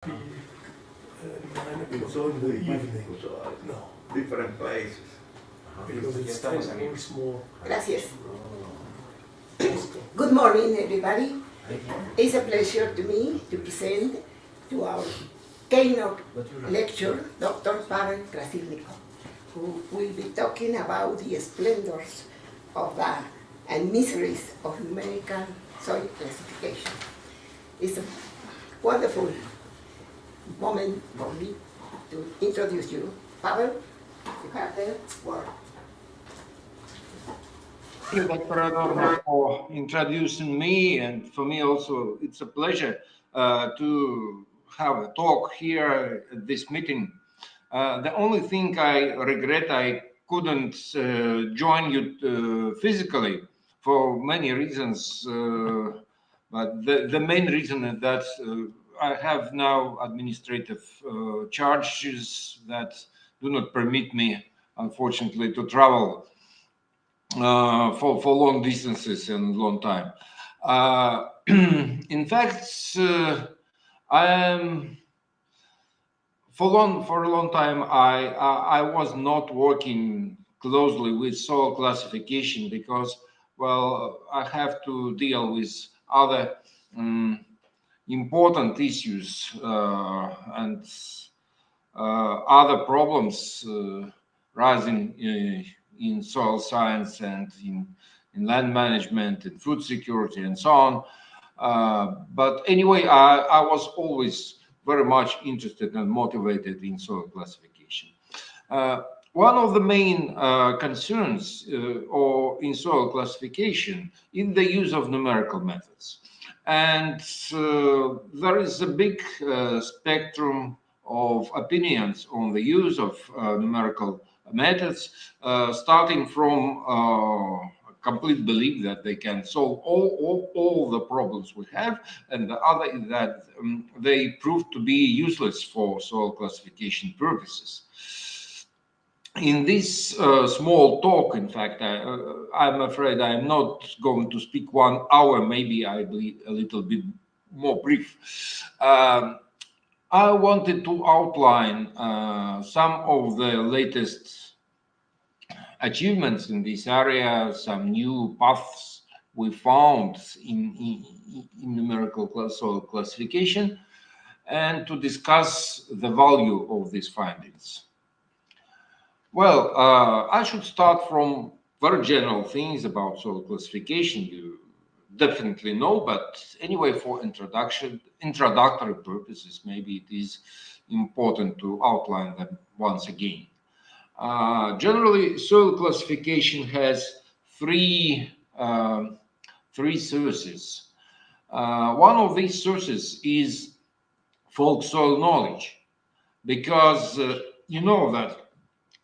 It's on the evening. No. Different places. Because it's 10 hours more. Gracias. Good morning, everybody. It's a pleasure to me to present to our keynote lecturer, Dr. Pavel Krasilnikov, who will be talking about the splendors of and miseries of numerical soil classification. It's a wonderful moment for me to introduce you. Pavel, you have the word. Thank you, Dr. Adorno, for introducing me, and for me also it's a pleasure to have a talk here at this meeting. The only thing I regret, I couldn't join you physically for many reasons, but the main reason is that I have now administrative charges that do not permit me, unfortunately, to travel for long distances and long time. In fact, I am for a long time I was not working closely with soil classification because, well, I have to deal with other important issues and other problems rising in soil science and in land management and food security and so on. But anyway, I was always very much interested and motivated in soil classification. One of the main concerns in soil classification is the use of numerical methods. And there is a big spectrum of opinions on the use of numerical methods, starting from complete belief that they can solve all the problems we have, and the other is that they prove to be useless for soil classification purposes. In this small talk, in fact, I'm afraid I'm not going to speak 1 hour, maybe I'll be a little bit more brief. I wanted to outline some of the latest achievements in this area, some new paths we found in numerical soil classification, and to discuss the value of these findings. Well, I should start from very general things about soil classification. You definitely know, but anyway, for introductory purposes, maybe it is important to outline them once again. Generally, soil classification has three sources. One of these sources is folk soil knowledge, because you know that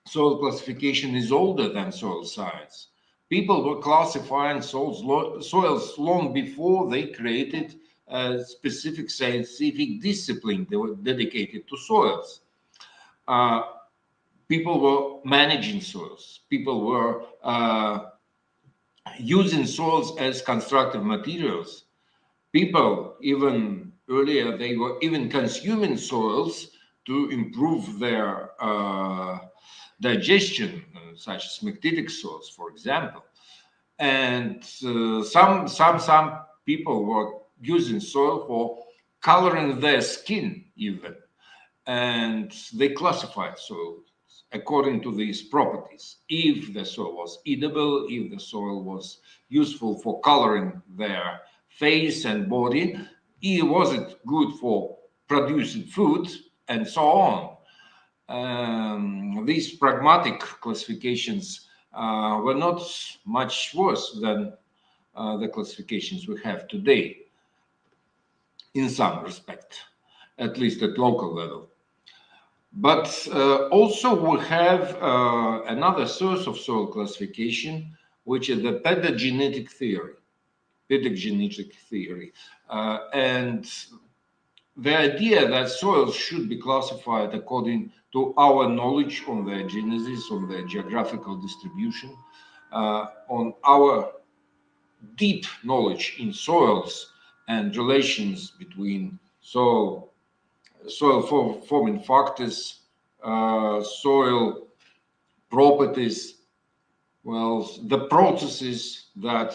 soil classification is older than soil science. People were classifying soils long before they created a specific scientific discipline they were dedicated to soils. People were managing soils. People were using soils as constructive materials. People, even earlier, they were even consuming soils to improve their digestion, such as magnetic soils, for example. And some people were using soil for coloring their skin even, and they classified soil according to these properties. If the soil was edible, if the soil was useful for coloring their face and body, was it good for producing food, and so on. These pragmatic classifications were not much worse than the classifications we have today, in some respect, at least at local level. But also we have another source of soil classification, which is the pedogenetic theory. And the idea that soils should be classified according to our knowledge on their genesis, on their geographical distribution, on our deep knowledge in soils and relations between soil soil forming factors, soil properties, well, the processes that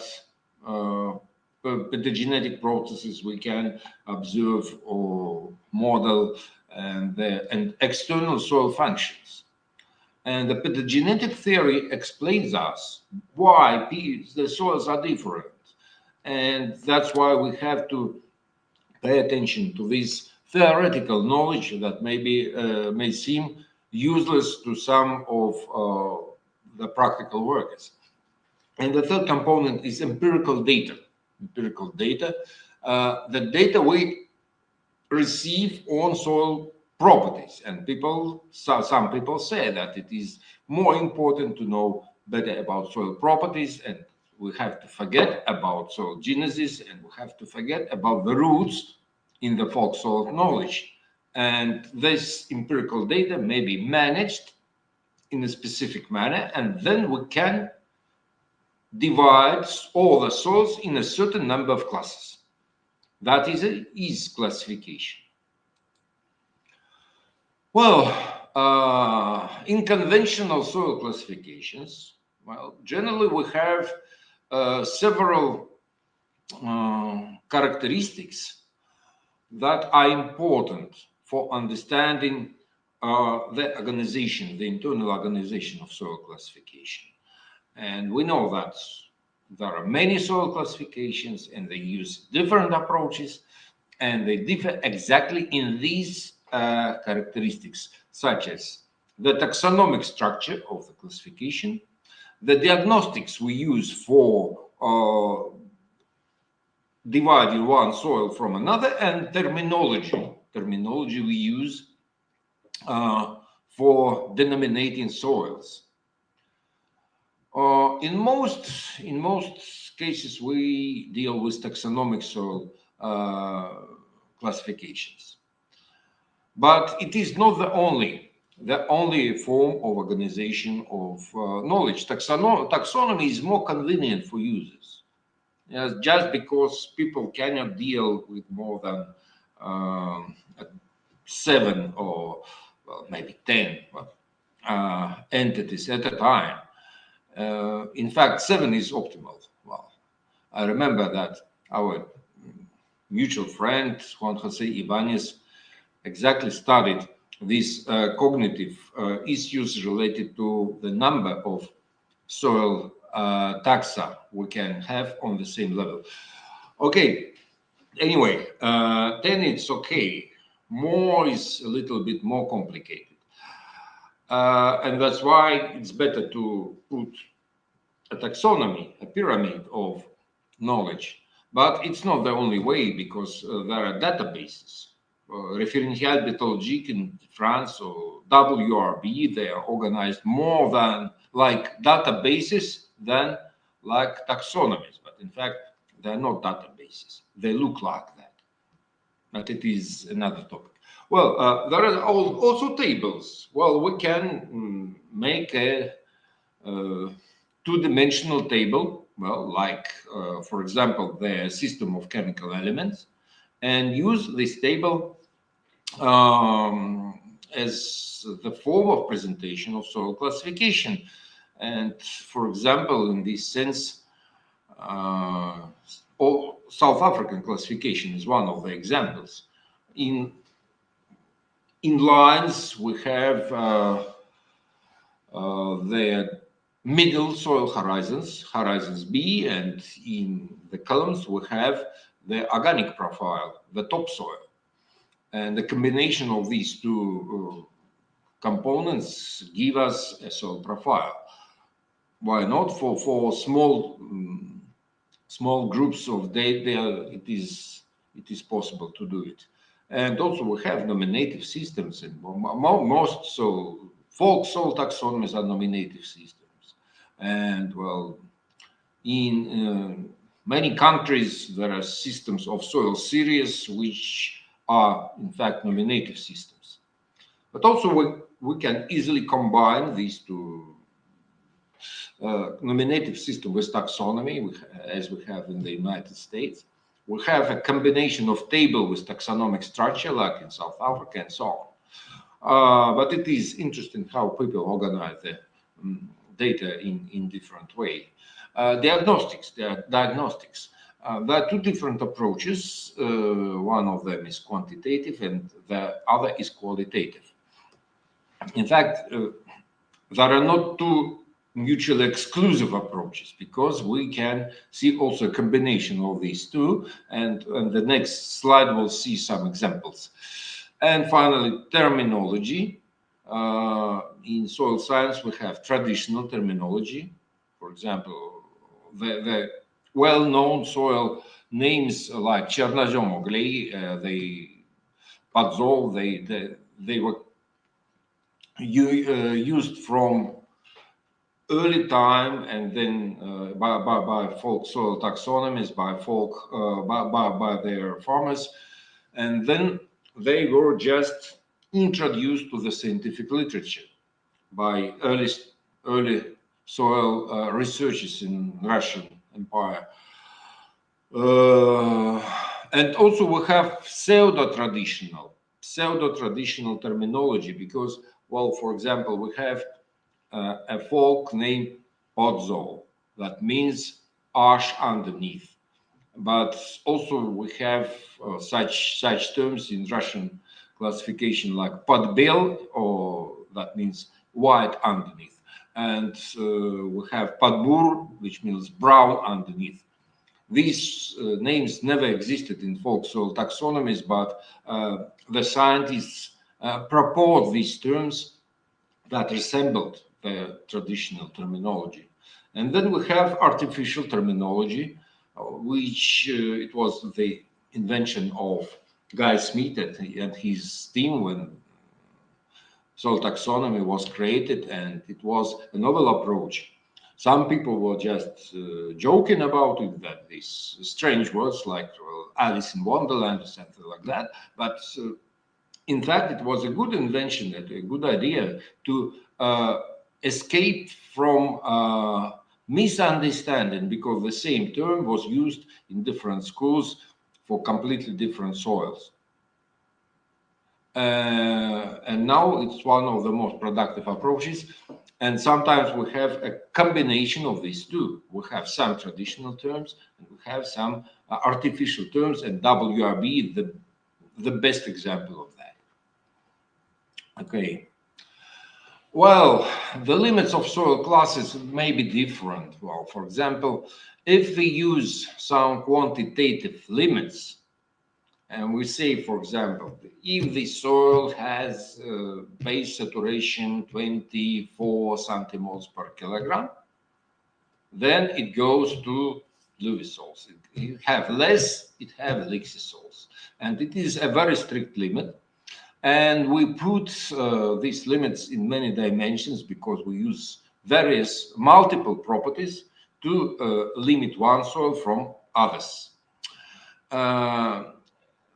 the genetic processes we can observe or model, and external soil functions. And the pedogenetic theory explains us why the soils are different. And that's why we have to pay attention to this theoretical knowledge that may seem useless to some of the practical workers. And the third component is empirical data. Empirical data, the data we receive on soil properties, and some people say that it is more important to know better about soil properties, and we have to forget about soil genesis, and we have to forget about the roots in the folk soil knowledge. And this empirical data may be managed in a specific manner, and then we can divide all the soils in a certain number of classes. That is classification. Well, in conventional soil classifications, well, generally we have several characteristics that are important for understanding the organization, the internal organization of soil classification. And we know that there are many soil classifications and they use different approaches, and they differ exactly in these characteristics, such as the taxonomic structure of the classification, the diagnostics we use for dividing one soil from another, and terminology we use for denominating soils. In most cases, we deal with taxonomic soil classifications, but it is not the only form of organization of knowledge. Taxonomy is more convenient for users, just because people cannot deal with more than 7 or maybe 10 entities at a time. In fact, 7 is optimal. Well, I remember that our mutual friend Juan Jose Ibanez exactly studied these cognitive issues related to the number of soil taxa we can have on the same level. Okay, anyway, 10 it's okay. More is a little bit more complicated. And that's why it's better to put a taxonomy, a pyramid of knowledge. But it's not the only way, because there are databases. Référentiel pétologique in France, or WRB, they are organized more than like databases than like taxonomies. But in fact, they're not databases. They look like that. But it is another topic. Well, there are also tables. Well, we can make a two-dimensional table, well, like, for example, the system of chemical elements, and use this table as the form of presentation of soil classification. And, for example, in this sense, South African classification is one of the examples. In lines, we have the middle soil horizons B, and in the columns we have the organic profile, the topsoil. And the combination of these two components give us a soil profile. Why not? For small groups of data, it is possible to do it. And also we have nominative systems, and most folk soil taxonomies are nominative systems. And well, in many countries there are systems of soil series which are in fact nominative systems. But also we can easily combine these two nominative system with taxonomy, as we have in the United States. we have a combination of table with taxonomic structure, like in South Africa and so on. But it is interesting how people organize the data in different way. Diagnostics. There are two different approaches. One of them is quantitative and the other is qualitative. In fact, there are not two mutually exclusive approaches, because we can see also a combination of these two, and on the next slide we'll see some examples. And finally, terminology. In soil science, we have traditional terminology. For example, the well-known soil names like Chernozem, Podzol, they were used from early time, and then by folk soil taxonomies, by their farmers, and then they were just introduced to the scientific literature by early soil researchers in Russian Empire. And also we have pseudo-traditional terminology, because, well, for example, we have a folk named Podzol, that means ash underneath. But also we have such terms in Russian classification like Podbel, or that means white underneath. And we have Podbur, which means brown underneath. These names never existed in folk soil taxonomies, but the scientists proposed these terms that resembled the traditional terminology. And then we have artificial terminology, which it was the invention of Guy Smith and his team when soil taxonomy was created, and it was a novel approach. Some people were just joking about it, that these strange words like Alice in Wonderland or something like that. But in fact, it was a good invention, a good idea to escape from misunderstanding, because the same term was used in different schools for completely different soils. And now it's one of the most productive approaches. And sometimes we have a combination of these two. We have some traditional terms and we have some artificial terms, and WRB is the best example of that. Okay. Well, the limits of soil classes may be different. Well, for example, if we use some quantitative limits, and we say, for example, if the soil has base saturation 24 centimoles per kilogram, then it goes to Lewis-soils. If you have less, it has Lixi-soils. And it is a very strict limit. And we put these limits in many dimensions because we use various multiple properties to limit one soil from others.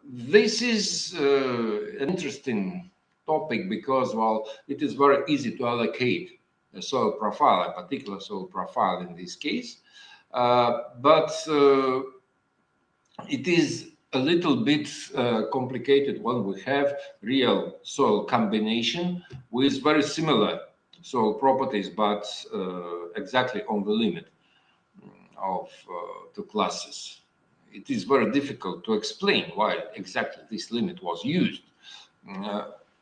This is an interesting topic because, well, it is very easy to allocate a soil profile, a particular soil profile in this case, but it is a little bit complicated when we have real soil combination with very similar soil properties, but exactly on the limit of two classes. It is very difficult to explain why exactly this limit was used.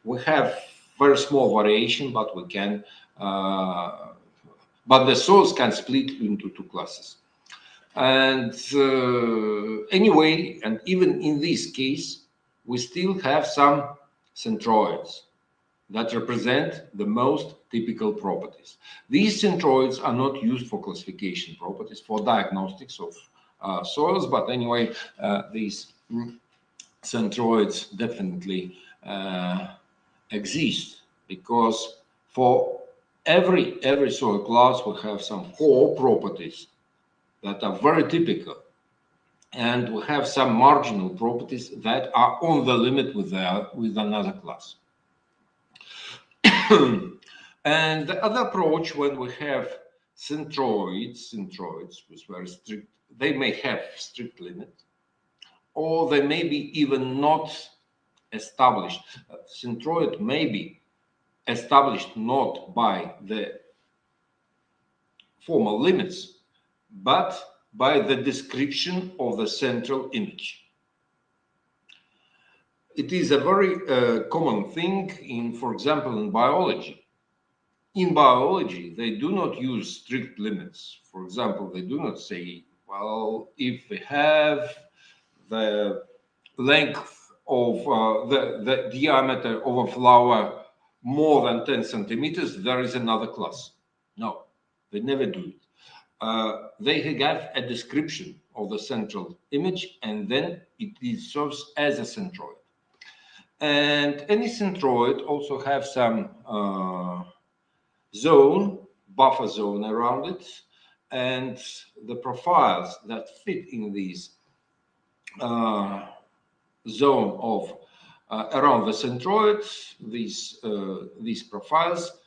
We have very small variation, but we can, but the soils can split into two classes. And anyway, and even in this case, we still have some centroids that represent the most typical properties. These centroids are not used for classification properties, for diagnostics of soils, but anyway, these centroids definitely exist, because for every soil class we have some core properties that are very typical, and we have some marginal properties that are on the limit with another class. And the other approach, when we have centroids with very strict, they may have strict limit, or they may be even not established. Centroid may be established not by the formal limits, but by the description of the central image. It is a very common thing in, for example, in biology. In biology, they do not use strict limits. For example, they do not say, well, if we have the length of the diameter of a flower more than 10 centimeters, there is another class. No, they never do it. They have a description of the central image, and then it serves as a centroid. And any centroid also have some buffer zone around it, and the profiles that fit in these zone of around the centroids, these profiles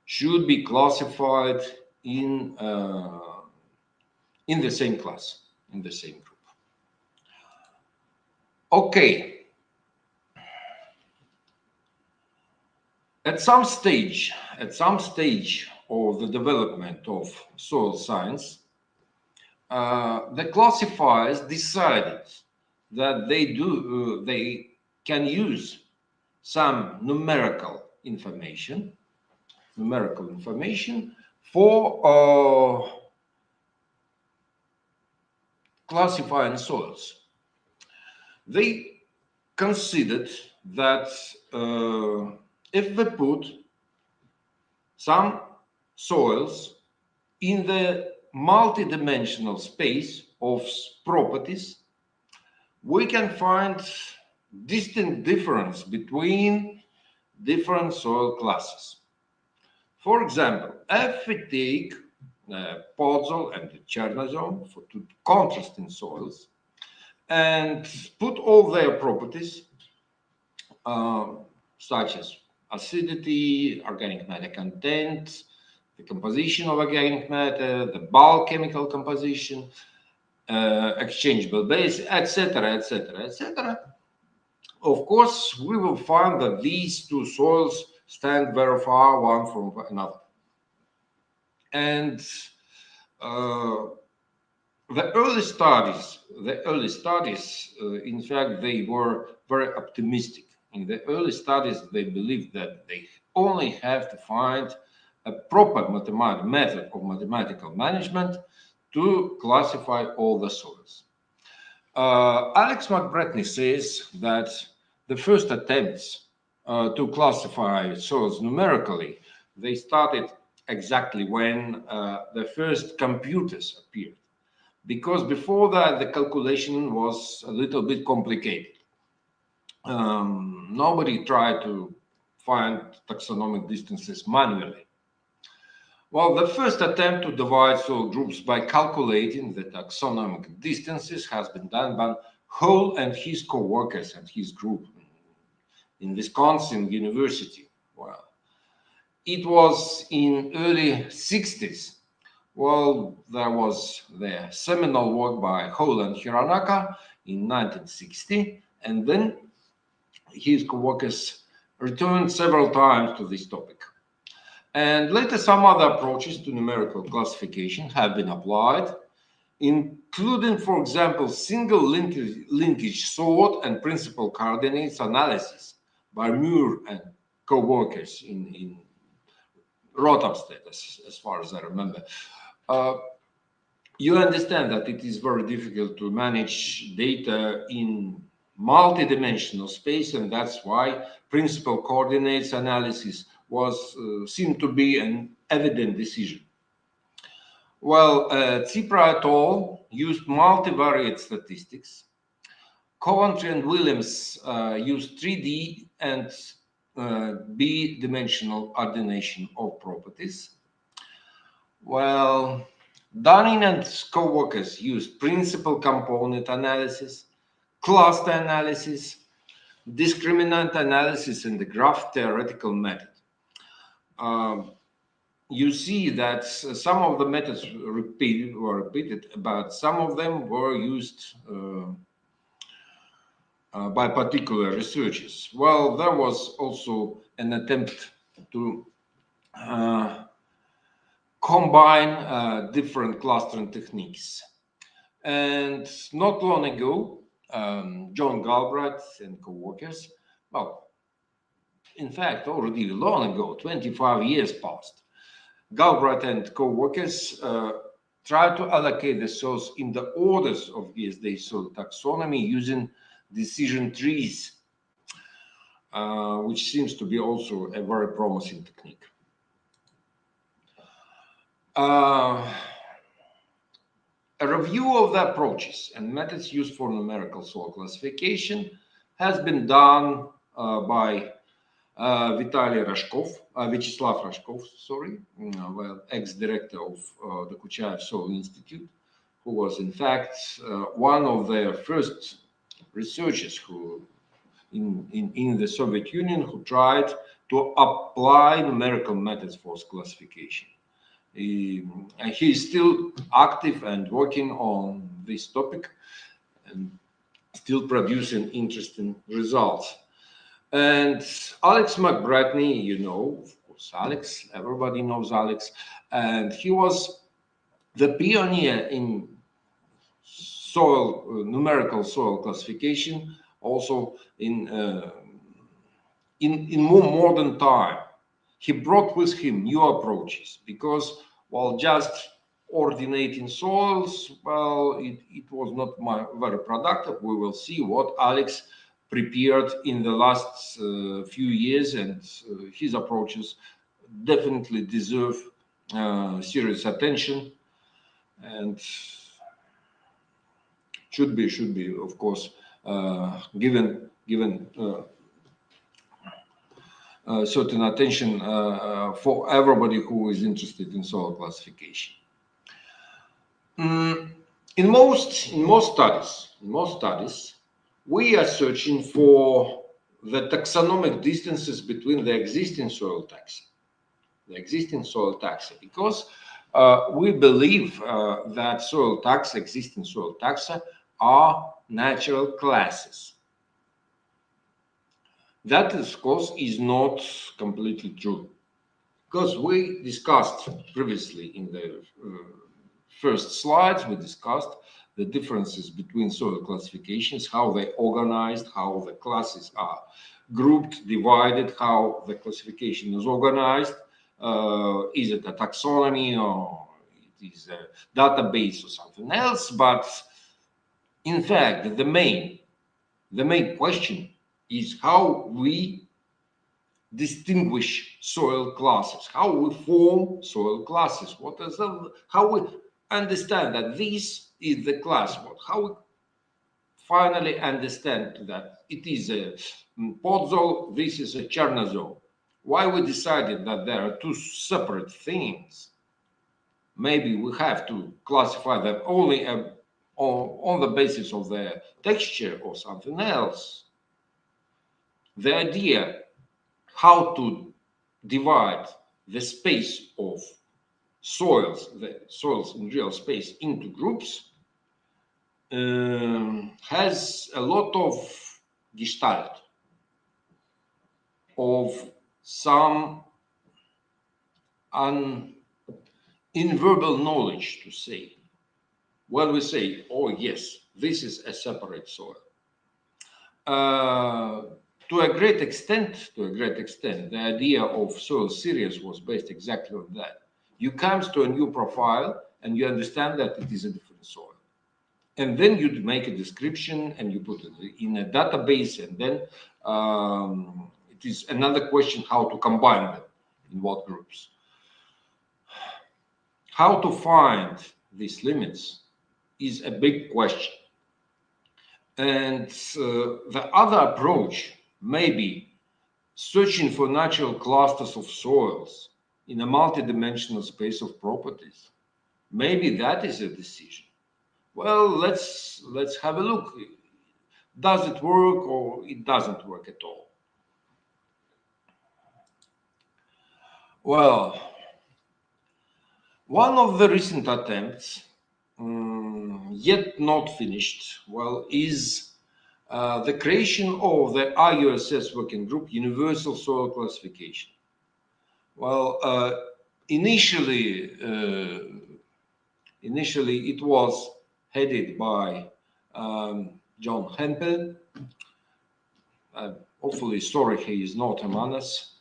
should be classified in the same class, in the same group. Okay. At some stage of the development of soil science, the classifiers decided that they can use some numerical information for classifying soils. They considered that if we put some soils in the multi-dimensional space of properties, we can find distinct difference between different soil classes. For example, if we take podzol and the chernozem for two contrasting soils and put all their properties, such as acidity, organic matter content, the composition of organic matter, the bulk chemical composition, exchangeable base, etc., etc., etc. Of course, we will find that these two soils stand very far one from another. And the early studies, in fact, they were very optimistic. In the early studies, they believed that they only have to find a proper method of mathematical management to classify all the soils. Alex McBratney says that the first attempts to classify soils numerically, they started exactly when the first computers appeared, because before that the calculation was a little bit complicated. Nobody tried to find taxonomic distances manually. Well, the first attempt to divide soil groups by calculating the taxonomic distances has been done by Hall and his co-workers and his group in Wisconsin University. Well, it was in early 60s. Well, there was the seminal work by Hall and Hironaka in 1960, and then his co-workers returned several times to this topic. And later, some other approaches to numerical classification have been applied, including, for example, single linkage sort and principal coordinates analysis by Muir and co-workers in Rotterdam, as far as I remember. You understand that it is very difficult to manage data in multi-dimensional space, and that's why principal coordinates analysis seemed to be an evident decision. Well, Tsipra et al. Used multivariate statistics. Coventry and Williams used 3D and B-dimensional ordination of properties. Well, Dunning and co-workers used principal component analysis, cluster analysis, discriminant analysis, and the graph theoretical method. You see that some of the methods were repeated, but some of them were used by particular researchers. Well, there was also an attempt to combine different clustering techniques. And not long ago, John Galbraith and co-workers, well, in fact, already long ago, 25 years passed, Galbraith and co-workers tried to allocate the soils in the orders of VSD soil taxonomy using decision trees, which seems to be also a very promising technique. A review of the approaches and methods used for numerical soil classification has been done by Vyacheslav Rashkov, well, ex-director of the Kuchaev Soil Institute, who was in fact one of the first researchers who in the Soviet Union who tried to apply numerical methods for classification. He is still active and working on this topic and still producing interesting results. And Alex McBratney, you know, of course, Alex, everybody knows Alex, and he was the pioneer in soil, numerical soil classification, also in more modern time. He brought with him new approaches because while just ordinating soils, well, it was not very productive. We will see what Alex prepared in the last few years, and his approaches definitely deserve serious attention and should be of course given certain attention for everybody who is interested in soil classification. In most studies, we are searching for the taxonomic distances between the existing soil taxa, because we believe that existing soil taxa are natural classes. That, of course, is not completely true, because we discussed previously in the first slides, we discussed the differences between soil classifications, how they organized, how the classes are grouped, divided, how the classification is organized. Is it a taxonomy or it is a database or something else? But in fact, the main question is how we distinguish soil classes, how we form soil classes, how we understand that this is the class, how we finally understand that it is a podzol, this is a chernozol. Why we decided that there are two separate things? Maybe we have to classify them only on the basis of their texture or something else. The idea how to divide the space of soils, the soils in real space, into groups has a lot of gestalt, of some in-verbal knowledge to say. When we say, oh yes, this is a separate soil. To a great extent, the idea of soil series was based exactly on that. You come to a new profile and you understand that it is a different soil. And then you make a description and you put it in a database, and then it is another question how to combine them, in what groups. How to find these limits is a big question. And the other approach may be searching for natural clusters of soils in a multidimensional space of properties. Maybe that is a decision. Well, let's have a look. Does it work or it doesn't work at all? Well, one of the recent attempts, yet not finished, well, is the creation of the IUSS working group, Universal Soil Classification. Well, initially it was headed by John Hempel. Hopefully, sorry, he is not among us.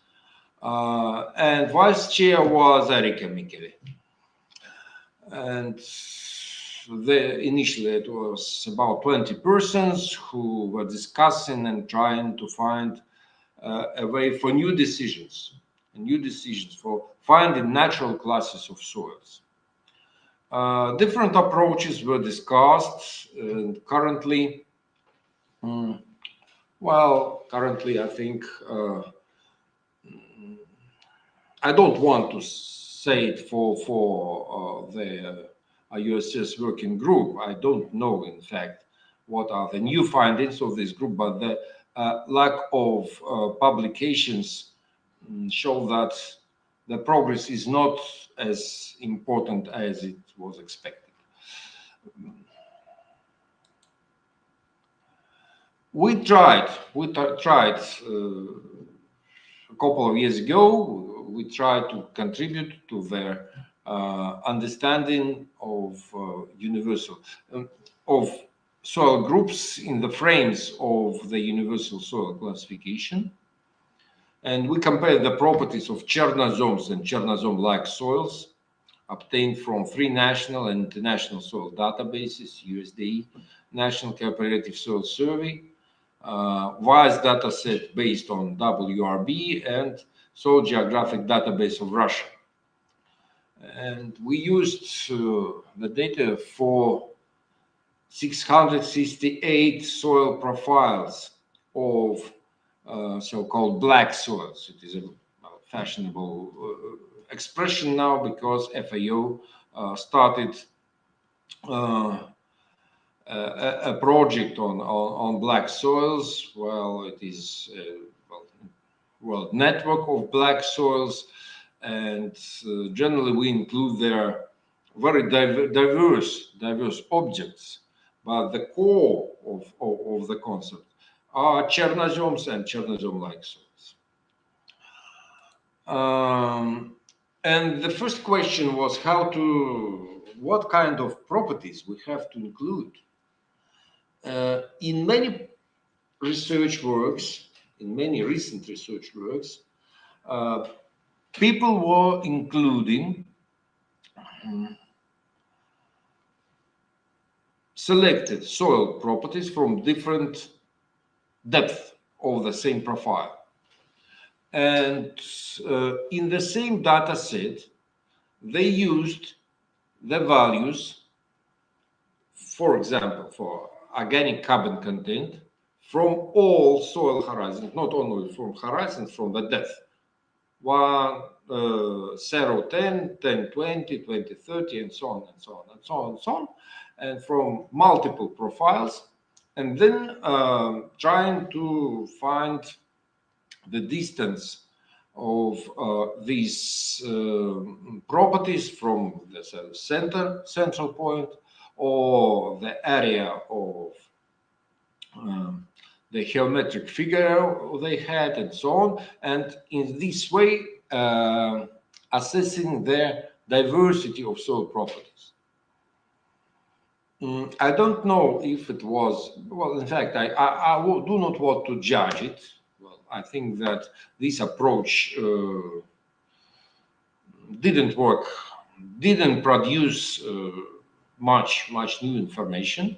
And vice chair was Erika Mikeli. And initially it was about 20 persons who were discussing and trying to find a way for new decisions for finding natural classes of soils. Different approaches were discussed, and currently, I think I don't want to say it for the IUSS working group. I don't know, in fact, what are the new findings of this group, but the lack of publications show that the progress is not as important as it was expected. We tried a couple of years ago. We tried to contribute to their understanding of universal of soil groups in the frames of the Universal Soil Classification. And we compared the properties of Chernozomes and Chernozome-like soils obtained from 3 national and international soil databases, USDA, National Cooperative Soil Survey, WISE dataset based on WRB, and Soil Geographic Database of Russia. And we used the data for 668 soil profiles of so-called black soils. It is a fashionable expression now because FAO started a project on black soils. Well, it is a world network of black soils, and generally we include their very diverse objects, but the core of the concept are Chernozomes and Chernozome-like soils. And the first question was what kind of properties we have to include. In many research works, in many recent research works, people were including selected soil properties from different depth of the same profile. And in the same data set, they used the values, for example, for organic carbon content from all soil horizons, not only from horizons, from the depth. 1, 0, 10, 10, 20, 20, 30, and so on, and so on, and so on, and so on, and from multiple profiles, and then trying to find the distance of these properties from the central point, or the area of the geometric figure they had, and so on, and in this way assessing their diversity of soil properties. I don't know if it was, well, in fact, I do not want to judge it. Well, I think that this approach didn't work, didn't produce much new information.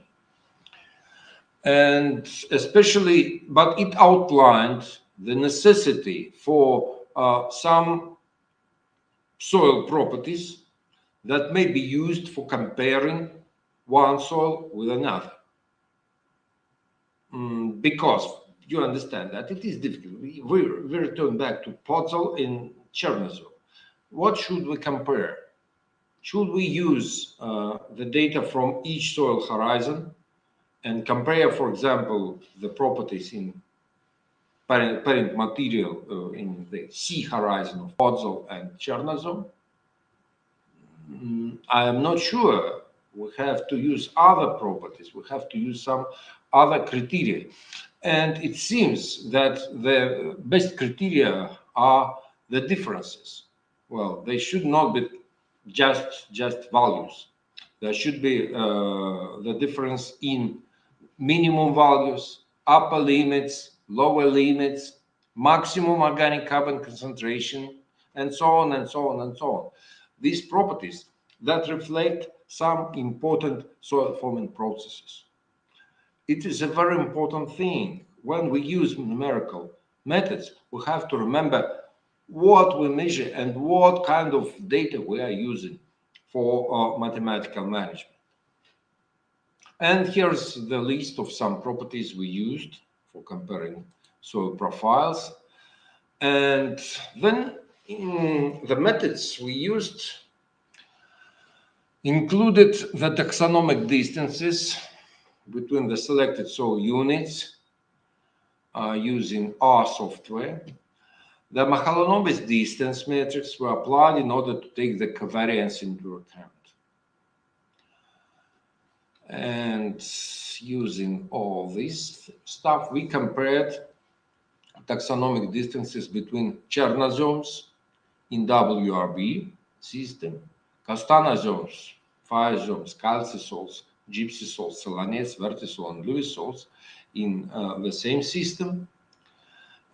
And especially, but it outlined the necessity for some soil properties that may be used for comparing one soil with another. Because you understand that it is difficult. We return back to Podzol in Chernozove. What should we compare? Should we use the data from each soil horizon and compare, for example, the properties in parent material in the C horizon of Podzol and Chernozove? I am not sure. We have to use other properties. We have to use some other criteria. And it seems that the best criteria are the differences. Well, they should not be just values. There should be the difference in minimum values, upper limits, lower limits, maximum organic carbon concentration, and so on and so on and so on. These properties that reflect some important soil forming processes. It is a very important thing. When we use numerical methods, we have to remember what we measure and what kind of data we are using for mathematical management. And here's the list of some properties we used for comparing soil profiles. And then the methods we used included the taxonomic distances between the selected soil units using R software. The Mahalanobis distance metrics were applied in order to take the covariance into account. And using all this stuff, we compared taxonomic distances between Chernozomes in WRB system, Castanozomes, Firezomes, Calcisols, Gypsy sols, Selenets, Vertisol, and Lewis sols in the same system,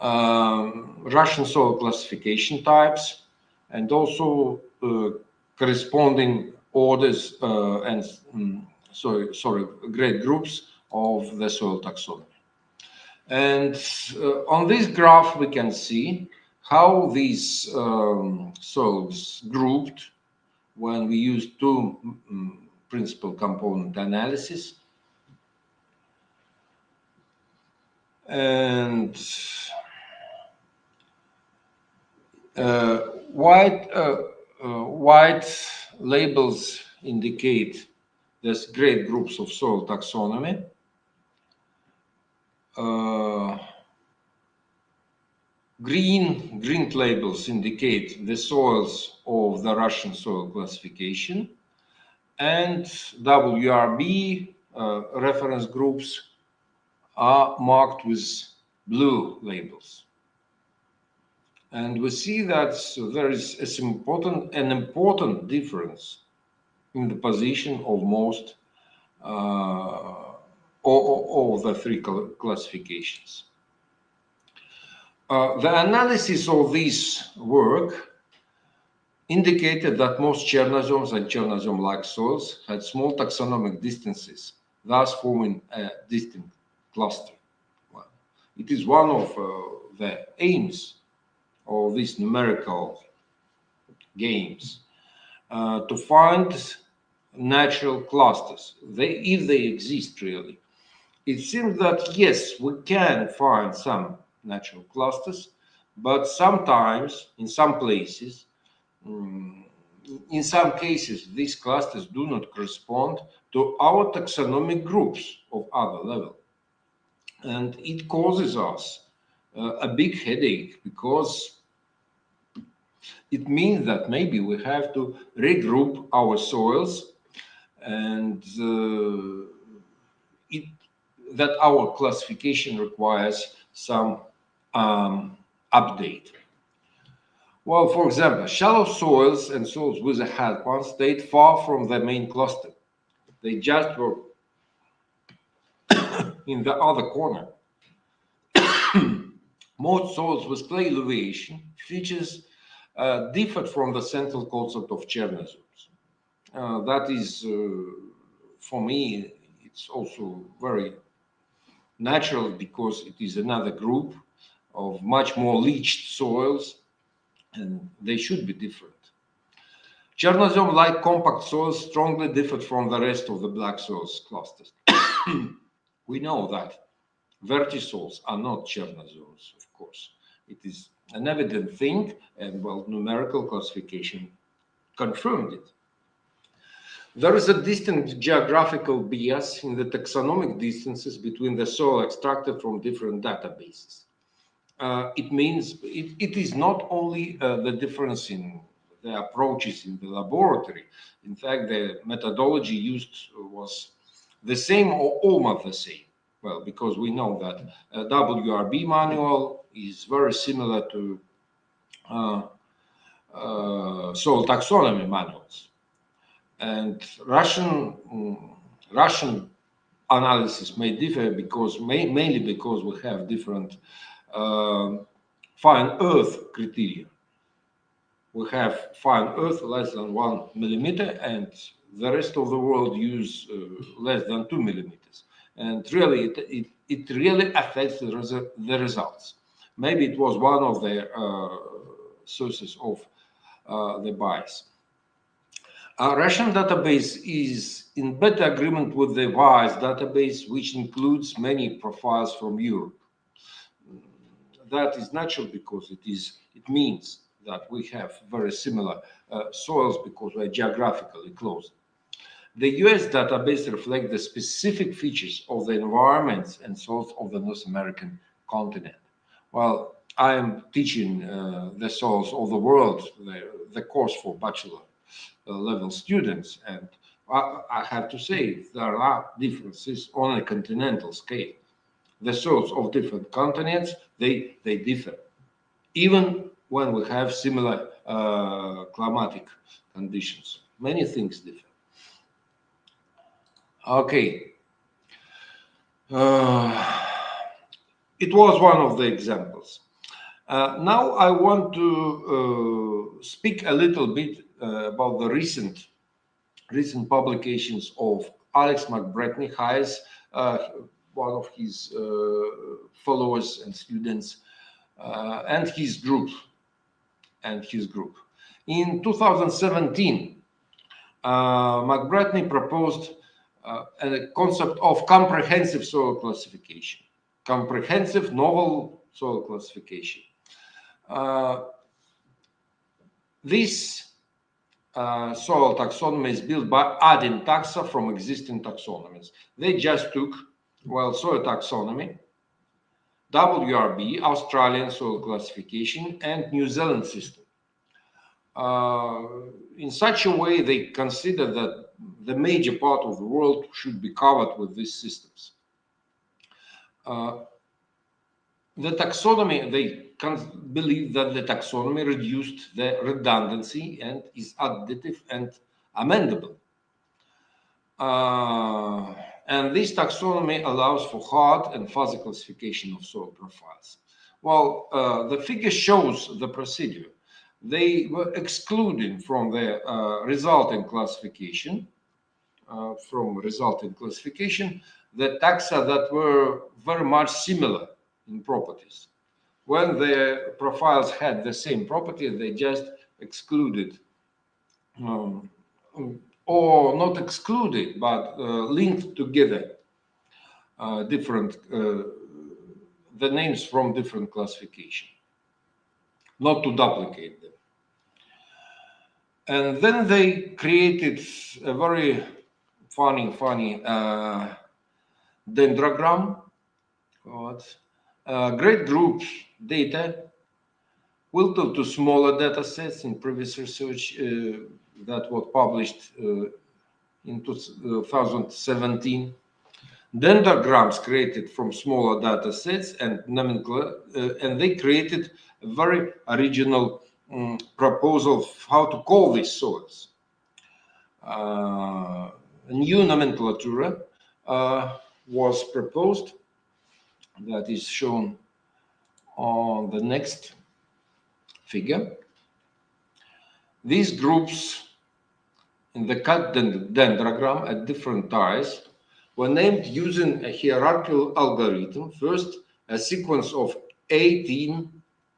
Russian soil classification types, and also corresponding orders and grade groups of the soil taxonomy. And on this graph, we can see how these soils grouped when we use two principal component analysis. And white labels indicate these grade groups of soil taxonomy. Green labels indicate the soils of the Russian soil classification, and WRB reference groups are marked with blue labels. And we see that there is an important difference in the position of most all the three classifications. The analysis of this work indicated that most Chernozomes and Chernozome-like soils had small taxonomic distances, thus forming a distinct cluster. Well, it is one of the aims of these numerical games to find natural clusters, if they exist really. It seems that yes, we can find some natural clusters, but sometimes in some places, in some cases, these clusters do not correspond to our taxonomic groups of other level. And it causes us a big headache, because it means that maybe we have to regroup our soils, and that our classification requires some update. Well, for example, shallow soils and soils with a Hepatic stayed far from the main cluster. They just were in the other corner. Most soils with clay elevation features differed from the central concept of Chernozomes. That is, for me, it's also very natural, because it is another group of much more leached soils, and they should be different. Chernozome-like compact soils strongly differed from the rest of the black soils clusters. We know that vertisols are not Chernozomes, of course. It is an evident thing, and well, numerical classification confirmed it. There is a distinct geographical bias in the taxonomic distances between the soil extracted from different databases. It means it is not only the difference in the approaches in the laboratory. In fact, the methodology used was the same or almost the same. Well, because we know that WRB manual is very similar to soil taxonomy manuals, and Russian analysis may differ because mainly because we have different fine earth criteria. We have fine earth less than 1 millimeter, and the rest of the world use less than 2 millimeters. And really, it really affects the results. Maybe it was one of the sources of the bias. Our Russian database is in better agreement with the WISE database, which includes many profiles from Europe. That is natural because it means that we have very similar soils because we're geographically close. The US database reflects the specific features of the environments and soils of the North American continent. Well, I am teaching the soils of the world, the course for bachelor level students, and I have to say there are differences on a continental scale. The soils of different continents, they differ, even when we have similar climatic conditions. Many things differ. Okay. It was one of the examples. Now I want to speak a little bit about the recent publications of Alex McBratney Hayes, one of his followers and students, and his group. In 2017, McBratney proposed a concept of comprehensive soil classification, comprehensive novel soil classification. This soil taxonomy is built by adding taxa from existing taxonomies. They just took, well, soil taxonomy, WRB, Australian soil classification, and New Zealand system. In such a way, they consider that the major part of the world should be covered with these systems. The taxonomy, they believe that the taxonomy reduced the redundancy and is additive and amendable. And this taxonomy allows for hard and fuzzy classification of soil profiles. Well, the figure shows the procedure. They were excluding from the resulting classification, the taxa that were very much similar in properties. When the profiles had the same property, they just excluded, or not excluded, but linked together the names from different classification, not to duplicate them. And then they created a very funny dendrogram. Great groups data filtered to smaller data sets in previous research that was published in 2017. Dendrograms created from smaller data sets and they created a very original proposal of how to call these soils. A new nomenclature was proposed that is shown on the next figure. These groups in the cut dendrogram at different tiers were named using a hierarchical algorithm. First, a sequence of 18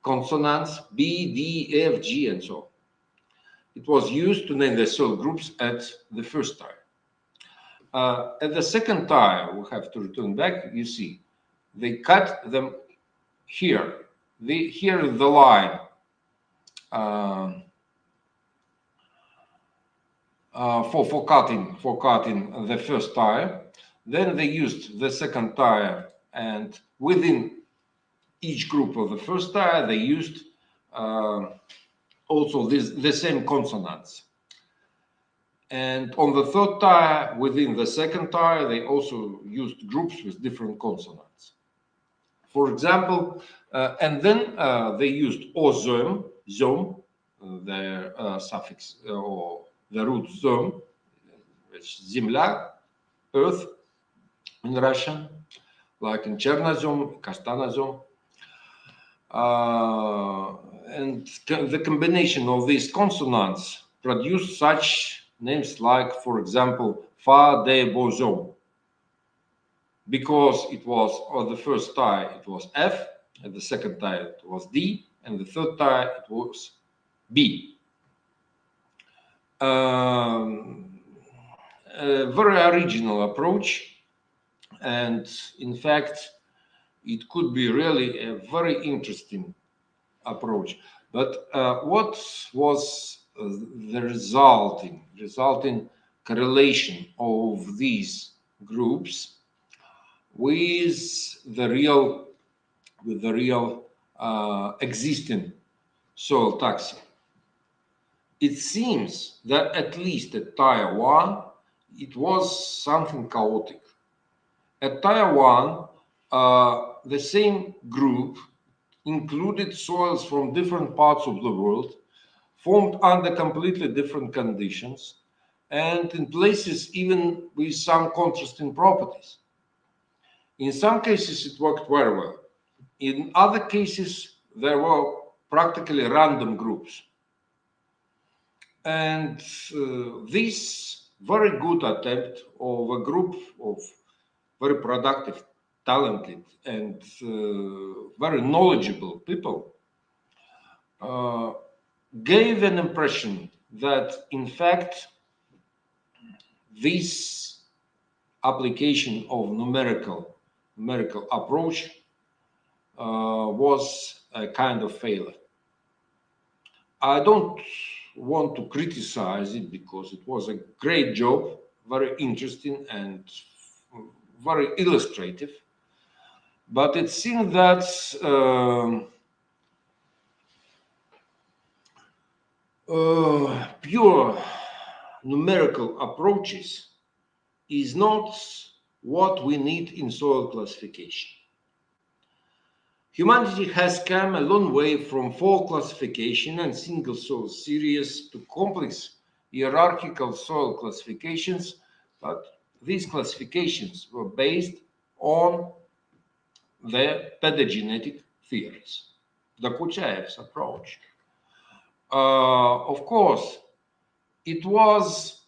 consonants, B, D, F, G, and so on. It was used to name the soil groups at the first tier. At the second tier, we have to return back, you see, they cut them here. Here is the line for cutting the first tier. Then they used the second tier, and within each group of the first tier, they used also the same consonants. And on the third tier, within the second tier, they also used groups with different consonants. For example, and then they used ozom, zom, the suffix or the root zom, which is земля, earth in Russian, like in Chernozem, Kastanozem. And the combination of these consonants produced such names like, for example, fa de bozom, because it was on the first tie it was F, and the second tie it was D, and the third tie it was B. A very original approach, and in fact it could be really a very interesting approach. But what was the resulting correlation of these groups with the real existing soil taxa? It seems that at least at tier 1 it was something chaotic. At tier 1 the same group included soils from different parts of the world, formed under completely different conditions, and in places even with some contrasting properties. In some cases it worked very well. In other cases there were practically random groups. And this very good attempt of a group of very productive, talented, and very knowledgeable people gave an impression that, in fact, this application of numerical approach was a kind of failure. I don't want to criticize it because it was a great job, very interesting and very illustrative, but it seems that pure numerical approaches is not what we need in soil classification. Humanity has come a long way from four classification and single soil series to complex hierarchical soil classifications, but these classifications were based on the pedogenetic theories, the Kuchayev's approach. Of course, it was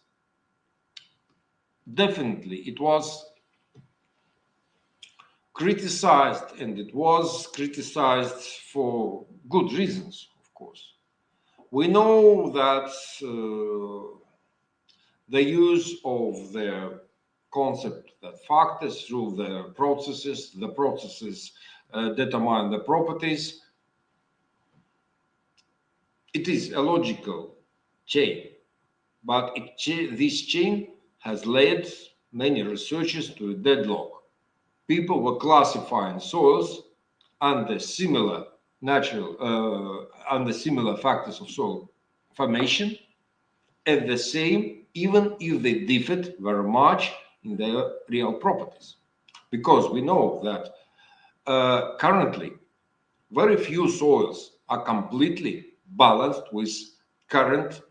criticized, and it was criticized for good reasons, of course. We know that the use of the concept that factors through the processes determine the properties. It is a logical chain, but this chain has led many researchers to a deadlock. People were classifying soils under similar factors of soil formation, and the same, even if they differed very much in their real properties. Because we know that currently very few soils are completely balanced with current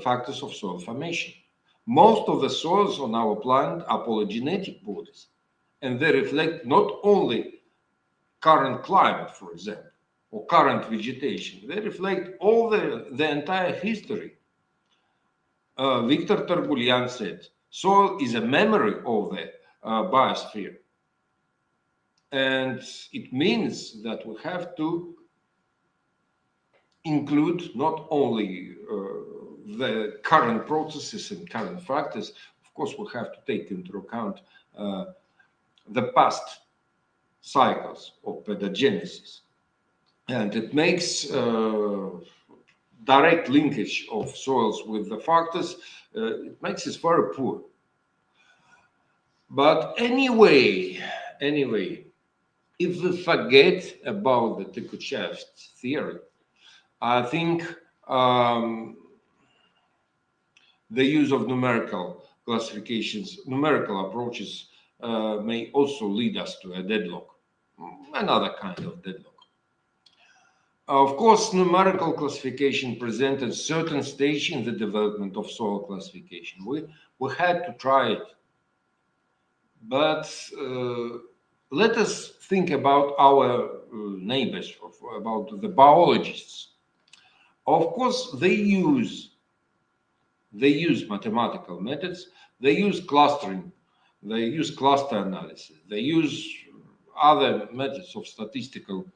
factors of soil formation. Most of the soils on our planet are polygenetic bodies, and they reflect not only current climate, for example, or current vegetation, they reflect all the entire history. Victor Tergulyan said, soil is a memory of the biosphere. And it means that we have to include not only the current processes and current factors, of course, we have to take into account the past cycles of pedogenesis. And it makes direct linkage of soils with the factors, it makes it very poor. But anyway, if we forget about the Tykuchev's theory, I think the use of numerical classifications, numerical approaches may also lead us to a deadlock, another kind of deadlock. Of course, numerical classification presented a certain stage in the development of soil classification. We had to try it. But let us think about our neighbors, about the biologists. Of course, they use mathematical methods, they use clustering, they use cluster analysis, they use other methods of statistical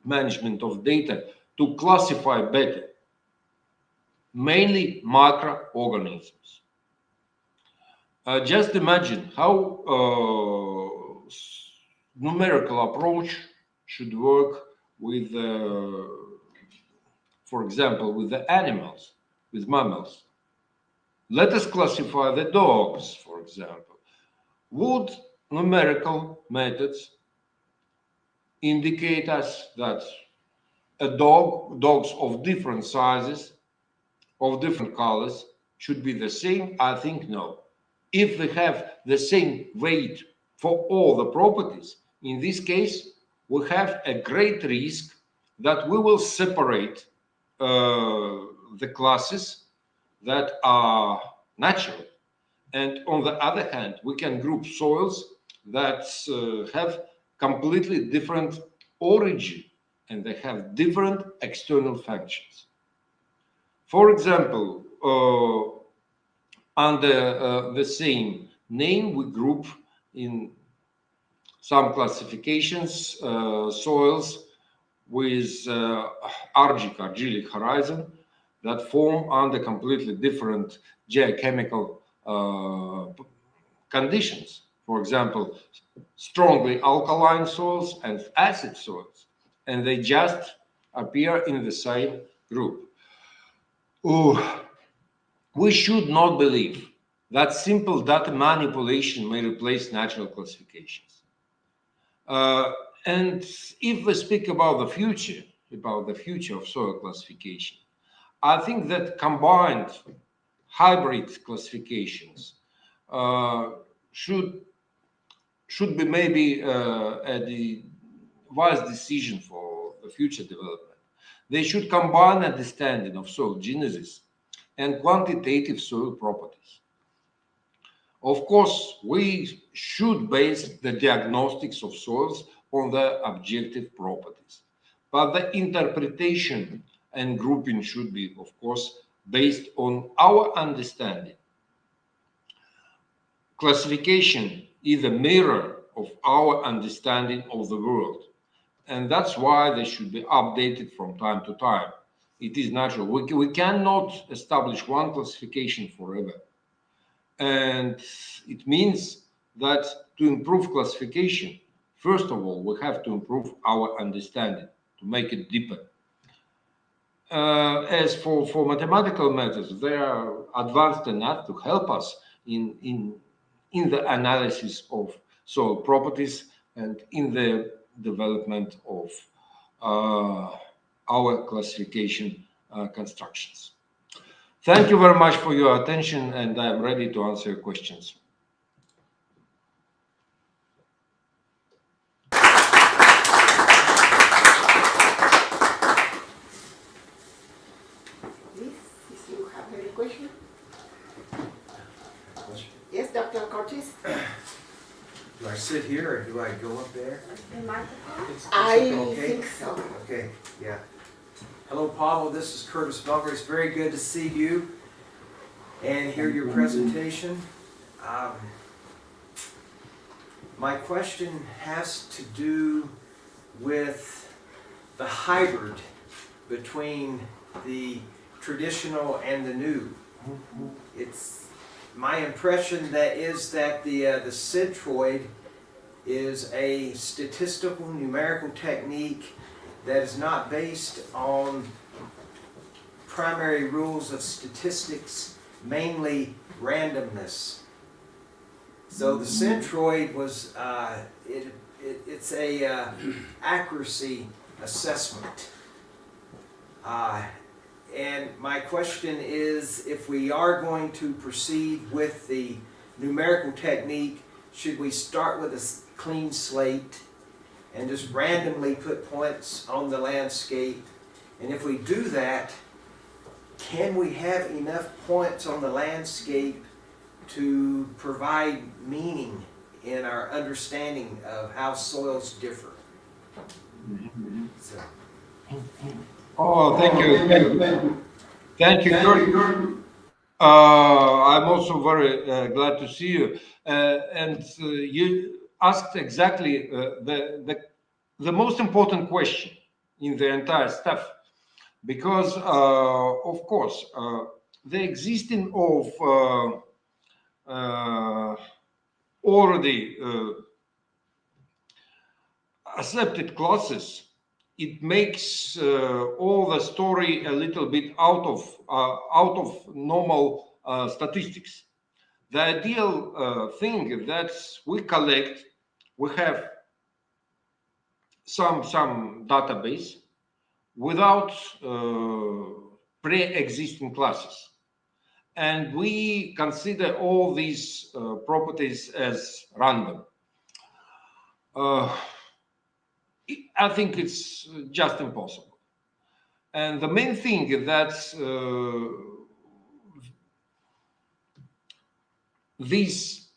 management of data to classify better, mainly microorganisms. Just imagine how numerical approach should work with, for example, with the animals, with mammals. Let us classify the dogs, for example. Would numerical methods indicate us that dogs of different sizes, of different colors, should be the same? I think no. If they have the same weight for all the properties, in this case, we have a great risk that we will separate the classes that are natural. And on the other hand, we can group soils that have completely different origin and they have different external functions. For example, under the same name, we group in some classifications soils with argillic horizon that form under completely different geochemical conditions. For example, strongly alkaline soils and acid soils, and they just appear in the same group. We should not believe that simple data manipulation may replace natural classifications. And if we speak about the future of soil classification, I think that combined hybrid classifications should be maybe a wise decision for the future development. They should combine understanding of soil genesis and quantitative soil properties. Of course, we should base the diagnostics of soils on their objective properties, but the interpretation and grouping should be, of course, based on our understanding. Classification is a mirror of our understanding of the world, and that's why they should be updated from time to time. It is natural. We cannot establish one classification forever. And it means that to improve classification, first of all, we have to improve our understanding, to make it deeper. As for mathematical methods, they are advanced enough to help us in the analysis of soil properties and in the development of our classification constructions. Thank you very much for your attention, and I'm ready to answer your questions. If you have any question? Yes, Dr. Cortes? Do I sit here or do I go up there? I okay? think so. Okay, yeah. Hello, Pavel. This is Curtis Bunker. It's very good to see you and hear your presentation. My question has to do with the hybrid between the traditional and the new. It's my impression that the centroid is a statistical numerical technique that is not based on primary rules of statistics, mainly randomness. So the centroid was it's a accuracy assessment, And my question is, if we are going to proceed with the numerical technique, should we start with a clean slate and just randomly put points on the landscape? And if we do that, can we have enough points on the landscape to provide meaning in our understanding of how soils differ? So. Oh, thank you. Thank you, Kurt. I'm also very glad to see you. And you asked exactly the most important question in the entire stuff, because, of course, the existing of already accepted classes, it makes all the story a little bit out of normal statistics. The ideal thing is that we have some database without pre-existing classes, and we consider all these properties as random. I think it's just impossible. And the main thing is that these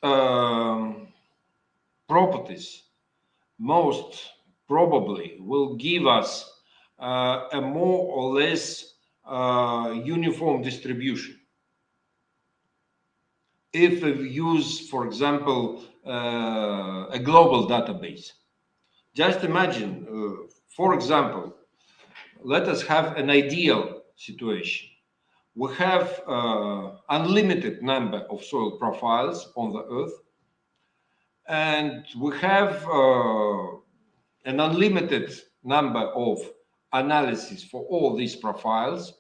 properties most probably will give us a more or less uniform distribution. If we use, for example, a global database. Just imagine, for example, let us have an ideal situation. We have unlimited number of soil profiles on the Earth, and we have an unlimited number of analyses for all these profiles.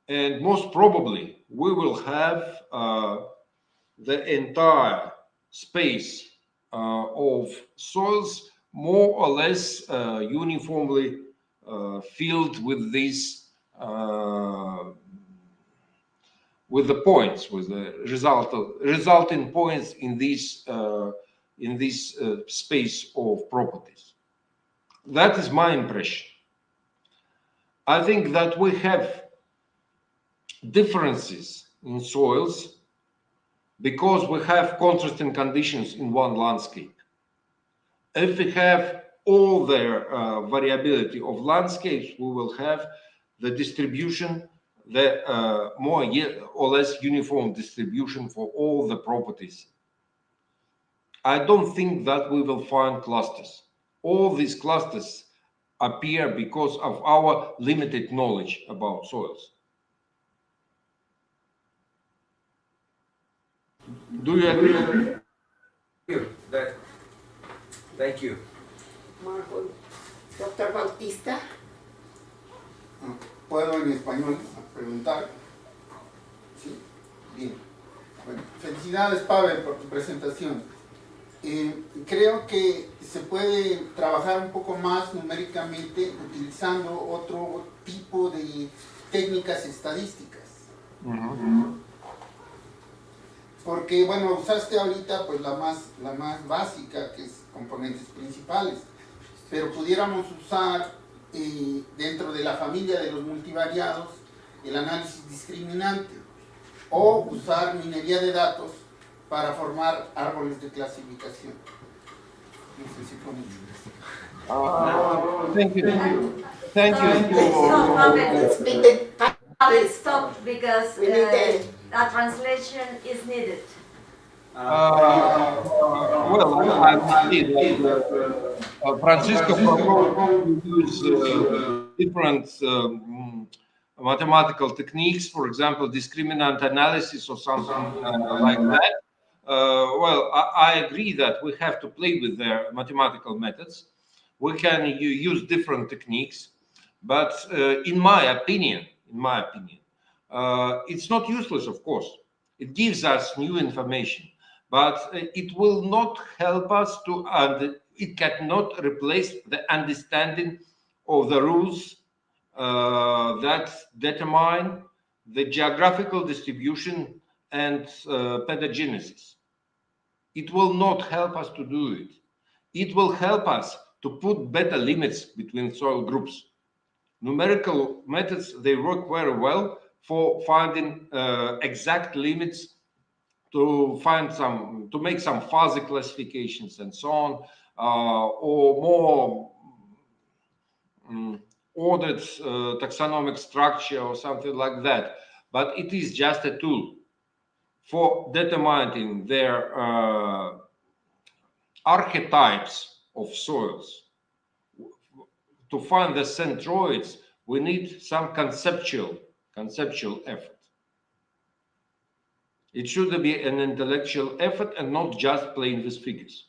And most probably, we will have the entire space of soils more or less uniformly filled with these with the points, with the resulting points in this space of properties. That is my impression. I think that we have differences in soils because we have contrasting conditions in one landscape. If we have all the variability of landscapes, we will have the distribution, the more or less uniform distribution for all the properties. I don't think that we will find clusters. All these clusters appear because of our limited knowledge about soils. Do you agree? Thank you. Doctor Bautista. ¿Puedo en español preguntar? Sí, bien. Bueno, felicidades, Pavel, por tu presentación. Creo que se puede trabajar un poco más numéricamente utilizando otro tipo de técnicas estadísticas. Porque, bueno, usaste ahorita pues la más básica, que es componentes principales, pero pudiéramos usar dentro de la familia de los multivariados el análisis discriminante o usar minería de datos para formar árboles de clasificación. No sé si fue mucho. Thank you. Thank you. Stop because a translation is needed. Well, I see that Francisco proposed to use different mathematical techniques, for example, discriminant analysis or something like that. Well, I agree that we have to play with their mathematical methods. We can use different techniques, but in my opinion, it's not useless, of course. It gives us new information, but it will not help us to, it cannot replace the understanding of the rules that determine the geographical distribution and pathogenesis. It will not help us to do it. It will help us to put better limits between soil groups. Numerical methods, they work very well for finding exact limits, to make some fuzzy classifications and so on, or more ordered taxonomic structure or something like that. But it is just a tool for determining their archetypes of soils. To find the centroids, we need some conceptual effort. It should be an intellectual effort and not just playing with figures.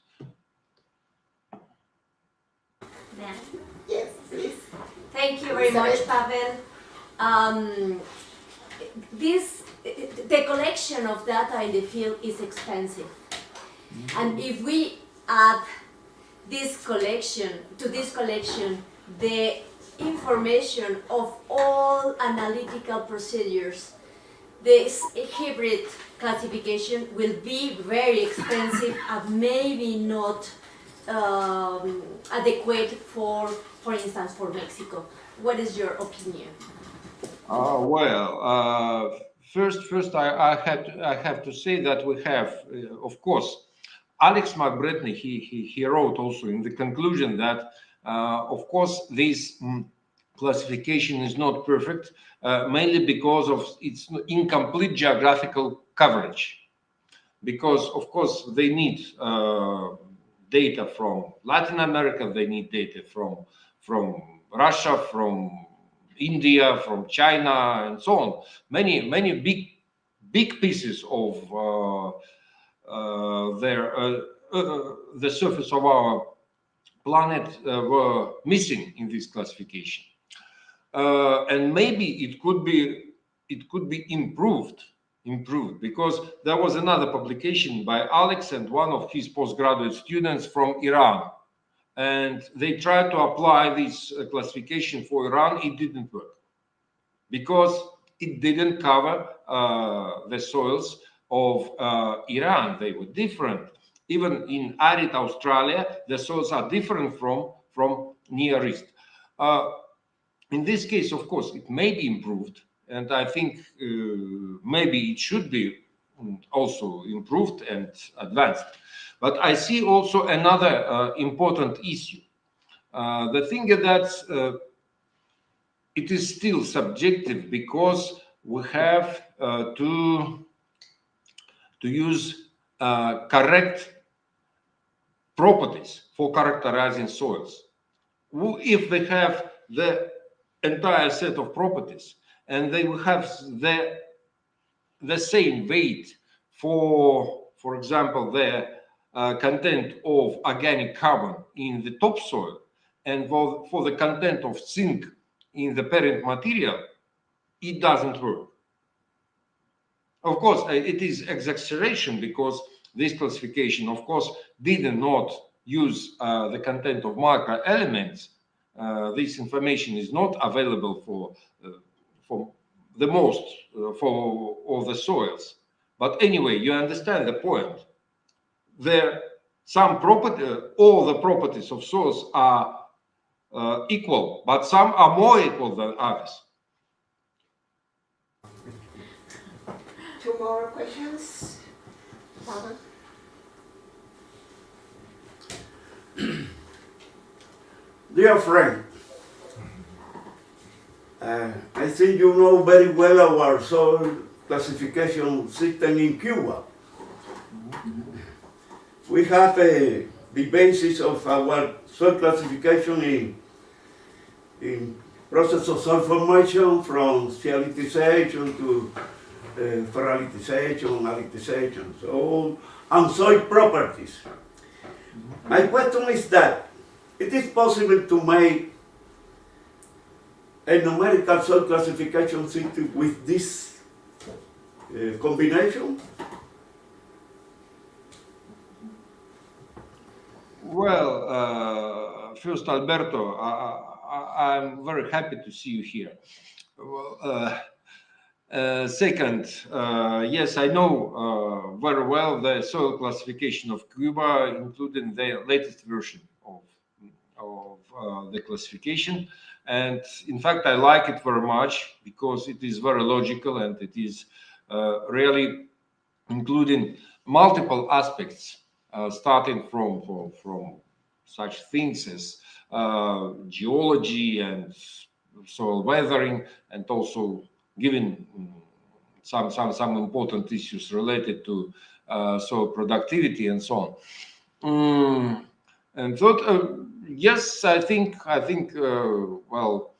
Yes, please. Thank you very much, Pavel. The collection of data in the field is expensive. And if we add this collection, the information of all analytical procedures, this hybrid classification will be very expensive and maybe not adequate for instance, for Mexico. What is your opinion? First, I have to say that we have, of course, Alex McBretney. He wrote also in the conclusion that, of course, this classification is not perfect, mainly because of its incomplete geographical coverage. Because, of course, they need data from Latin America, they need data from Russia, from India, from China, and so on. Many big pieces of the surface of our planet were missing in this classification, and maybe it could be improved because there was another publication by Alex and one of his postgraduate students from Iran, and they tried to apply this classification for Iran. It didn't work because it didn't cover the soils of Iran. They were different. Even in arid Australia, the soils are different from Near East. In this case, of course, it may be improved, and I think maybe it should be also improved and advanced. But I see also another important issue. The thing is that it is still subjective because we have to use correct properties for characterizing soils. If they have the entire set of properties and they will have the same weight for example, the content of organic carbon in the topsoil and for the content of zinc in the parent material, it doesn't work. Of course, it is exaggeration because this classification, of course, did not use the content of microelements. This information is not available for the most for all the soils. But anyway, you understand the point. All the properties of soils are equal, but some are more equal than others. Two more questions. Pavel? Dear friend, I think you know very well our soil classification system in Cuba. We have the basis of our soil classification in process of soil formation, from sialitization to ferralitization, alitization, so and soil properties. My question is that it is possible to make a numerical soil classification system with this combination? Well, first, Alberto, I'm very happy to see you here. Well, second, yes, I know very well the soil classification of Cuba, including the latest version of the classification. And in fact, I like it very much because it is very logical and it is really including multiple aspects, starting from such things as geology and soil weathering, and also giving some important issues related to soil productivity and so on. And third, yes, I think well,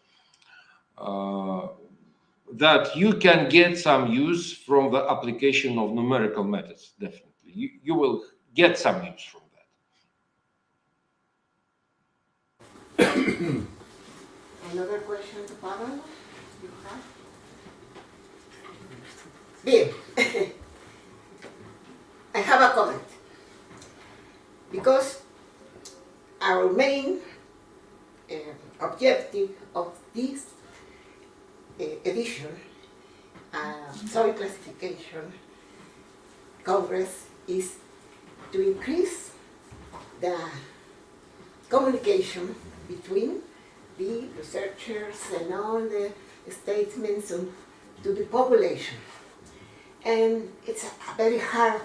that you can get some use from the application of numerical methods. Definitely, you will get some use from that. Another question, Pavel? You have? Bien. I have a comment. Because our main objective of this edition, soil classification Congress, is to increase the communication between the researchers and all the statements to the population. And it's a very hard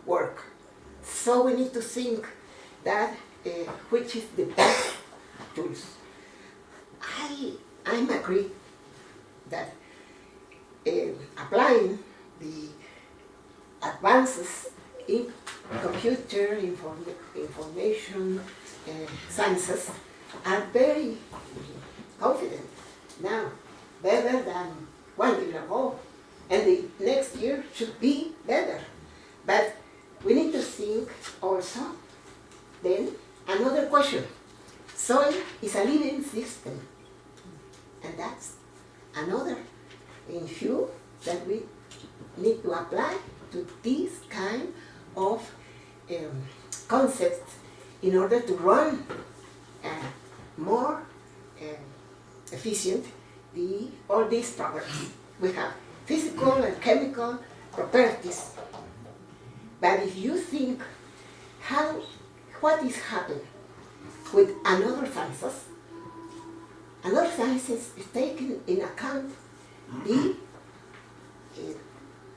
work. So we need to think that which is the best tools. I'm agree that applying the advances in computer information sciences are very confident now, better than 1 year ago, and the next year should be better. But we need to think also then another question. Soil is a living system, and that's another issue that we need to apply to this kind of concepts in order to run more efficient all these programs. We have physical and chemical properties, but if you think what is happening with another sciences is taking in account the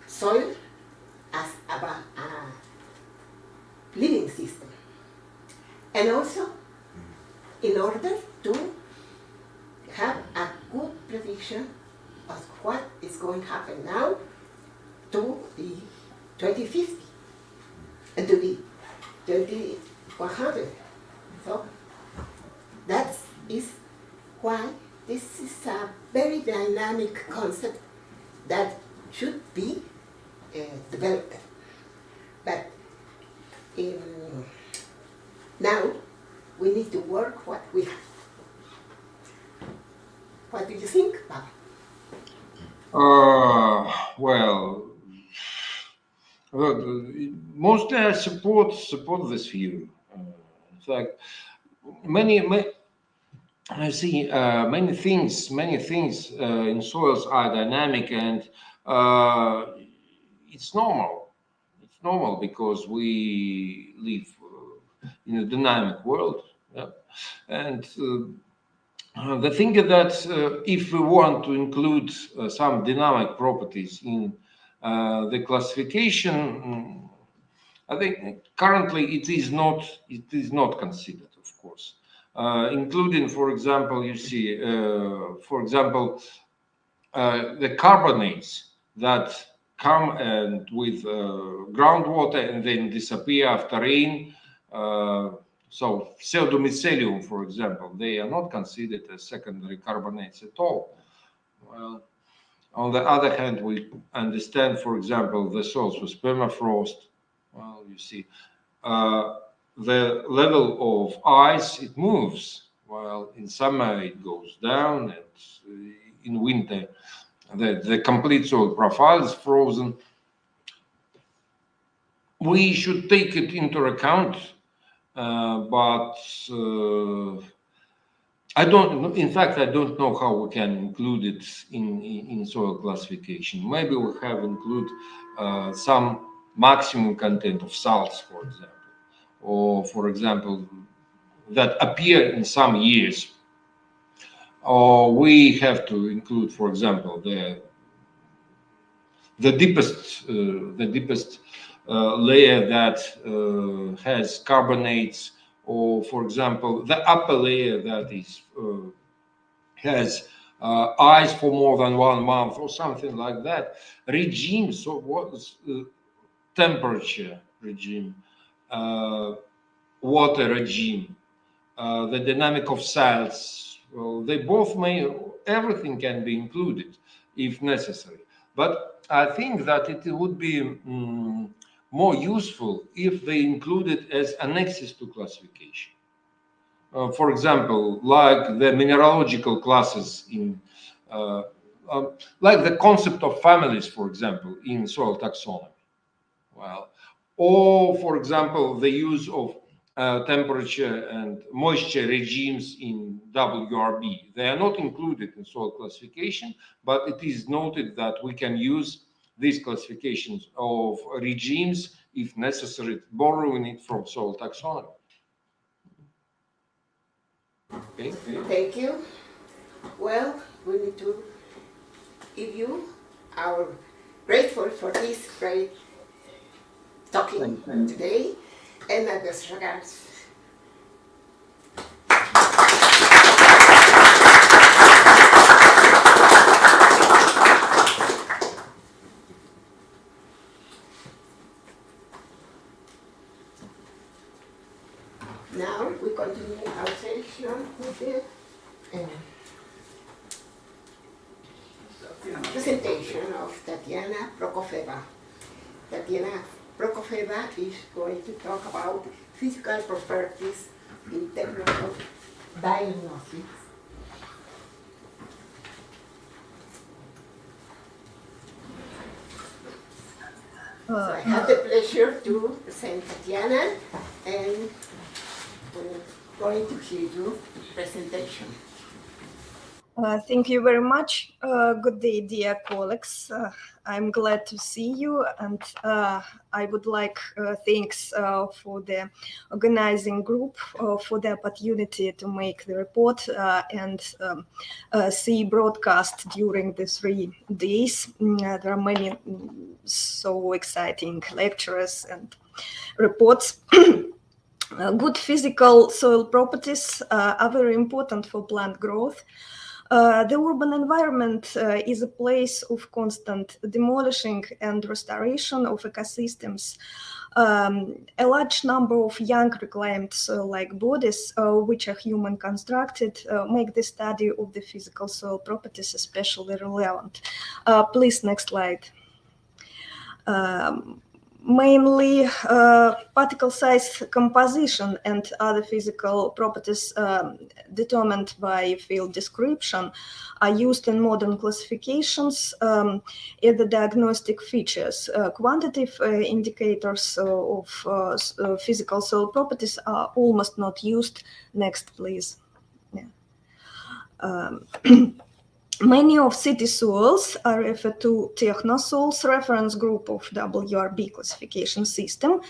soil as a living system, and also in order to have a good prediction of what is going to happen now to the 2050 and to the 2100. So that is why this is a very dynamic concept that should be developed. But now we need to work what we have. What do you think, Bob? Well, mostly I support this view. In fact, I see many things in soils are dynamic, and it's normal. It's normal because we live in a dynamic world, yeah? And the thing is that if we want to include some dynamic properties in the classification, I think currently it is not considered, of course. Including, for example, you see, for example, the carbonates that come and with groundwater and then disappear after rain. So pseudomycelium, for example, they are not considered as secondary carbonates at all. Well, on the other hand, we understand, for example, the soils with permafrost. Well, you see, the level of ice, it moves. While in summer it goes down, and in winter the complete soil profile is frozen. We should take it into account, but I don't. In fact, I don't know how we can include it in soil classification. Maybe we have include some maximum content of salts, for example, or for example, that appear in some years. Or we have to include, for example, the deepest layer that has carbonates, or for example, the upper layer that is has ice for more than 1 month, or something like that. Regime, so what is temperature regime, water regime, the dynamic of salts. Well, they both everything can be included if necessary. But I think that it would be more useful if they included as annexes to classification. For example, like the mineralogical classes in, like the concept of families, for example, in soil taxonomy. Well, or for example, the use of temperature and moisture regimes in WRB. They are not included in soil classification, but it is noted that we can use these classifications of regimes if necessary, borrowing it from soil taxonomy. Okay. Thank you. Well, we need to give you our grateful for this great talking today, and my best regards. Now we continue our session with the presentation of Tatiana Prokofeva. Tatiana Prokofeva is going to talk about physical properties in terms of diagnostics. So I have the pleasure to present Tatiana, and we're going to hear your presentation. Thank you very much. Good day, dear colleagues. I'm glad to see you, and I would like thanks for the organizing group for the opportunity to make the report and see broadcast during the 3 days. There are many so exciting lectures and reports. Good physical soil properties are very important for plant growth. The urban environment is a place of constant demolishing and restoration of ecosystems. A large number of young reclaimed soil-like bodies, which are human-constructed, make the study of the physical soil properties especially relevant. Please, next slide. Mainly particle size composition and other physical properties determined by field description are used in modern classifications as the diagnostic features. Quantitative indicators of physical soil properties are almost not used. Next, please. Yeah. Many of city soils are referred to technosoils reference group of WRB classification system,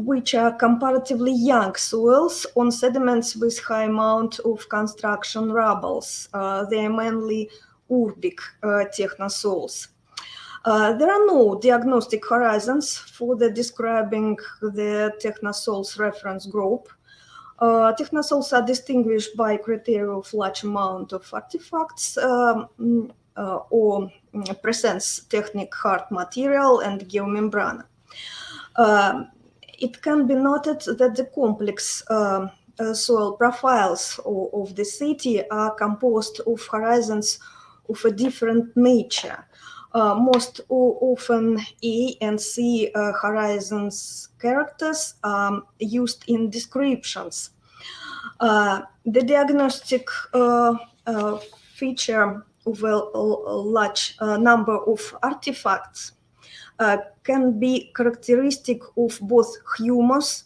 which are comparatively young soils on sediments with high amount of construction rubbles. They are mainly urbic technosoils. There are no diagnostic horizons for the describing the technosoils reference group. Technosoils are distinguished by criteria of large amount of artifacts or presence technique hard material and geomembrana. It can be noted that the complex soil profiles of the city are composed of horizons of a different nature. Most often A and C horizons characters are used in descriptions. The diagnostic feature of a large number of artifacts can be characteristic of both humus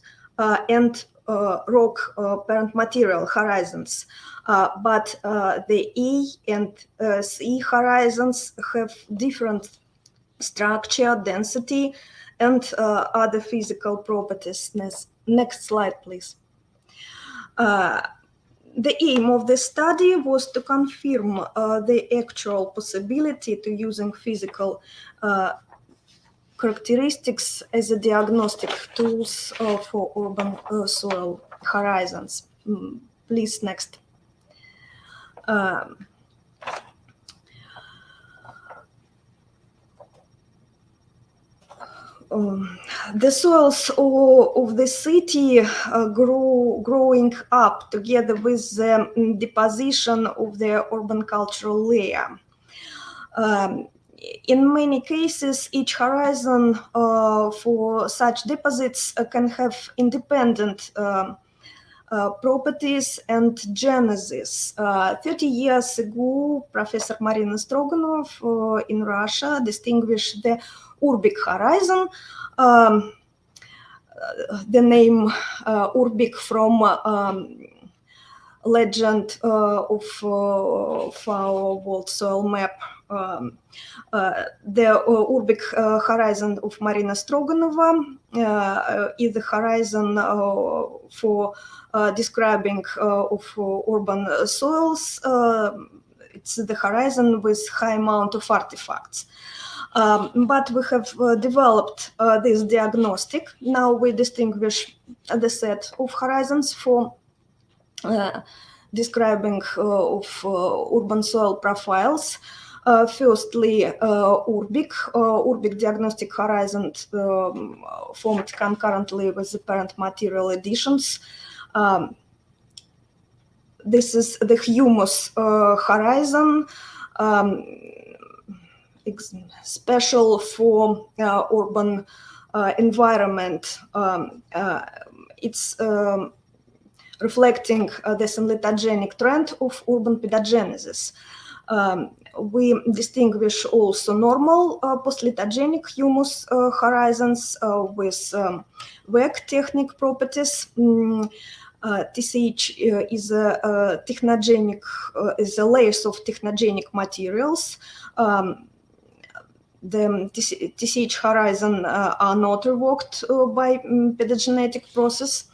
and rock parent material horizons, but the A and C horizons have different structure, density, and other physical properties. Next slide, please. The aim of the study was to confirm the actual possibility to using physical characteristics as a diagnostic tools for urban soil horizons. Please, next. The soils of the city growing up together with the deposition of the urban cultural layer. In many cases, each horizon for such deposits can have independent properties and genesis. 30 years ago, Professor Marina Stroganov in Russia distinguished the Urbic horizon, the name Urbic from legend of our world soil map. The Urbic horizon of Marina Stroganova is the horizon for describing of urban soils. It's the horizon with high amount of artifacts. But we have developed this diagnostic. Now we distinguish the set of horizons for describing of urban soil profiles. Firstly, Urbic diagnostic horizon formed concurrently with the parent material additions. This is the humus horizon, special for urban environment. It's reflecting the synthetogenic trend of urban pedogenesis. We distinguish also normal post-lithogenic humus horizons with WEC technique properties. TCH is a technogenic, is a layers of technogenic materials. The TCH horizon are not revoked by pedogenetic process.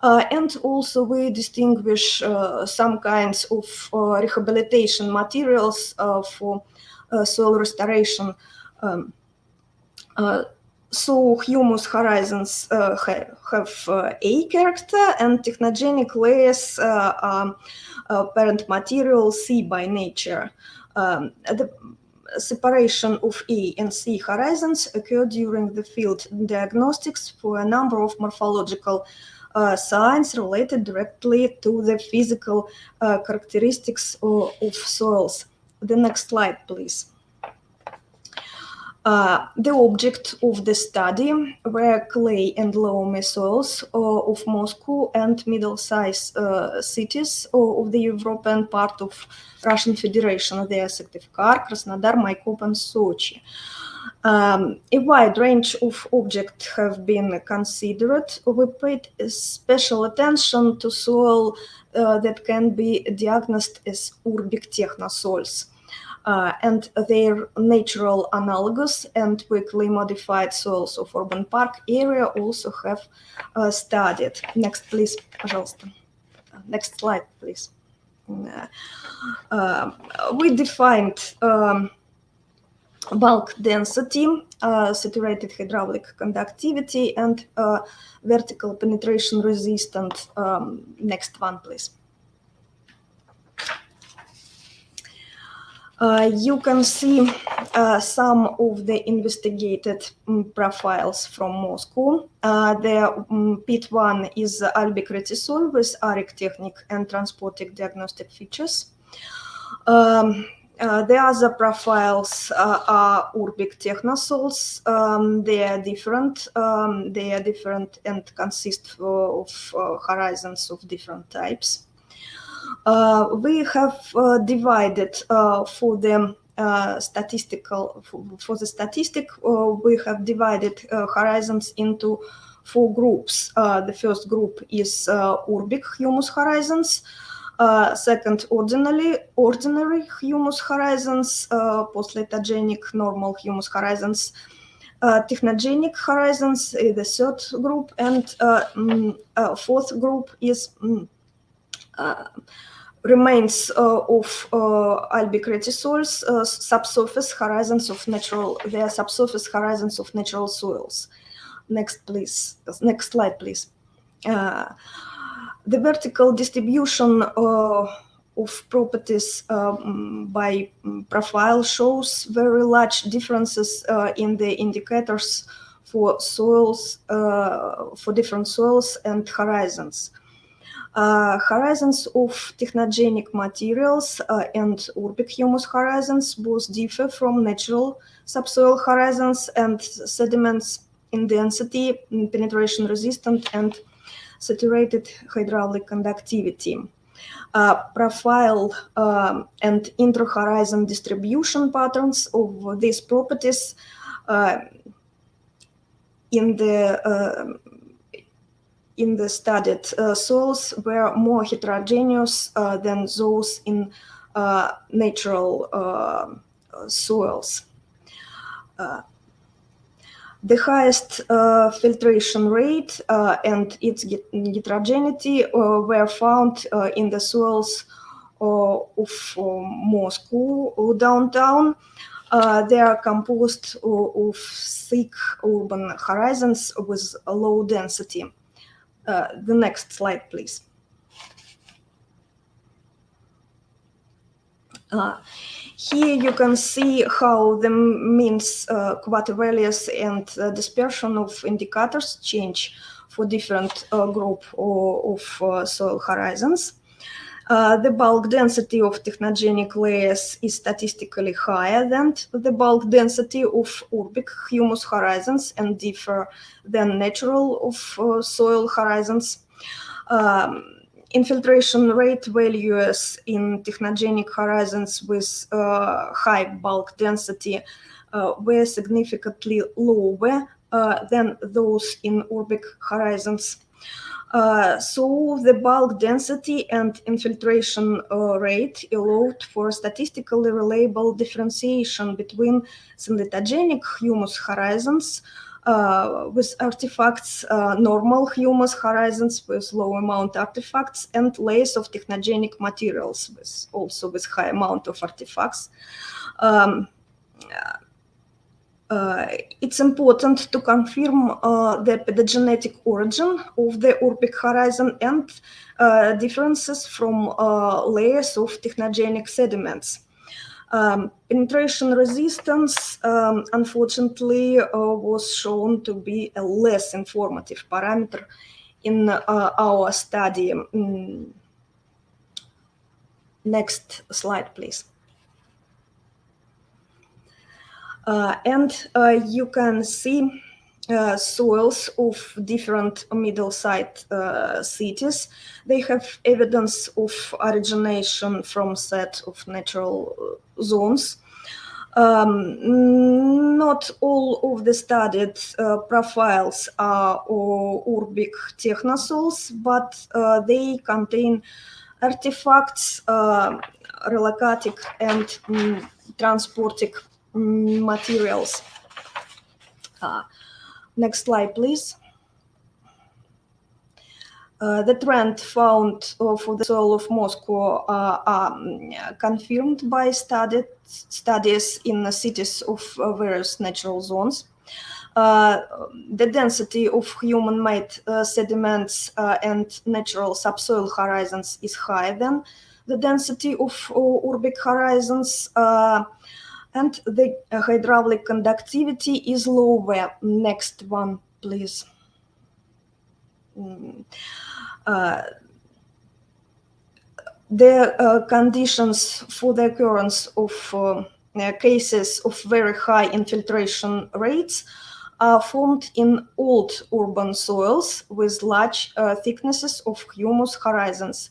And also we distinguish some kinds of rehabilitation materials for soil restoration. So humus horizons have A character, and technogenic layers are parent material C by nature. The separation of A and C horizons occur during the field diagnostics for a number of morphological signs related directly to the physical characteristics of soils. The next slide, please. The object of the study were clay and loamy soils of Moscow and middle-sized cities of the European part of Russian Federation, the Syktyvkar, Krasnodar, Maikop, and Sochi. A wide range of objects have been considered. We paid special attention to soil that can be diagnosed as Urbic technosoils. And their natural analogous and quickly modified soils of urban park area also have studied. Next, please, пожалуйста. Next slide, please. We defined bulk density, saturated hydraulic conductivity, and vertical penetration resistant. Next one, please. You can see some of the investigated profiles from Moscow. The pit one is Albic soil with ARIC technique and transportic diagnostic features. The other profiles are Urbic technosols. They are different. And consist of horizons of different types. We have divided for the statistic, we have divided horizons into four groups. The first group is urbic humus horizons, second ordinary humus horizons, post-litogenic normal humus horizons, technogenic horizons is the third group, and fourth group is remains of albicrete soils, subsurface horizons of natural, they are subsurface horizons of natural soils. Next, please. Next slide, please. The vertical distribution of properties by profile shows very large differences in the indicators for soils, for different soils and horizons. Horizons of technogenic materials and urbic humus horizons both differ from natural subsoil horizons and sediments in density, penetration resistant, and saturated hydraulic conductivity. Profile and intra-horizon distribution patterns of these properties in the studied soils were more heterogeneous than those in natural soils. The highest filtration rate and its heterogeneity were found in the soils of Moscow downtown. They are composed of thick urban horizons with low density. The next slide, please. Here you can see how the means, quatervalues, and dispersion of indicators change for different group of soil horizons. The bulk density of technogenic layers is statistically higher than the bulk density of urbic humus horizons and differ than natural of soil horizons. Infiltration rate values in technogenic horizons with high bulk density were significantly lower than those in urbic horizons. So the bulk density and infiltration rate allowed for statistically reliable differentiation between synthetogenic humus horizons with artifacts, normal humus horizons with low amount artifacts, and layers of technogenic materials also with high amount of artifacts. It's important to confirm the pedogenetic origin of the urbic horizon and differences from layers of technogenic sediments. Penetration resistance, unfortunately, was shown to be a less informative parameter in our study. Next slide, please. And you can see soils of different middle-sized cities. They have evidence of origination from set of natural zones. Not all of the studied profiles are urbic technosols, but they contain artifacts, relocatic and transportic materials. Next slide, please. The trend found for the soil of Moscow are confirmed by studies in the cities of various natural zones. The density of human-made sediments and natural subsoil horizons is higher than the density of urbic horizons, and the hydraulic conductivity is lower. Next one, please. The conditions for the occurrence of cases of very high infiltration rates are formed in old urban soils with large thicknesses of humus horizons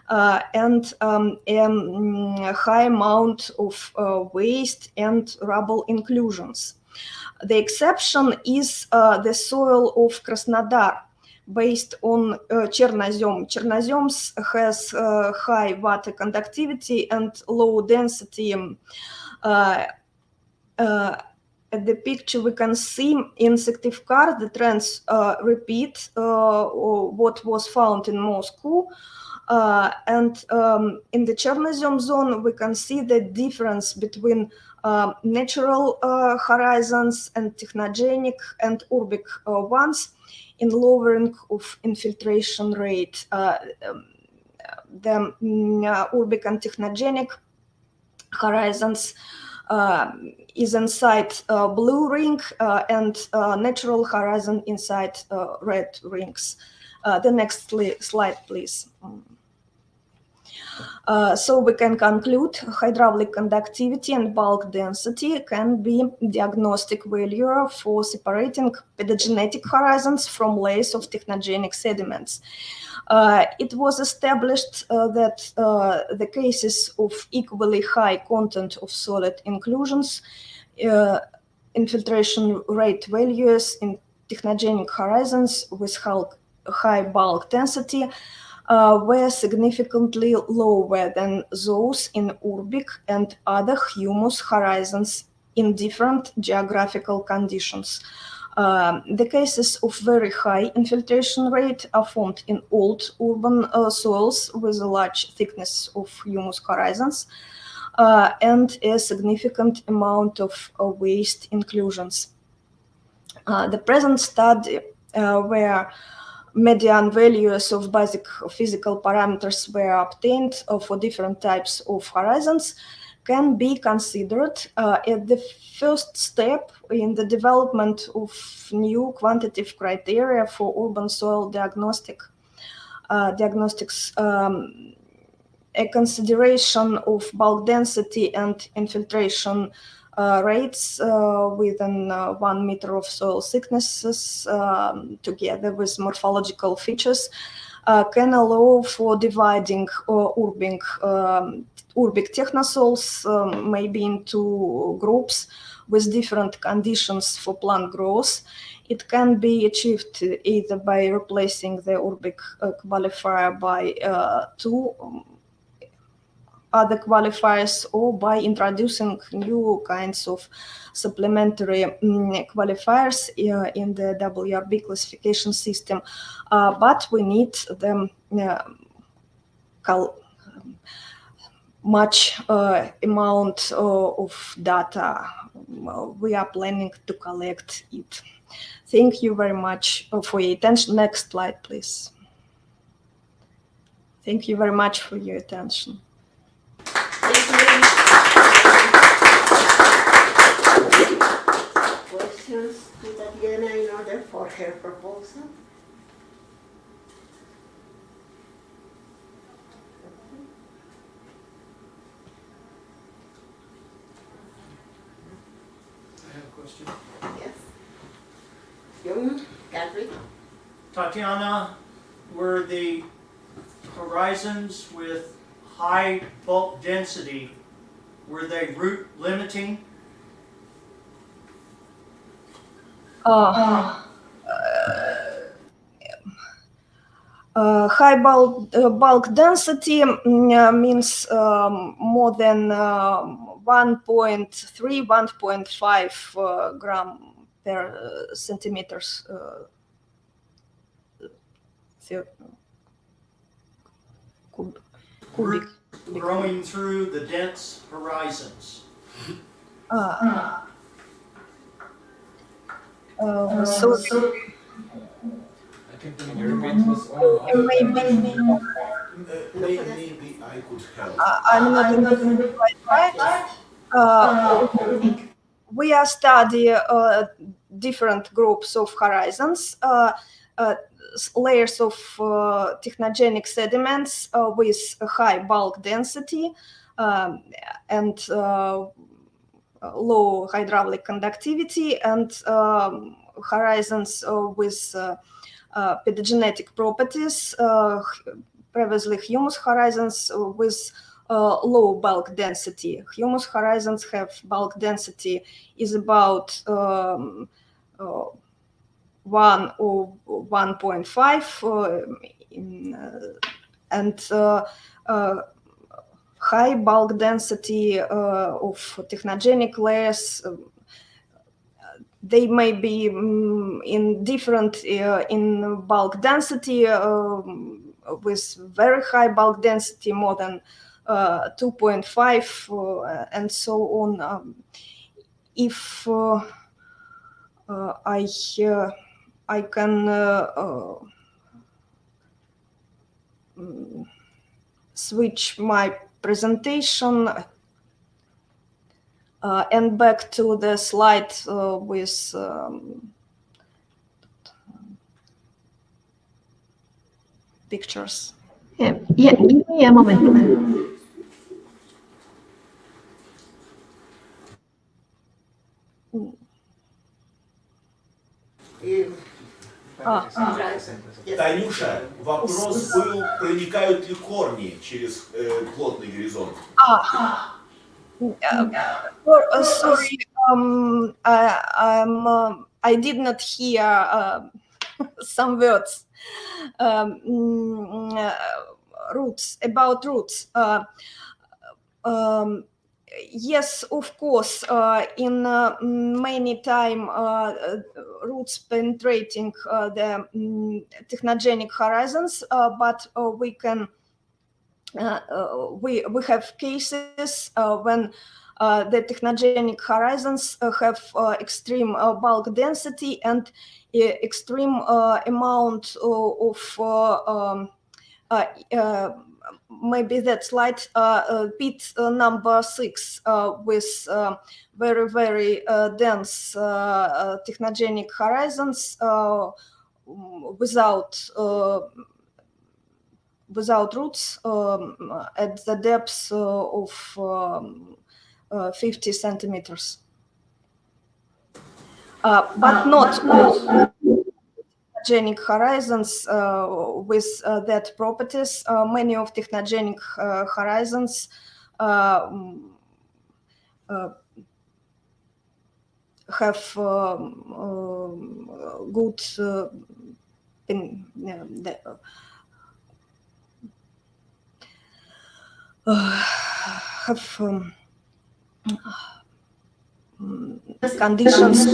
and a high amount of waste and rubble inclusions. The exception is the soil of Krasnodar, based on Chernozem. Chernozems has high water conductivity and low density. At the picture, we can see in Syktyvkar the trends repeat what was found in Moscow. And in the Chernozem zone, we can see the difference between natural horizons and technogenic and urbic ones in lowering of infiltration rate. The urbic and technogenic horizons is inside blue ring and natural horizon inside red rings. The next slide, please. So we can conclude hydraulic conductivity and bulk density can be diagnostic value for separating pedogenetic horizons from layers of technogenic sediments. It was established that the cases of equally high content of solid inclusions, infiltration rate values in technogenic horizons with high bulk density were significantly lower than those in urbic and other humus horizons in different geographical conditions. The cases of very high infiltration rate are found in old urban soils with a large thickness of humus horizons and a significant amount of waste inclusions. The present study where median values of basic physical parameters were obtained for different types of horizons can be considered at the first step in the development of new quantitative criteria for urban soil diagnostics. A consideration of bulk density and infiltration rates within 1 meter of soil thicknesses together with morphological features can allow for dividing urbic technosols maybe into groups with different conditions for plant growth. It can be achieved either by replacing the urbic qualifier by two other qualifiers or by introducing new kinds of supplementary qualifiers in the WRB classification system. But we need the much amount of data. We are planning to collect it. Thank you very much for your attention. Next slide, please. Thank you very much for your attention. Questions to Tatiana in order for her proposal? I have a question. Yes. Young, Gary? Tatiana, were the horizons with high bulk density, were they root limiting? High bulk density means more than 1.3, 1.5 gram per centimeters cubic. Growing through the dense horizons. Can you repeat this one? Maybe I could help. I'm not in the right. We are studying different groups of horizons, layers of technogenic sediments with high bulk density and low hydraulic conductivity, and horizons with pedogenetic properties, previously humus horizons with low bulk density. Humus horizons have bulk density is about 1 or 1.5, and high bulk density of technogenic layers, they may be in different in bulk density, with very high bulk density, more than 2.5, and so on. If I can switch my presentation and back to the slide with pictures. Yeah, give me a moment. Танюша, вопрос был, проникают ли корни через плотный горизонт? Sorry, I did not hear some words. Roots, about roots. Yes, of course, in many time roots penetrating the technogenic horizons, but we can we have cases when the technogenic horizons have extreme bulk density and extreme amount of maybe that slide, pit number 6, with very, very dense technogenic horizons without roots at the depth of 50 centimeters. But not all technogenic horizons with that properties. Many of technogenic horizons have good conditions.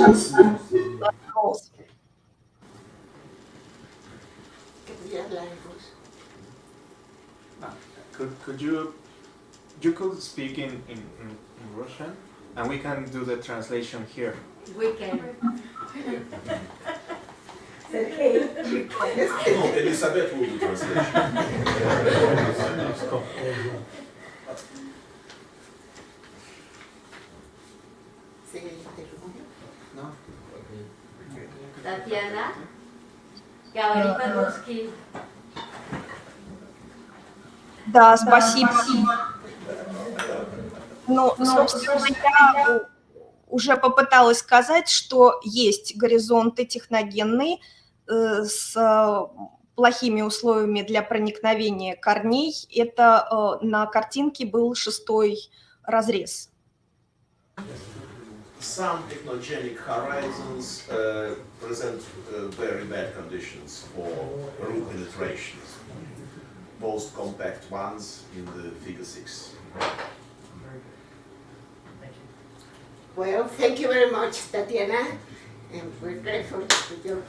Could you could speak in Russian, and we can do the translation here. We can. Ну, Elizabeth will do translation. Tatiana, говори по-русски. Да, спасибо. Ну, собственно, я уже попыталась сказать, что есть горизонты техногенные с плохими условиями для проникновения корней. Это на картинке был 6-й разрез. Some technogenic horizons present very bad conditions for root penetration. Most compact ones in the figure 6. Well, thank you very much, Tatiana, and we're grateful to you.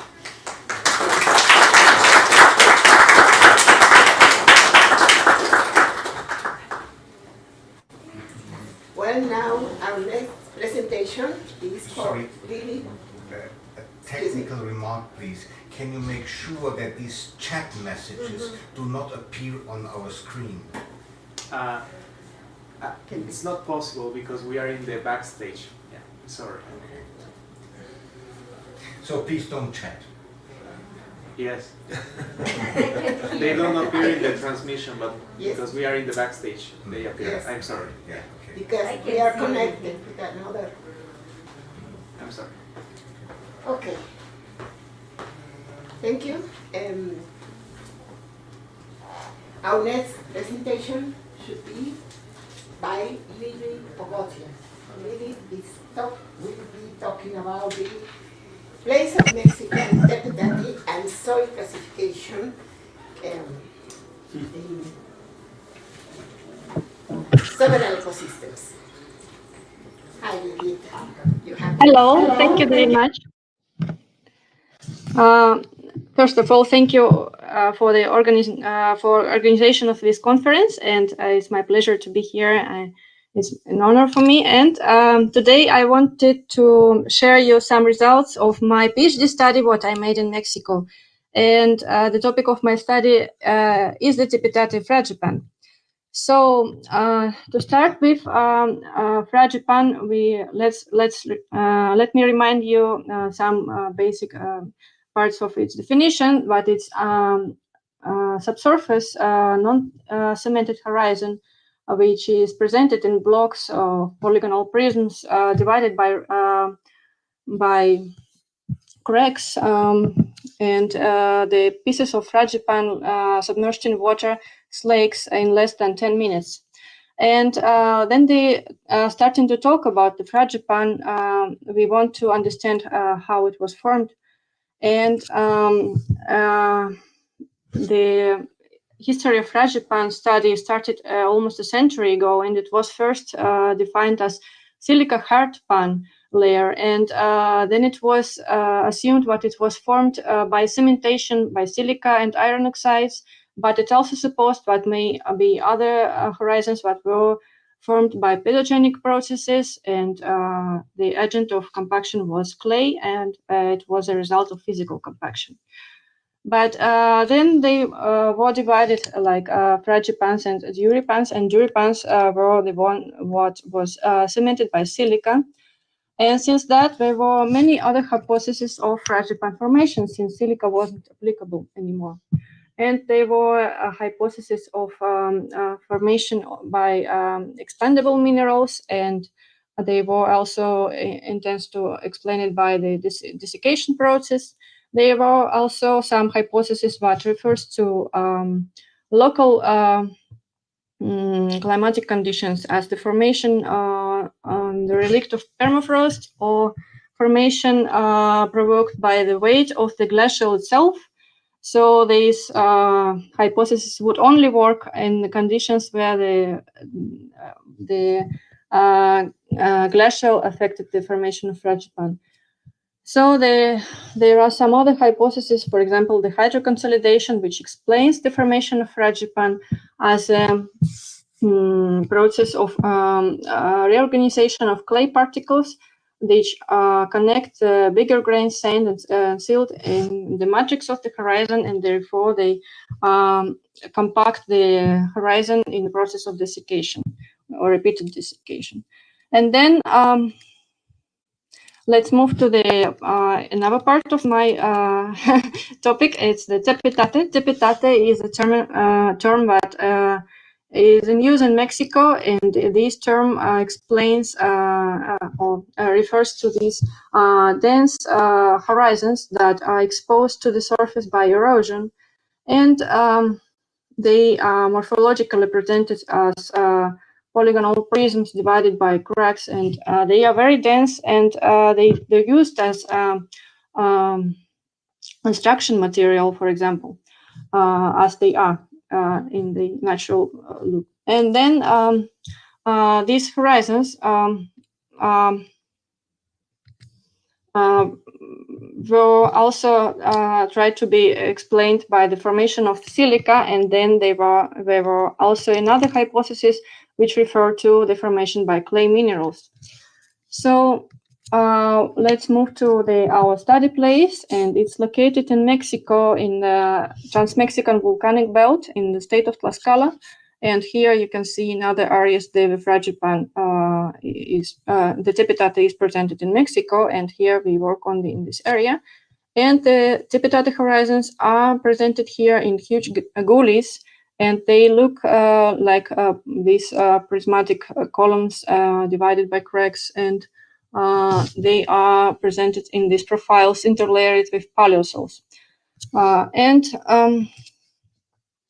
Well, now our next presentation is for really. A technical remark, please. Can you make sure that these chat messages do not appear on our screen? It's not possible because we are in the backstage. Yeah, sorry. So please don't chat. Yes. They don't appear in the transmission, but Yes. because we are in the backstage, they appear. Yes. I'm sorry. Yeah, okay. Because we are connected with another. I'm sorry. Okay. Thank you. Our next presentation should be by Lily Pogotian. Lily will be talking about the place of Mexican Hepatic and soil classification in several ecosystems. Hi, Lily. You have Hello, thank you very much. First of all, thank you for the organization of this conference, and it's my pleasure to be here. It's an honor for me. And today I wanted to share you some results of my PhD study, what I made in Mexico. And the topic of my study is the Hepatic Rajapan. So to start with Rajapan, let me remind you some basic parts of its definition. But it's subsurface non-cemented horizon, which is presented in blocks of polygonal prisms divided by cracks, and the pieces of Rajapan submerged in water slakes in less than 10 minutes. And then they starting to talk about the Rajapan, we want to understand how it was formed. And the history of Rajapan study started almost a century ago, and it was first defined as silica hard pan layer, and then it was assumed that it was formed by cementation by silica and iron oxides, but it also supposed that may be other horizons that were formed by pedogenic processes, and the agent of compaction was clay, and it was a result of physical compaction. But then they were divided like fragipans and duripans, and duripans were the one what was cemented by silica. And since that, there were many other hypotheses of fragipan formation, since silica wasn't applicable anymore. And there were a hypothesis of formation by expandable minerals, and they were also intends to explain it by the desiccation process. There were also some hypotheses that refers to local climatic conditions, as the formation on the relict of permafrost, or formation provoked by the weight of the glacial itself. So these hypotheses would only work in the conditions where the glacial affected the formation of Rajapan. So there are some other hypotheses, for example, the hydroconsolidation, which explains the formation of Rajapan as a process of reorganization of clay particles, which connect bigger grain sand and silt in the matrix of the horizon, and therefore they compact the horizon in the process of desiccation or repeated desiccation. And then let's move to the another part of my topic. It's the tepetate. Tepetate is a term that is in use in Mexico, and this term explains or refers to these dense horizons that are exposed to the surface by erosion, and they are morphologically presented as polygonal prisms divided by cracks, and they are very dense, and they're used as construction material, for example, as they are in the natural loop. And then these horizons were also tried to be explained by the formation of silica, and then there were also another hypothesis which refer to the formation by clay minerals. So let's move to our study place, and it's located in Mexico in the Trans-Mexican Volcanic Belt in the state of Tlaxcala. And here you can see in other areas the Rajapan the tepetate is presented in Mexico, and here we work in this area. And the tepetate horizons are presented here in huge gullies, and they look like these prismatic columns divided by cracks, and they are presented in these profiles interlayered with paleosols.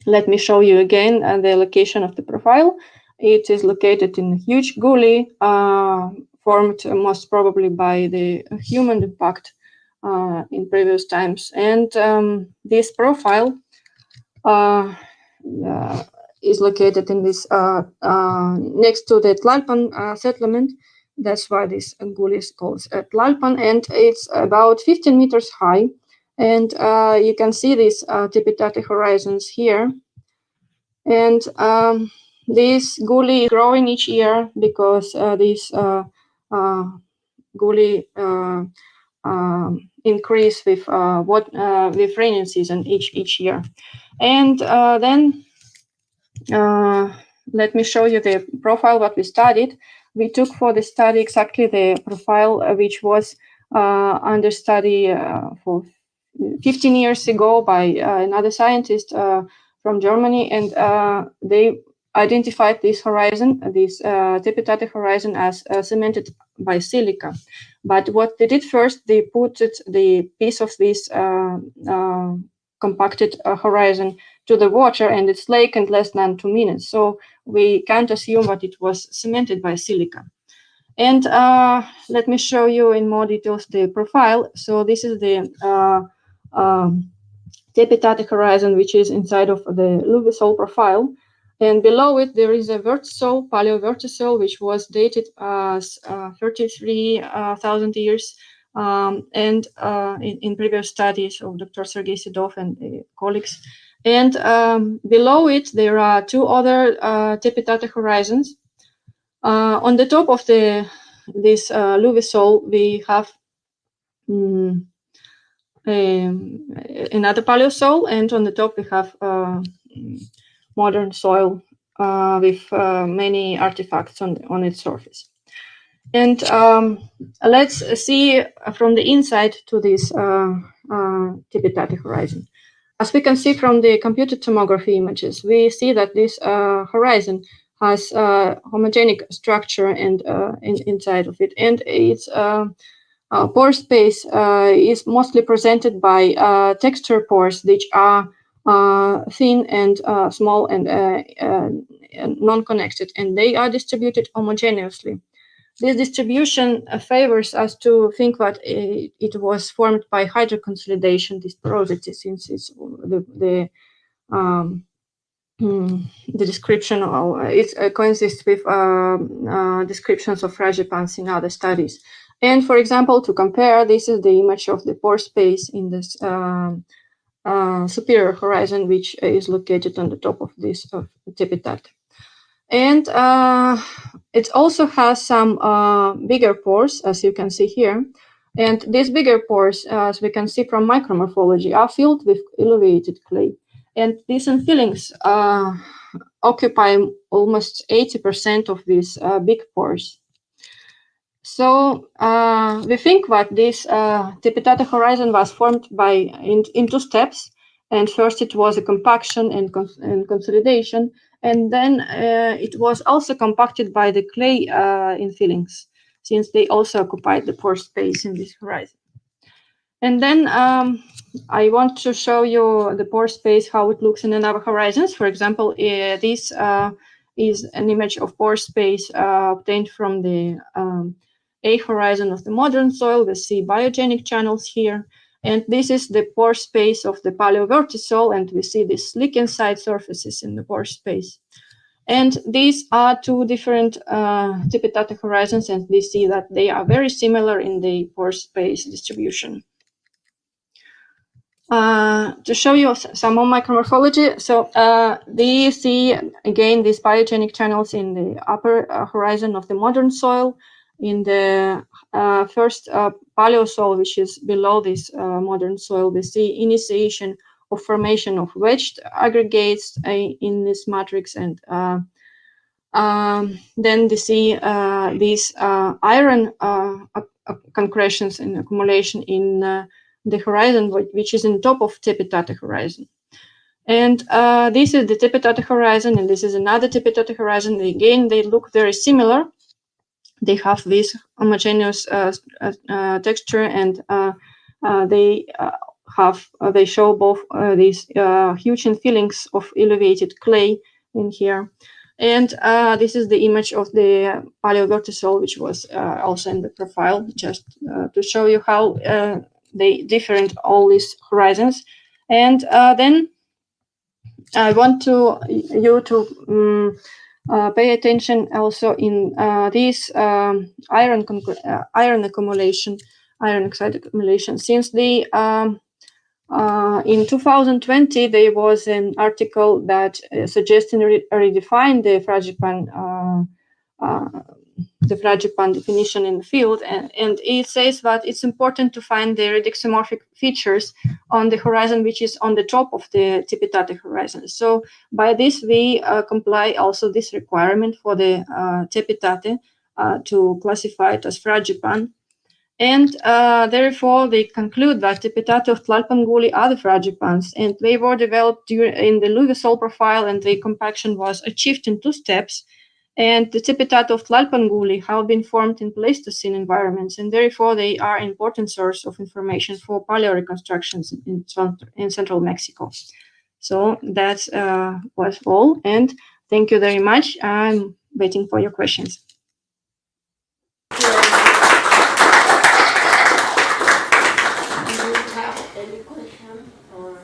Let me show you again the location of the profile. It is located in a huge gully formed most probably by the human impact in previous times. And this profile is located in this next to the Tlalpan settlement. That's why this gully is called Tlalpan, and it's about 15 meters high. And you can see these Hepatic Horizons here. And this gully is growing each year because this gully increase with with rainy season each year. And then let me show you the profile what we studied. We took for the study exactly the profile which was under study for 15 years ago by another scientist from Germany, and they identified this horizon, this Hepatic Horizon, as cemented by silica. But what they did first, they put the piece of this compacted horizon to the water, and it's lake in less than 2 minutes. So we can't assume that it was cemented by silica. And let me show you in more details the profile. So this is the Hepatic Horizon, which is inside of the Luvisol profile. And below it, there is a vertisol, paleovertisol, which was dated as 33,000 years. And in previous studies of Dr. Sergei Sedov and colleagues. And below it, there are two other Hepatic Horizons. On the top of this Luvisol, we have another Paleosol, and on the top we have modern soil with many artifacts on its surface. And let's see from the inside to this Hepatic Horizon. As we can see from the computed tomography images, we see that this horizon has homogenic structure and inside of it, and its pore space is mostly presented by texture pores, which are thin and small and non-connected, and they are distributed homogeneously. This distribution favors us to think that it was formed by hydroconsolidation, this porosity, since it's the description of it coincides with descriptions of Rajapans in other studies. And for example, to compare, this is the image of the pore space in this superior horizon, which is located on the top of this Hepatic. And it also has some bigger pores, as you can see here. And these bigger pores, as we can see from micromorphology, are filled with elevated clay. And these infillings occupy almost 80% of these big pores. So we think that this Hepatic Horizon was formed in two steps. And first it was a compaction and consolidation. And then it was also compacted by the clay infillings, since they also occupied the pore space in this horizon. And then I want to show you the pore space, how it looks in another horizons. For example, this is an image of pore space obtained from the A horizon of the modern soil. We see biogenic channels here. And this is the pore space of the paleovertisol, and we see these slick inside surfaces in the pore space. And these are two different Hepatic horizons, and we see that they are very similar in the pore space distribution. To show you some more micromorphology, so we see again these biogenic channels in the upper horizon of the modern soil. In the first Paleosol, which is below this modern soil, we see initiation of formation of wedged aggregates in this matrix, and then we see these iron concretions and accumulation in the horizon, which is on top of Hepatic Horizon. And this is the Hepatic Horizon, and this is another Hepatic Horizon. Again, they look very similar. They have this homogeneous texture, and they show both these huge infillings of elevated clay in here. And this is the image of the paleovertisol, which was also in the profile, just to show you how they different all these horizons. And then I want you to pay attention also in this iron accumulation, iron oxide accumulation. Since the in 2020, there was an article that suggesting redefine the Fragipan definition in the field, and it says that it's important to find the redexomorphic features on the horizon which is on the top of the Tipitate horizon. So by this, we comply also this requirement for the Tipitate to classify it as Fragipan. And therefore, they conclude that Tipitate of Tlalpanguli are the Fragipans, and they were developed in the Luvisol profile, and the compaction was achieved in 2 steps. And the Tipitate of Tlalpanguli have been formed in Pleistocene environments, and therefore they are an important source of information for paleoreconstructions in central Mexico. So that was all, and thank you very much. I'm waiting for your questions. Any question for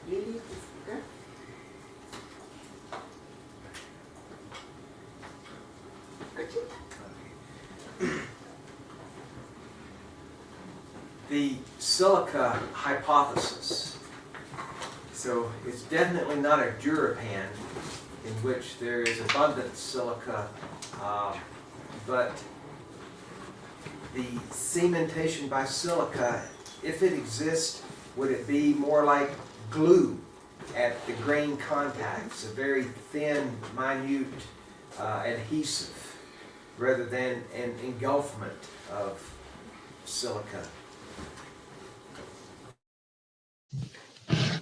Lily, the speaker? The silica hypothesis. So it's definitely not a Durapan in which there is abundant silica, but the cementation by silica, if it exists, would it be more like glue at the grain contacts, a very thin, minute adhesive, rather than an engulfment of silica?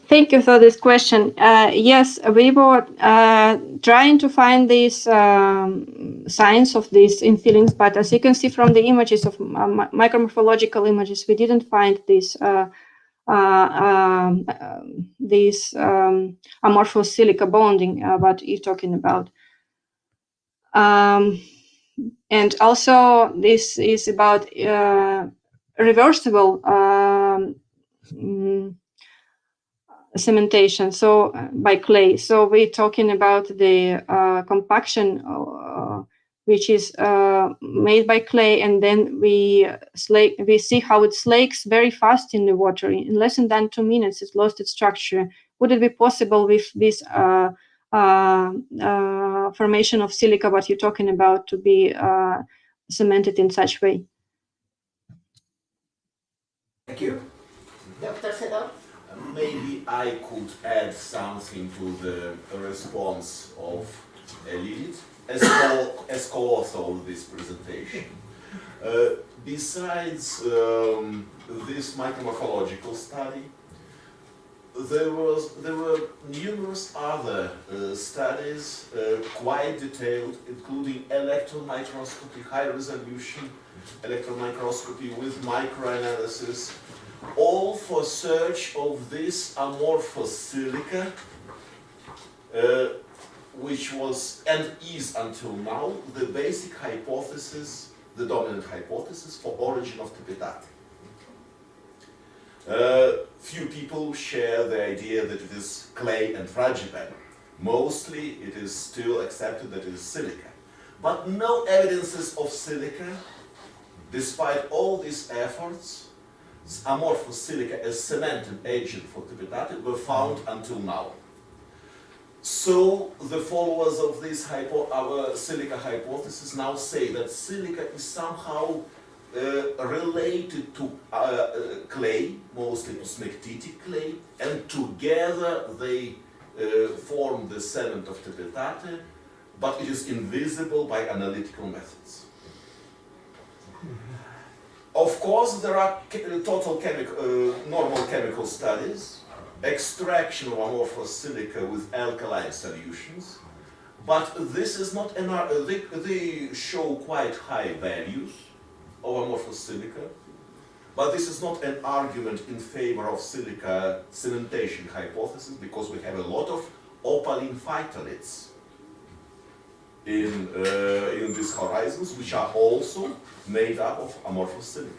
Thank you for this question. Yes, we were trying to find these signs of these infillings, but as you can see from the images of micromorphological images, we didn't find these amorphous silica bonding what you're talking about. And also, this is about reversible cementation, so by clay. So we're talking about the compaction which is made by clay, and then we see how it slakes very fast in the water. In less than 2 minutes, it's lost its structure. Would it be possible with this formation of silica, what you're talking about, to be cemented in such way? Thank you. Dr. Sedor? Maybe I could add something to the response of Lilith as co-author of this presentation. Besides this micromorphological study, there were numerous other studies, quite detailed, including electron microscopy, high resolution electron microscopy with microanalysis, all for search of this amorphous silica, which was and is until now the basic hypothesis, the dominant hypothesis for origin of Tipitate. Few people share the idea that it is clay and Rajapan. Mostly it is still accepted that it is silica. But no evidences of silica, despite all these efforts, amorphous silica as cementing agent for Tipitate were found until now. So the followers of this our silica hypothesis now say that silica is somehow related to clay, mostly to smectitic clay, and together they form the cement of Tipitate, but it is invisible by analytical methods. Of course, there are normal chemical studies, extraction of amorphous silica with alkaline solutions, but this is not they show quite high values of amorphous silica, but this is not an argument in favor of silica cementation hypothesis, because we have a lot of opaline phytoliths in these horizons, which are also made up of amorphous silica.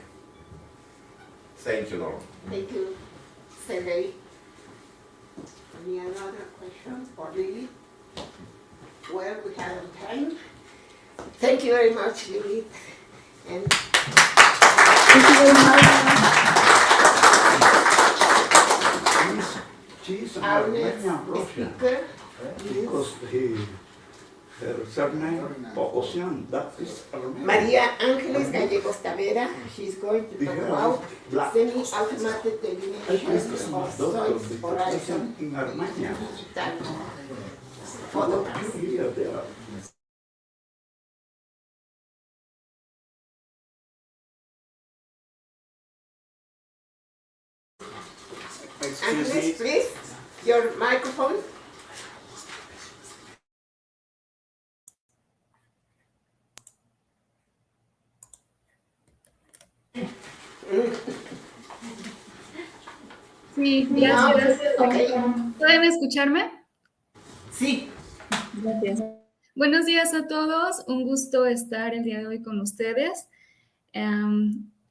Thank you, Norm. Thank you, Sergey. Any other questions for Lily? Well, we have time. Thank you very much, Lily. And Thank you very much. She's an our next Armenian Russian speaker because her surname Bogosian, that is Armenian. Maria Ángeles Gallegos Tavera. She's going to talk about Black. semi-automatic I delineation think of doctor soils because horizon in Armenia. digital photographs. Here they are. Excuse Ángeles, me. please, your microphone. Sí, gracias. Okay. ¿Pueden escucharme? Sí. Gracias. Buenos días a todos. Un gusto estar el día de hoy con ustedes.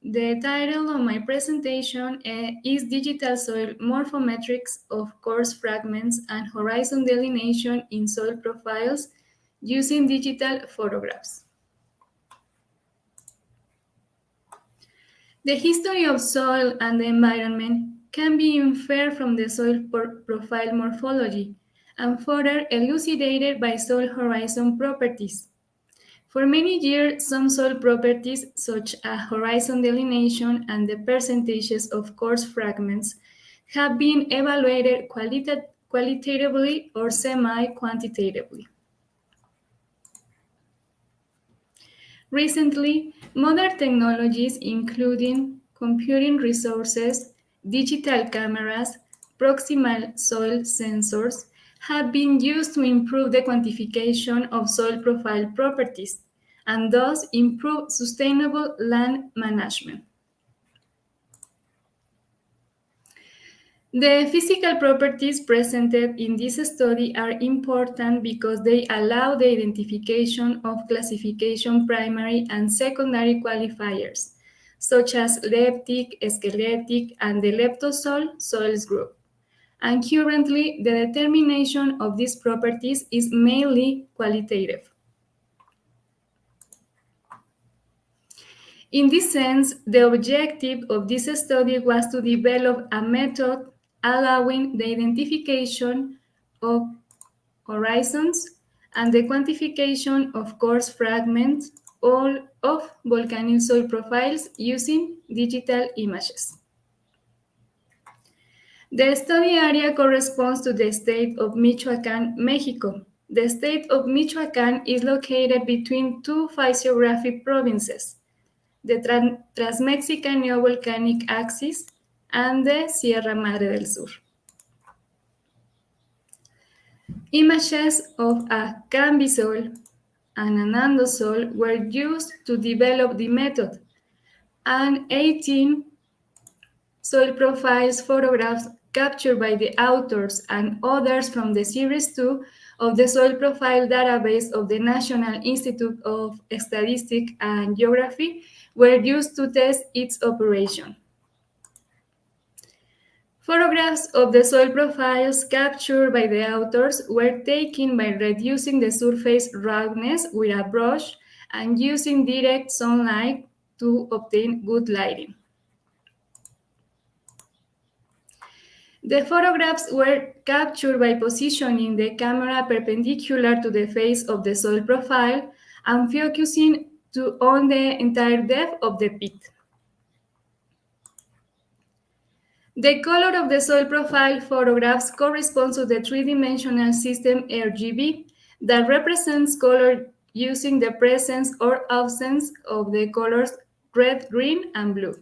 The title of my presentation is Digital Soil Morphometrics of Coarse Fragments and Horizon Delineation in Soil Profiles using Digital Photographs. The history of soil and the environment can be inferred from the soil profile morphology and further elucidated by soil horizon properties. For many years, some soil properties, such as horizon delineation and the percentages of coarse fragments, have been evaluated qualitatively or semi-quantitatively. Recently, modern technologies, including computing resources, digital cameras, proximal soil sensors, have been used to improve the quantification of soil profile properties and thus improve sustainable land management. The physical properties presented in this study are important because they allow the identification of classification primary and secondary qualifiers, such as leptic, skeletic, and the leptosol soils group. And currently, the determination of these properties is mainly qualitative. In this sense, the objective of this study was to develop a method allowing the identification of horizons and the quantification of coarse fragments all of volcanic soil profiles using digital images. The study area corresponds to the state of Michoacán, Mexico. The state of Michoacán is located between two physiographic provinces, the Transmexican Neovolcanic Axis and the Sierra Madre del Sur. Images of a cambisol and an andosol were used to develop the method, and 18 soil profiles photographs captured by the authors and others from the Series 2 of the Soil Profile Database of the National Institute of Statistics and Geography were used to test its operation. Photographs of the soil profiles captured by the authors were taken by reducing the surface roughness with a brush and using direct sunlight to obtain good lighting. The photographs were captured by positioning the camera perpendicular to the face of the soil profile and focusing on the entire depth of the pit. The color of the soil profile photographs corresponds to the three-dimensional system RGB that represents color using the presence or absence of the colors red, green, and blue.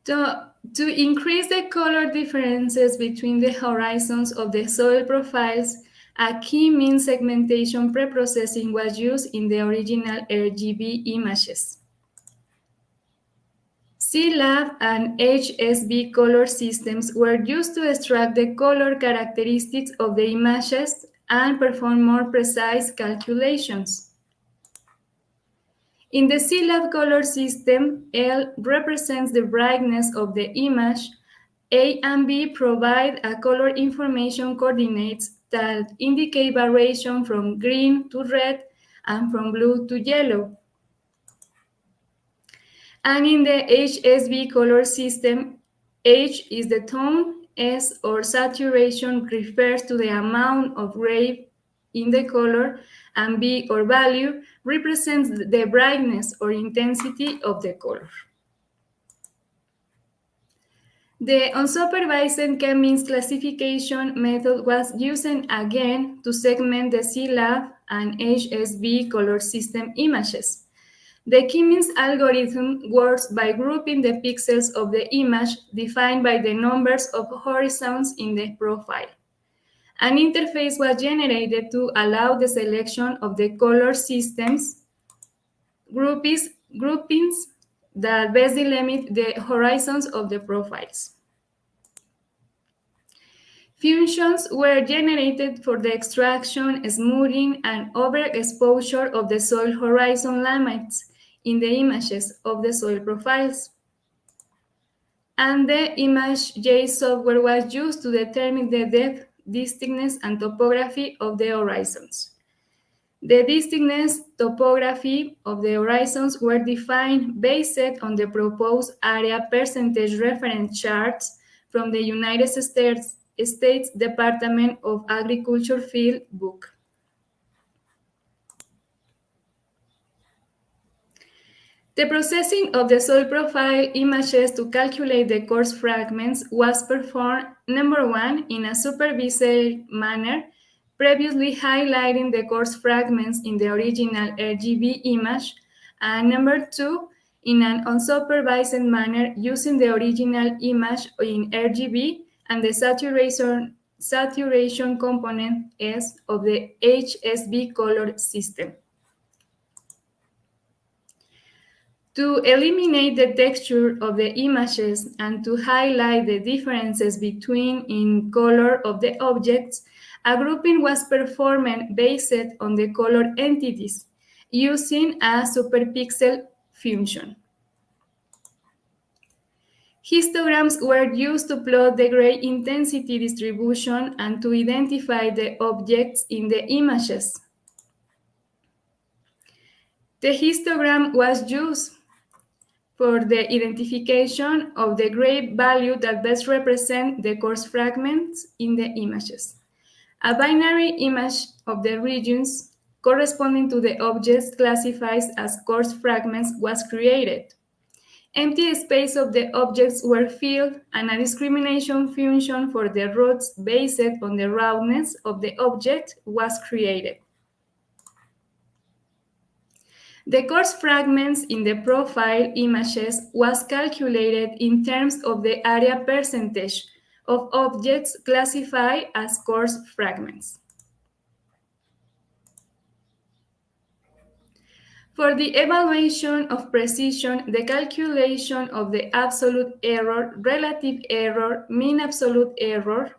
To increase the color differences between the horizons of the soil profiles, a key mean segmentation preprocessing was used in the original RGB images. CLAB and HSV color systems were used to extract the color characteristics of the images and perform more precise calculations. In the CLAB color system, L represents the brightness of the image. A and B provide a color information coordinates that indicate variation from green to red and from blue to yellow. And in the HSV color system, H is the tone, S or saturation refers to the amount of gray in the color, and B or value represents the brightness or intensity of the color. The unsupervised K-means classification method was used again to segment the CLAB and HSV color system images. The K-means algorithm works by grouping the pixels of the image defined by the numbers of horizons in the profile. An interface was generated to allow the selection of the color systems groupings that best delimit the horizons of the profiles. Functions were generated for the extraction, smoothing, and overexposure of the soil horizon limits in the images of the soil profiles. And the ImageJ software was used to determine the depth, distinctness, and topography of the horizons. The distinctness, topography of the horizons were defined based on the proposed area percentage reference charts from the United States Department of Agriculture Field Book. The processing of the soil profile images to calculate the coarse fragments was performed, number one, in a supervised manner, previously highlighting the coarse fragments in the original RGB image, and number two, in an unsupervised manner using the original image in RGB and the saturation component S of the HSV color system. To eliminate the texture of the images and to highlight the differences between in color of the objects, a grouping was performed based on the color entities using a superpixel function. Histograms were used to plot the gray intensity distribution and to identify the objects in the images. The histogram was used for the identification of the gray value that best represent the coarse fragments in the images. A binary image of the regions corresponding to the objects classified as coarse fragments was created. Empty space of the objects were filled, and a discrimination function for the routes based on the roundness of the object was created. The coarse fragments in the profile images was calculated in terms of the area percentage of objects classified as coarse fragments. For the evaluation of precision, the calculation of the absolute error, relative error, mean absolute error,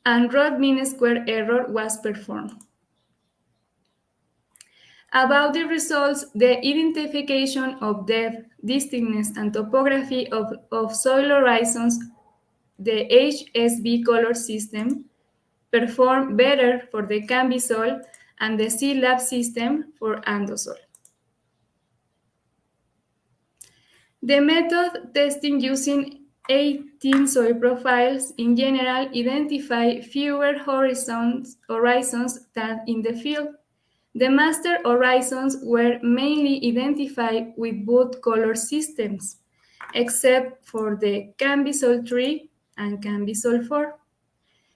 and root mean square error was performed. About the results, the identification of depth, distinctness, and topography of soil horizons, the HSV color system performed better for the Cambisol and the CLAB system for Andosol. The method testing using 18 soil profiles in general identify fewer horizons than in the field. The master horizons were mainly identified with both color systems, except for the Cambisol 3 and Cambisol 4,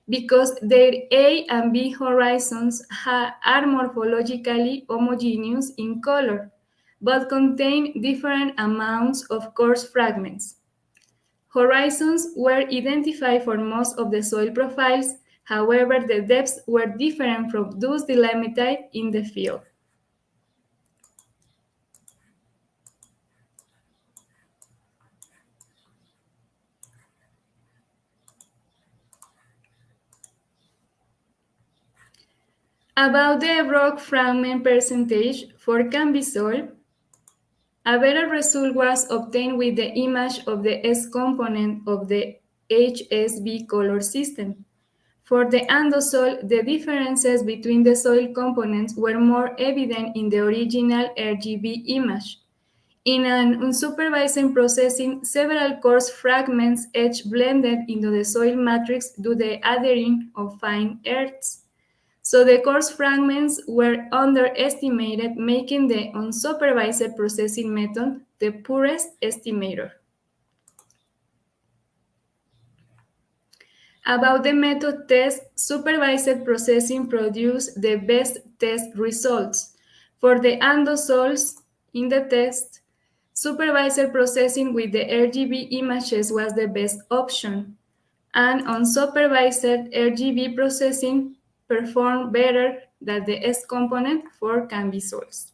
because their A and B horizons are morphologically homogeneous in color, but contain different amounts of coarse fragments. Horizons were identified for most of the soil profiles. However, the depths were different from those delimited in the field. About the rock fragment percentage for Cambisol, a better result was obtained with the image of the S component of the HSV color system. For the andosol, the differences between the soil components were more evident in the original RGB image. In an unsupervised processing, several coarse fragments edge blended into the soil matrix due to the adhering of fine earths. So the coarse fragments were underestimated, making the unsupervised processing method the poorest estimator. About the method test, supervised processing produced the best test results. For the andosols in the test, supervised processing with the RGB images was the best option, and unsupervised RGB processing performed better than the S component for Cambisols.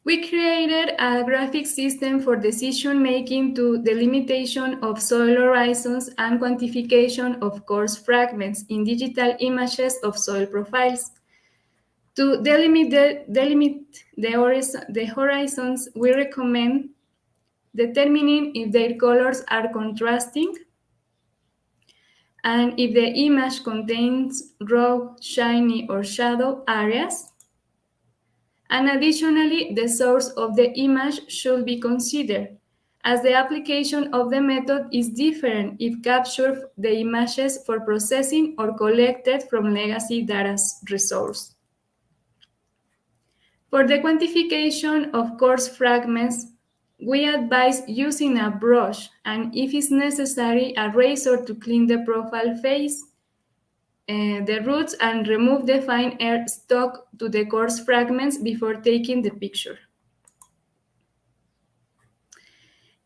We created a graphic system for decision-making to delimitation of soil horizons and quantification of coarse fragments in digital images of soil profiles. To delimit the horizons, we recommend determining if their colors are contrasting and if the image contains raw, shiny, or shadow areas. And additionally, the source of the image should be considered, as the application of the method is different if captured the images for processing or collected from legacy data resource. For the quantification of coarse fragments, we advise using a brush and, if it's necessary, a razor to clean the profile face, the roots, and remove the fine earth stuck to the coarse fragments before taking the picture.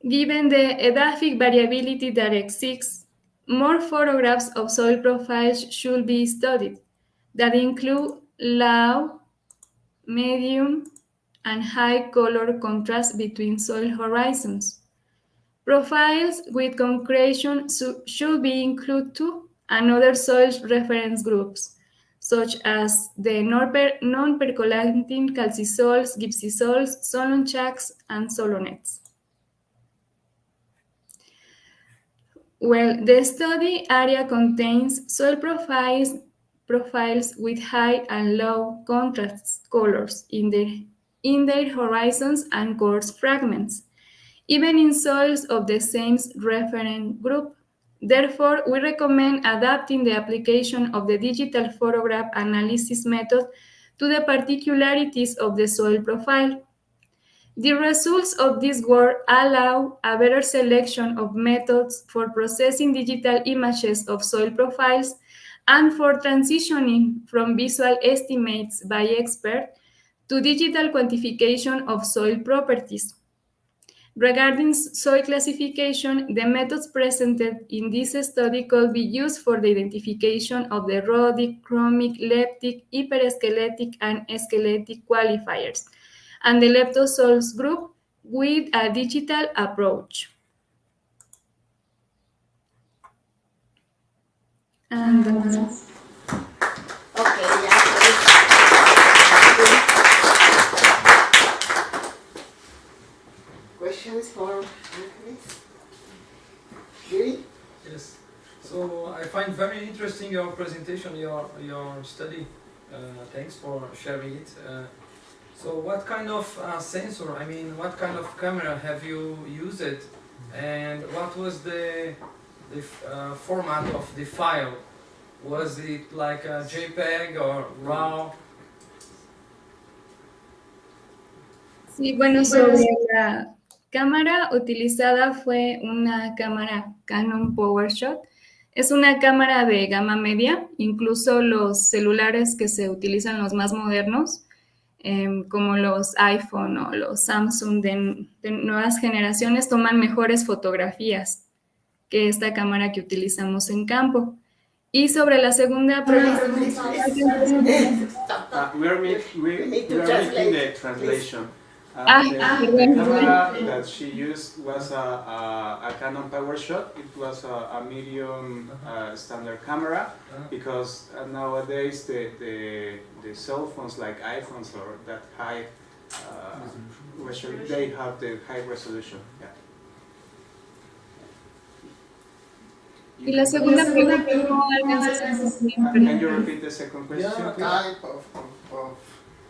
Given the edaphic variability that exists, more photographs of soil profiles should be studied that include low, medium, and high color contrast between soil horizons. Profiles with concretion should be included too, and other soil reference groups, such as the non-percolating calcisols, gypsisols, solonchaks, and solonets. Well, the study area contains soil profiles with high and low contrast colors in their horizons and coarse fragments, even in soils of the same reference group. Therefore, we recommend adapting the application of the digital photograph analysis method to the particularities of the soil profile. The results of this work allow a better selection of methods for processing digital images of soil profiles and for transitioning from visual estimates by experts to digital quantification of soil properties. Regarding soil classification, the methods presented in this study could be used for the identification of the rhodic, chromic, leptic, hyperskeletic, and skeletic qualifiers, and the leptosols group with a digital approach. And Okay, yeah. Questions for Ángeles? Yuri? Yes. So I find very interesting your presentation, your study. Thanks for sharing it. So what kind of sensor, what kind of camera have you used, and what was the format of the file? Was it like a JPEG or RAW? Sí, bueno, sobre la cámara utilizada fue una cámara Canon PowerShot. Es una cámara de gama media, incluso los celulares que se utilizan, los más modernos, como los iPhone o los Samsung de nuevas generaciones, toman mejores fotografías que esta cámara que utilizamos en campo. Y sobre la segunda pregunta, We are need to making the translate, translation. The perdón. camera that she used was a Canon PowerShot. It was a medium standard camera because nowadays the cell phones like iPhones or that high they have the high resolution. Yeah. Y la segunda pregunta no alcanzas a entender. Can you repeat the second question, please? Type of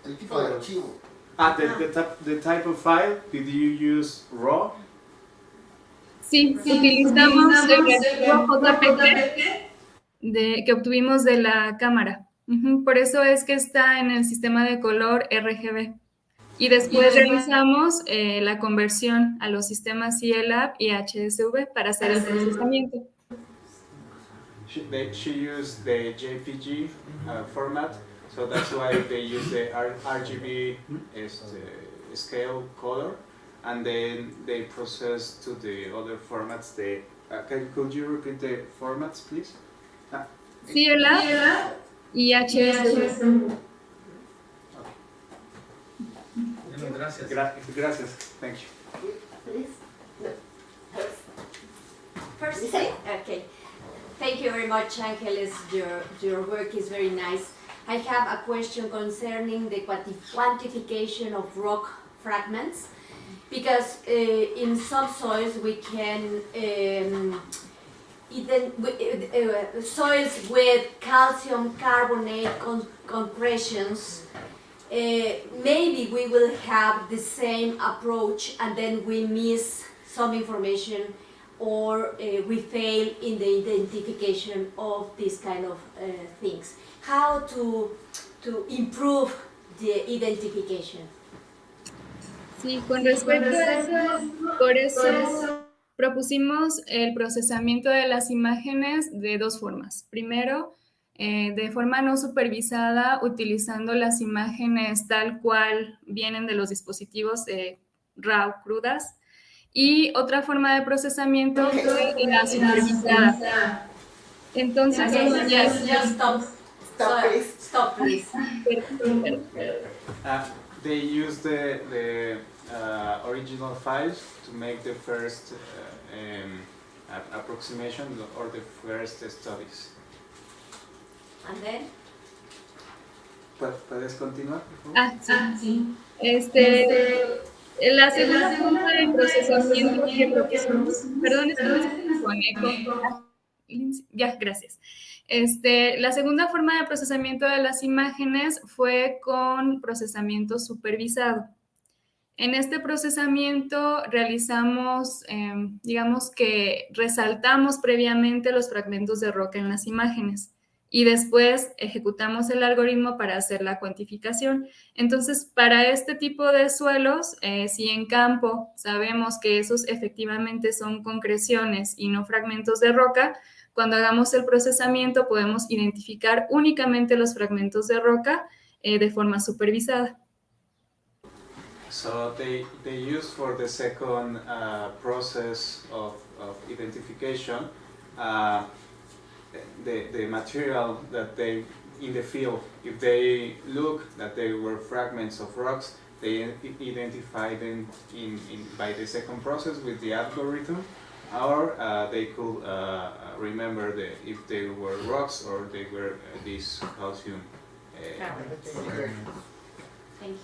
el tipo de archivo. The type of file, did you use RAW? Sí, utilizamos el archivo JPG que obtuvimos de la cámara. Por eso es que está en el sistema de color RGB. Y después realizamos la conversión a los sistemas CLAB y HSV para hacer el procesamiento. She used the JPG format, so that's why they use the RGB scale color, and then they process to the other formats. Could you repeat the formats, please? CLAB y HSV. Gracias. Gracias. Thank you. Please. No. First, okay. Thank you very much, Angeles. Your work is very nice. I have a question concerning the quantification of rock fragments, because in some soils we can soils with calcium carbonate concretions. Maybe we will have the same approach and then we miss some information, or we fail in the identification of these kind of things. How to improve the identification? Sí, con respecto a eso, por eso propusimos el procesamiento de las imágenes de dos formas. Primero, de forma no supervisada, utilizando las imágenes tal cual vienen de los dispositivos RAW crudas. Y otra forma de procesamiento fue la supervisada. Entonces, Just stop, please. They use the original files to make the first approximation or the first studies. And then? ¿Puedes continuar? Sí. La segunda forma de procesamiento que propusimos, perdón, estamos con eco. Ya, gracias. La segunda forma de procesamiento de las imágenes fue con procesamiento supervisado. En este procesamiento realizamos, digamos que resaltamos previamente los fragmentos de roca en las imágenes y después ejecutamos el algoritmo para hacer la cuantificación. Entonces, para este tipo de suelos, si en campo sabemos que esos efectivamente son concreciones y no fragmentos de roca, cuando hagamos el procesamiento podemos identificar únicamente los fragmentos de roca de forma supervisada. So they use for the second process of identification the material that they in the field. If they look that they were fragments of rocks, they identify them by the second process with the algorithm, or they could remember if they were rocks or they were this calcium. Thank you.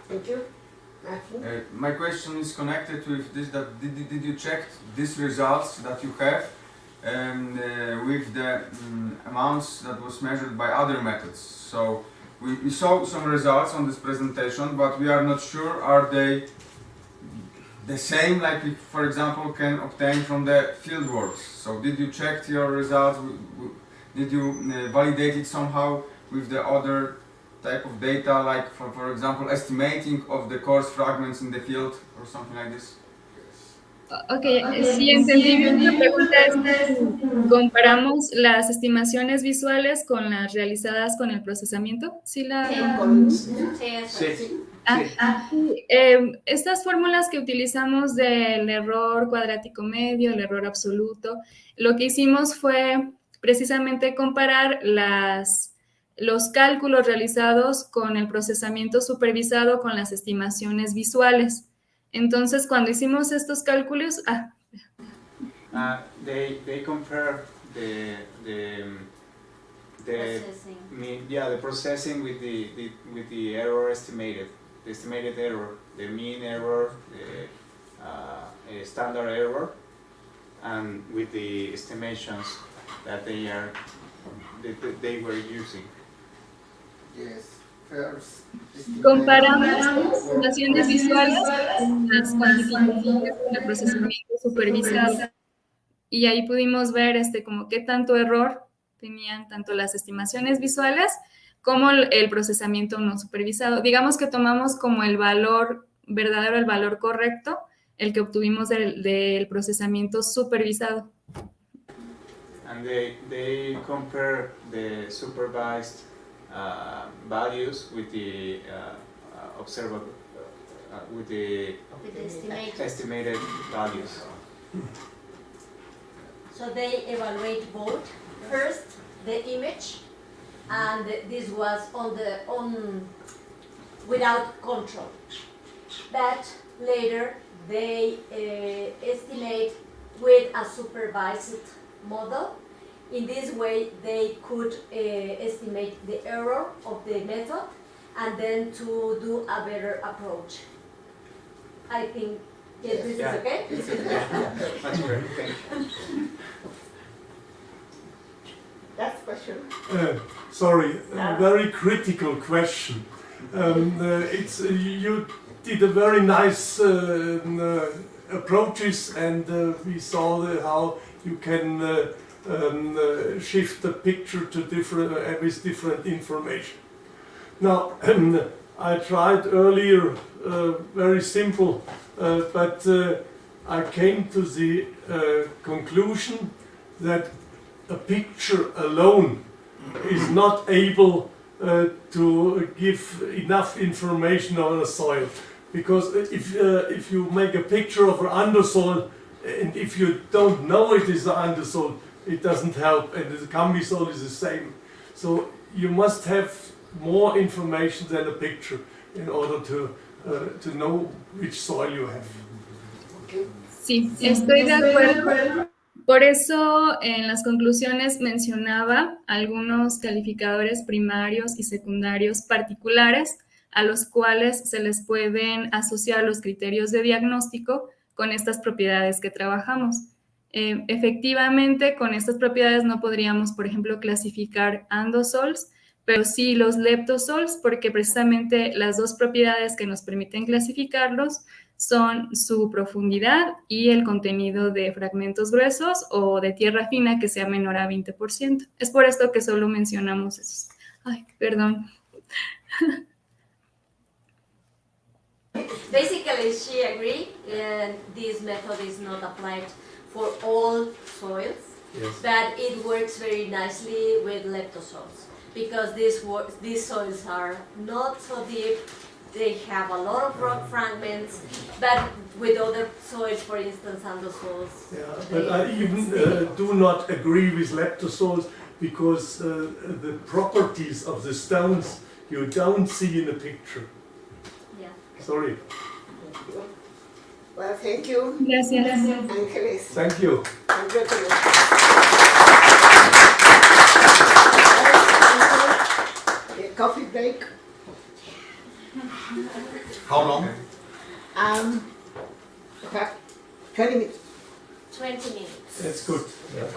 Thank you. Martin? My question is connected with this, that did you check these results that you have with the amounts that was measured by other methods? So we saw some results on this presentation, but we are not sure are they the same like we, for example, can obtain from the fieldworks. So did you check your results? Did you validate it somehow with the other type of data, like for example estimating of the coarse fragments in the field or something like this? Ok, si entendí bien, la pregunta es si comparamos las estimaciones visuales con las realizadas con el procesamiento. ¿Sí Sí. Estas fórmulas que utilizamos del error cuadrático medio, el error absoluto, lo que hicimos fue precisamente comparar los cálculos realizados con el procesamiento supervisado con las estimaciones visuales. Entonces, cuando hicimos estos cálculos, they compare the processing with the error estimated, the estimated error, the mean error, the standard error, and with the estimations that they were using. Yes. First, comparamos las estimaciones visuales con las cuantificaciones con el procesamiento supervisado. Y ahí pudimos ver como qué tanto error tenían tanto las estimaciones visuales como el procesamiento no supervisado. Digamos que tomamos como el valor verdadero, el valor correcto, el que obtuvimos del procesamiento supervisado. And they compare the supervised values with the observable, with the estimated values. So they evaluate both. First, the image, and this was without control. But later, they estimate with a supervised model. In this way, they could estimate the error of the method and then to do a better approach. I think this is okay? That's great, thank you. Last question. Sorry, a very critical question. You did a very nice approaches, and we saw how you can shift the picture to with different information. Now, I tried earlier, very simple, but I came to the conclusion that a picture alone is not able to give enough information on a soil, because if you make a picture of an undersoil and if you don't know it is an undersoil, it doesn't help, and the cambisol is the same. So you must have more information than a picture in order to know which soil you have. Sí, estoy de acuerdo. Por eso en las conclusiones mencionaba algunos calificadores primarios y secundarios particulares a los cuales se les pueden asociar los criterios de diagnóstico con estas propiedades que trabajamos. Efectivamente, con estas propiedades no podríamos, por ejemplo, clasificar andosols, pero sí los leptosols, porque precisamente las dos propiedades que nos permiten clasificarlos son su profundidad y el contenido de fragmentos gruesos o de tierra fina que sea menor a 20%. Es por esto que solo mencionamos esos. Ay, perdón. Basically, she agreed, and this method is not applied for all soils, Yes. but it works very nicely with leptosols, because these soils are not so deep. They have a lot of rock fragments, but with other soils, for instance, andosols. Yeah, but I even do not agree with leptosols, because the properties of the stones you don't see in a picture. Yeah. Sorry. Well, thank you. Gracias. Ángeles. Thank you. Congratulations. Coffee break. How long? About 20 minutes. 20 minutes. That's good. Yeah.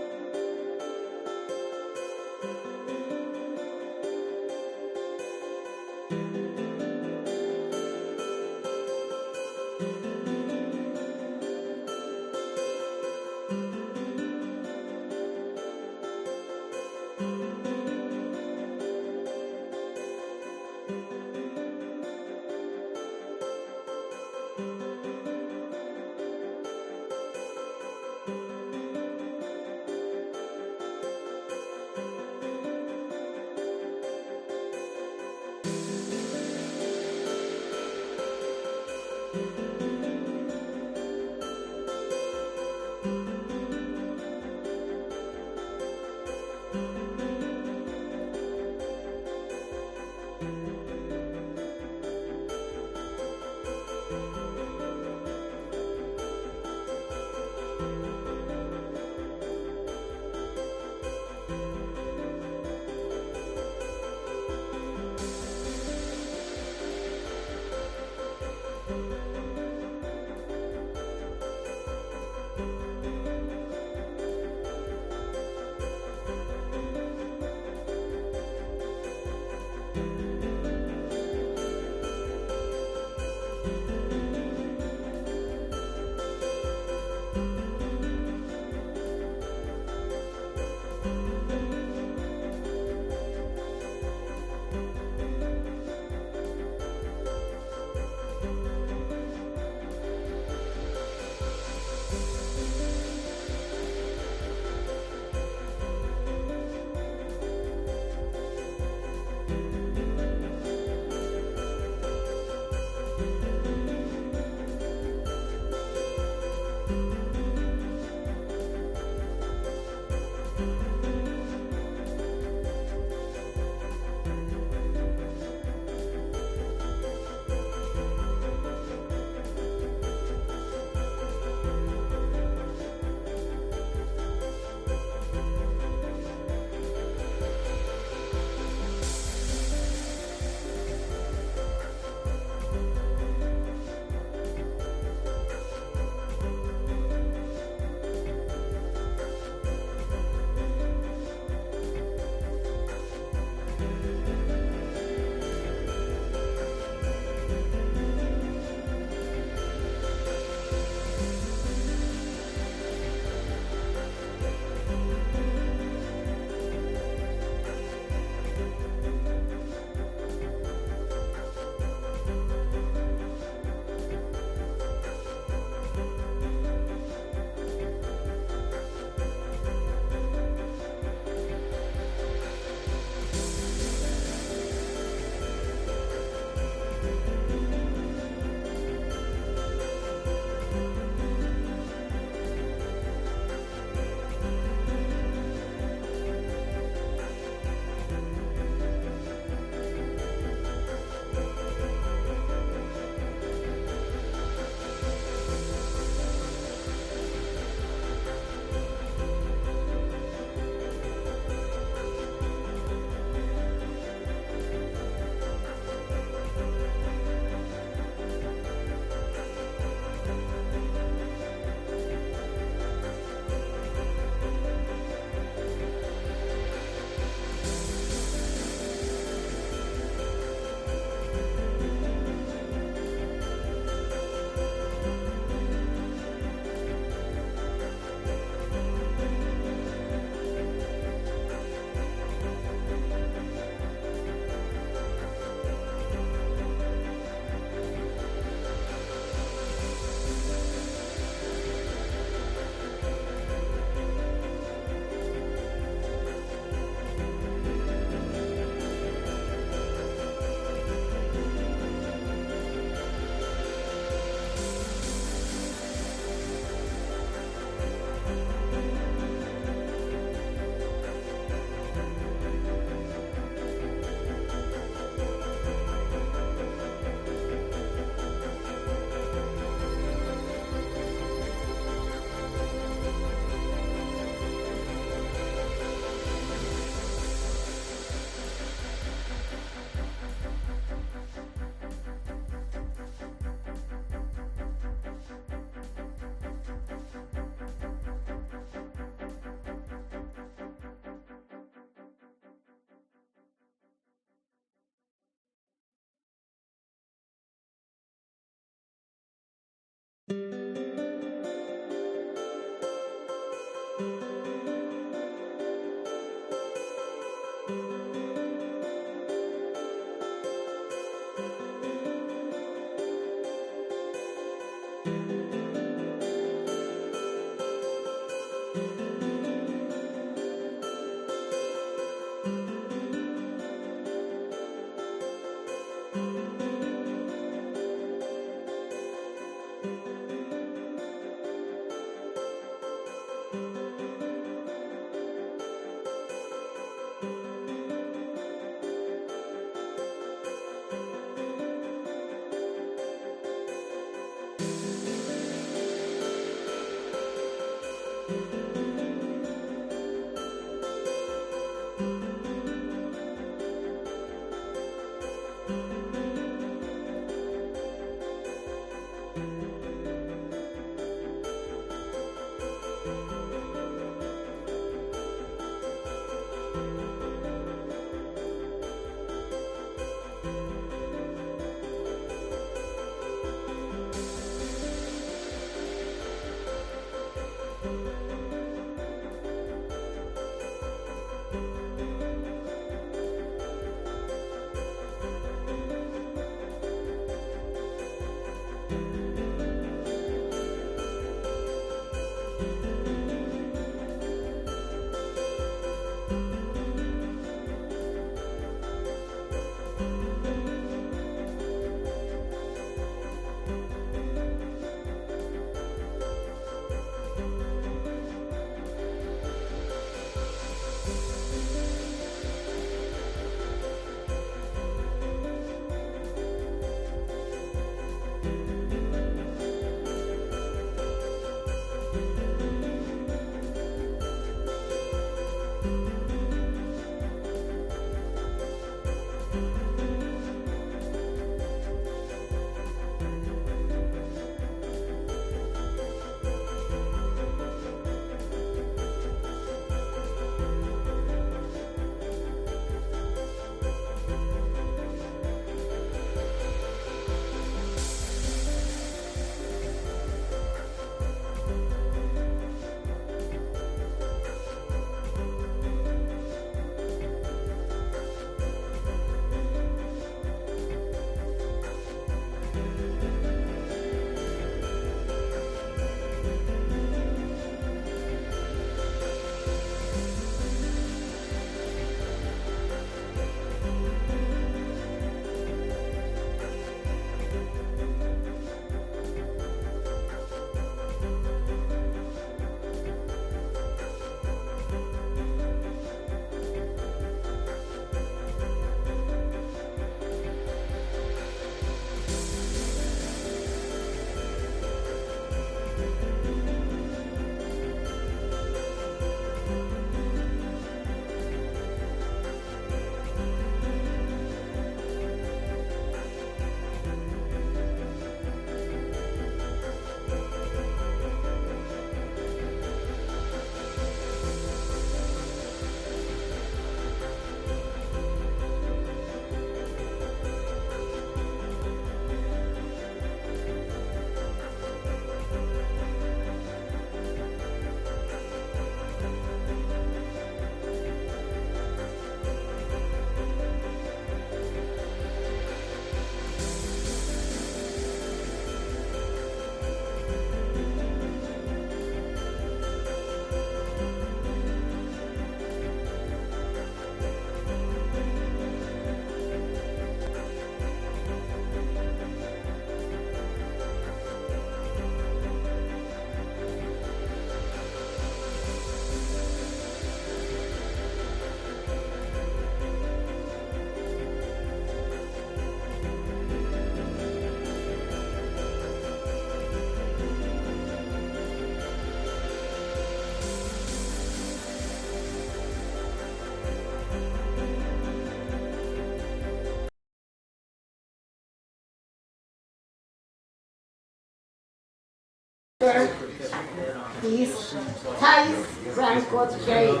is size, rank, grade,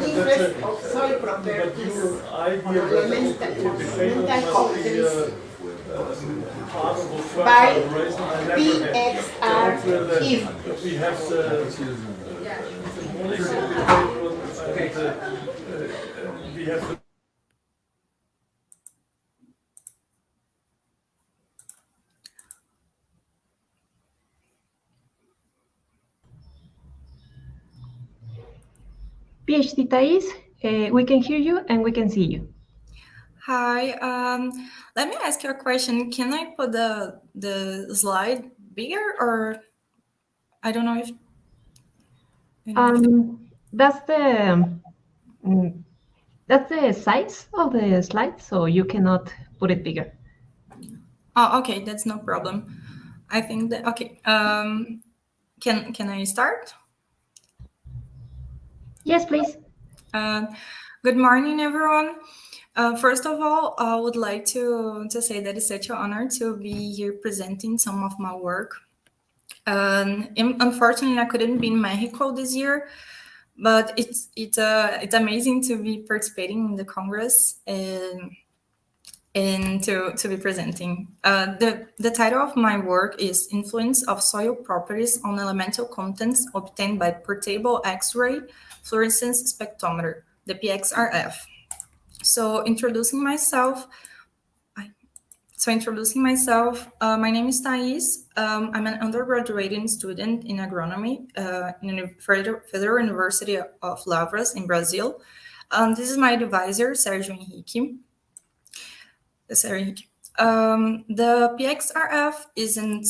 interest of soil properties, elemental contents, part of the Suelos by Horizon. I never had. PXR. We have the molecular paper and we have the PhD Thais, we can hear you and we can see you. Hi, let me ask you a question. Can I put the slide bigger, or I don't know if that's the size of the slide, so you cannot put it bigger. Oh, okay, that's no problem. I think that okay. Can I start? Yes, please. Good morning, everyone. First of all, I would like to say that it's such an honor to be here presenting some of my work. Unfortunately, I couldn't be in Mexico this year, but it's amazing to be participating in the Congress and to be presenting. The title of my work is Influence of Soil Properties on Elemental Contents Obtained by Portable X-ray Fluorescence Spectrometer, the PXRF. So introducing myself, my name is Thais. I'm an undergraduate student in agronomy in Federal University of Lavras in Brazil. This is my advisor, Sérgio Henrique. The PXRF is a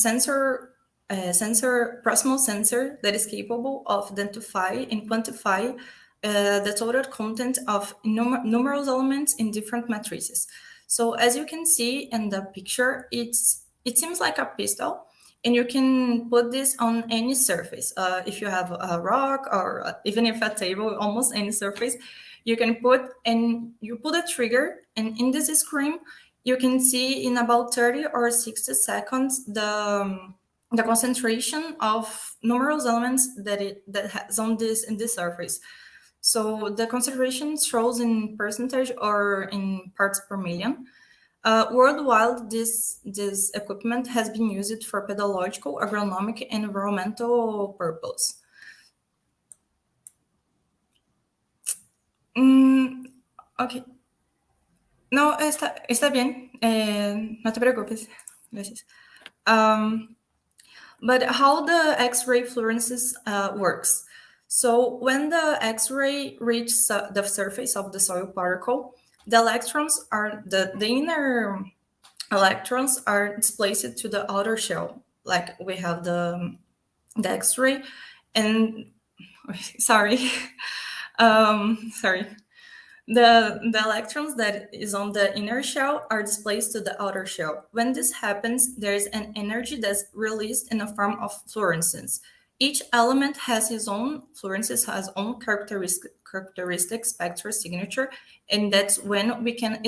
proximal sensor that is capable of identifying and quantify the total content of numerous elements in different matrices. So as you can see in the picture, it seems like a pistol, and you can put this on any surface. If you have a rock or even if a table, almost any surface, you can put a trigger, and in this screen, you can see in about 30 or 60 seconds the concentration of numerous elements that has on this surface. So the concentration shows in percentage or in parts per million. Worldwide, this equipment has been used for pedological, agronomic, and environmental purpose. Okay. No, está bien. No te preocupes. Gracias. But how the X-ray fluorescence works? So when the X-ray reaches the surface of the soil particle, the electrons are the inner electrons are displaced to the outer shell. Like we have the X-ray, and sorry. The electrons that is on the inner shell are displaced to the outer shell. When this happens, there is an energy that's released in the form of fluorescence. Each element has its own fluorescence, has own characteristic spectral signature, and that's when we can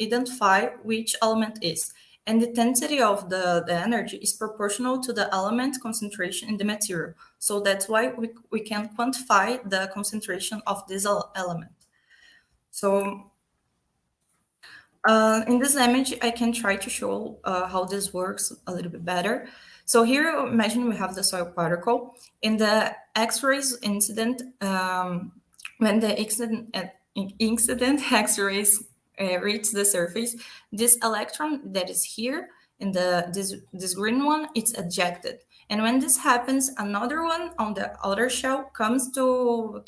identify which element is. And the intensity of the energy is proportional to the element concentration in the material. So that's why we can quantify the concentration of this element. So in this image, I can try to show how this works a little bit better. So here, imagine we have the soil particle. In the X-rays incident, when the incident X-rays reach the surface, this electron that is here in this green one, it's ejected. And when this happens, another one on the outer shell comes to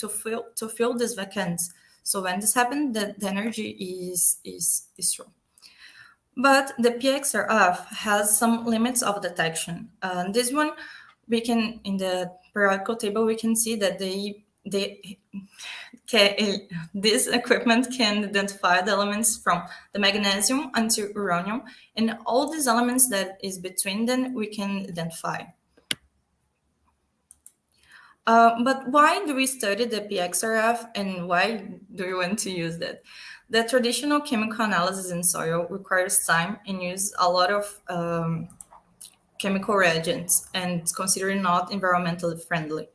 fill this vacancy. So when this happens, the energy is strong. But the PXRF has some limits of detection. This one, we can, in the periodical table, we can see that this equipment can identify the elements from the magnesium until uranium, and all these elements that is between them, we can identify. But why do we study the PXRF, and why do we want to use that? The traditional chemical analysis in soil requires time and use a lot of chemical reagents, and it's considered not environmentally friendly.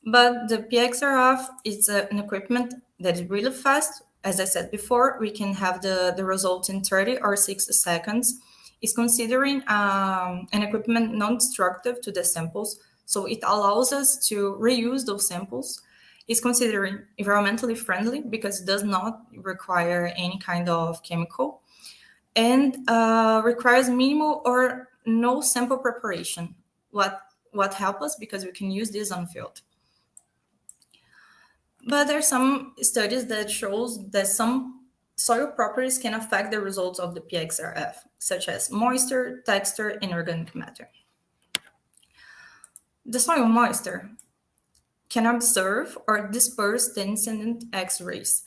But the PXRF is an equipment that is really fast. As I said before, we can have the results in 30 or 60 seconds. is considering an equipment non-destructive to the samples, so it allows us to reuse those samples. It's considering environmentally friendly because it does not require any kind of chemical, and requires minimal or no sample preparation. What helps us because we can use this on field. But there are some studies that shows that some soil properties can affect the results of the PXRF, such as moisture, texture, and organic matter. The soil moisture can observe or disperse the incident X-rays.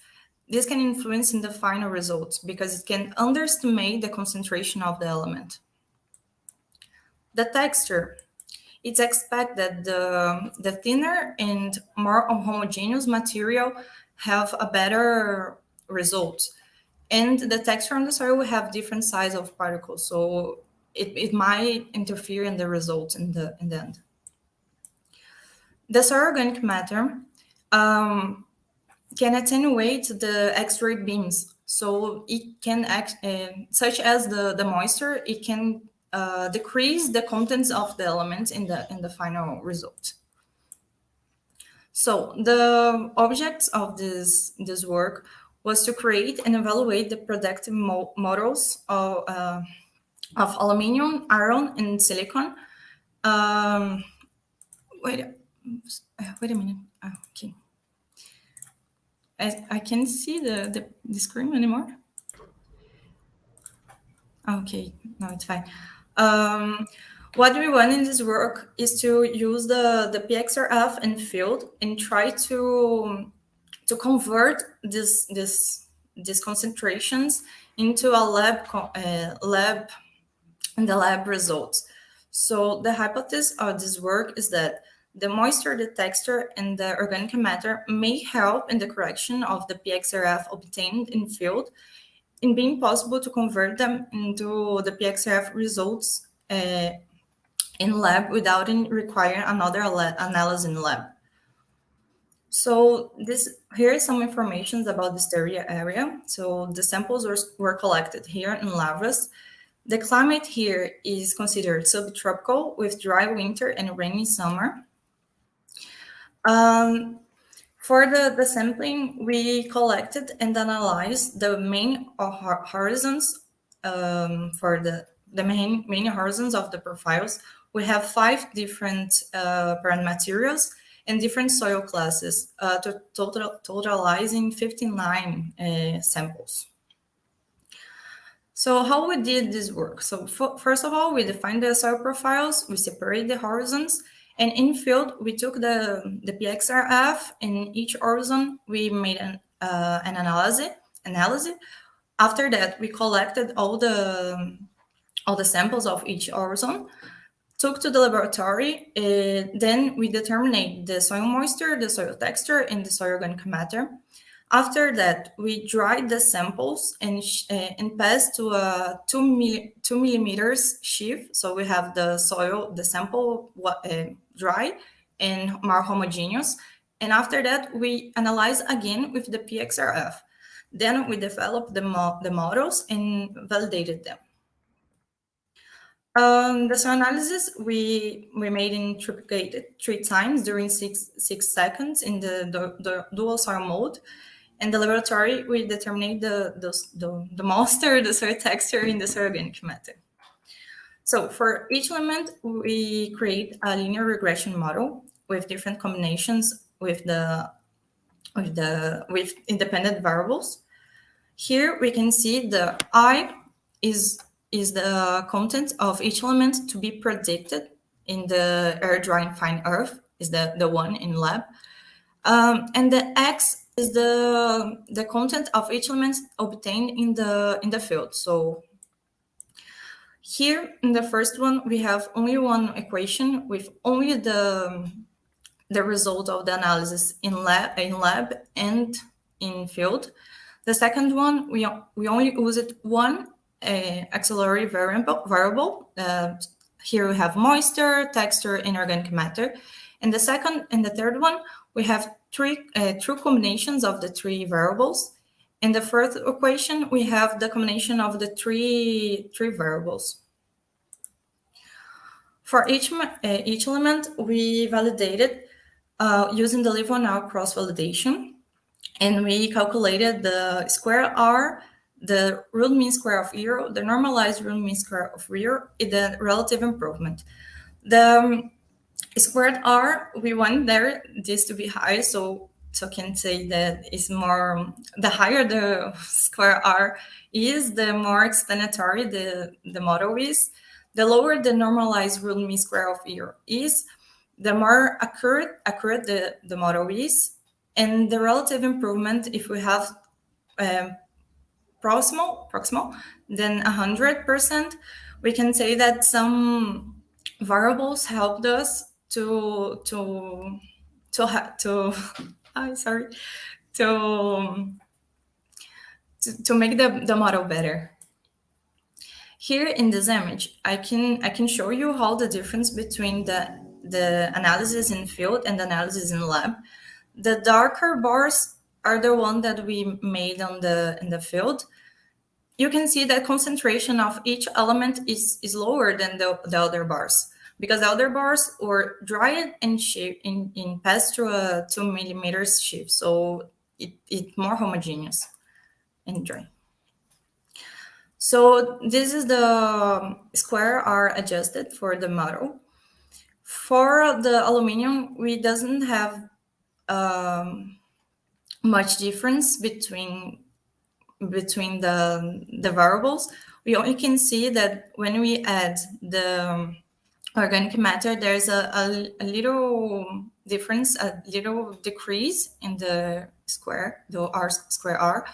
This can influence in the final results because it can underestimate the concentration of the element. The texture, it's expected that the thinner and more homogeneous material have a better result. And the texture on the soil will have different size of particles, so it might interfere in the results in the end. The soil organic matter can attenuate the X-ray beams, so it can act, such as the moisture, it can decrease the contents of the elements in the final result. So the objects of this work was to create and evaluate the predictive models of aluminum, iron, and silicon. Wait a minute. Okay. I can't see the screen anymore. Okay, no, it's fine. What we want in this work is to use the PXRF in field and try to convert these concentrations into a lab results. So the hypothesis of this work is that the moisture, the texture, and the organic matter may help in the correction of the PXRF obtained in field, in being possible to convert them into the PXRF results in lab without requiring another analysis in lab. So here is some information about the study area. So the samples were collected here in Lavras. The climate here is considered subtropical with dry winter and rainy summer. For the sampling, we collected and analyzed the main horizons for the main horizons of the profiles. We have 5 different parent materials and different soil classes, totalizing 59 samples. So how we did this work? So first of all, we defined the soil profiles, we separate the horizons, and in field, we took the PXRF in each horizon, we made an analysis. After that, we collected all the samples of each horizon, took to the laboratory, then we determined the soil moisture, the soil texture, and the soil organic matter. After that, we dried the samples and passed to a 2 millimeters sheaf. So we have the sample dry and more homogeneous. And after that, we analyze again with the PXRF. Then we developed the models and validated them. The soil analysis we made in triplicated 3 times during 6 seconds in the dual soil mode. In the laboratory, we determined the moisture, the soil texture, and the soil organic matter. So for each element, we create a linear regression model with different combinations with independent variables. Here we can see the I is the content of each element to be predicted in the air drying fine earth, is the one in lab. And the X is the content of each element obtained in the field. So here in the first one, we have only one equation with only the result of the analysis in lab and in field. The second one, we only used one auxiliary variable. Here we have moisture, texture, and organic matter. And the second and the third one, we have true combinations of the 3 variables. In the first equation, we have the combination of the three variables. For each element, we validated using the live-on-now cross-validation, and we calculated the square R, the root mean square of zero, the normalized root mean square of zero, and the relative improvement. The squared R, we want this to be high, so can say that is more, the higher the square R is, the more explanatory the model is. The lower the normalized root mean square of zero is, the more accurate the model is. And the relative improvement, if we have proximal, then 100%, we can say that some variables helped us to make the model better. Here in this image, I can show you how the difference between the analysis in field and the analysis in lab. The darker bars are the one that we made in the field. You can see that concentration of each element is lower than the other bars, because the other bars were dried and shaped in passed through a 2 millimeters sheave, so it's more homogeneous and dry. So this is the square R adjusted for the model. For the aluminum, we doesn't have much difference between the variables. We only can see that when we add the organic matter, there's a little difference, a little decrease in the square R.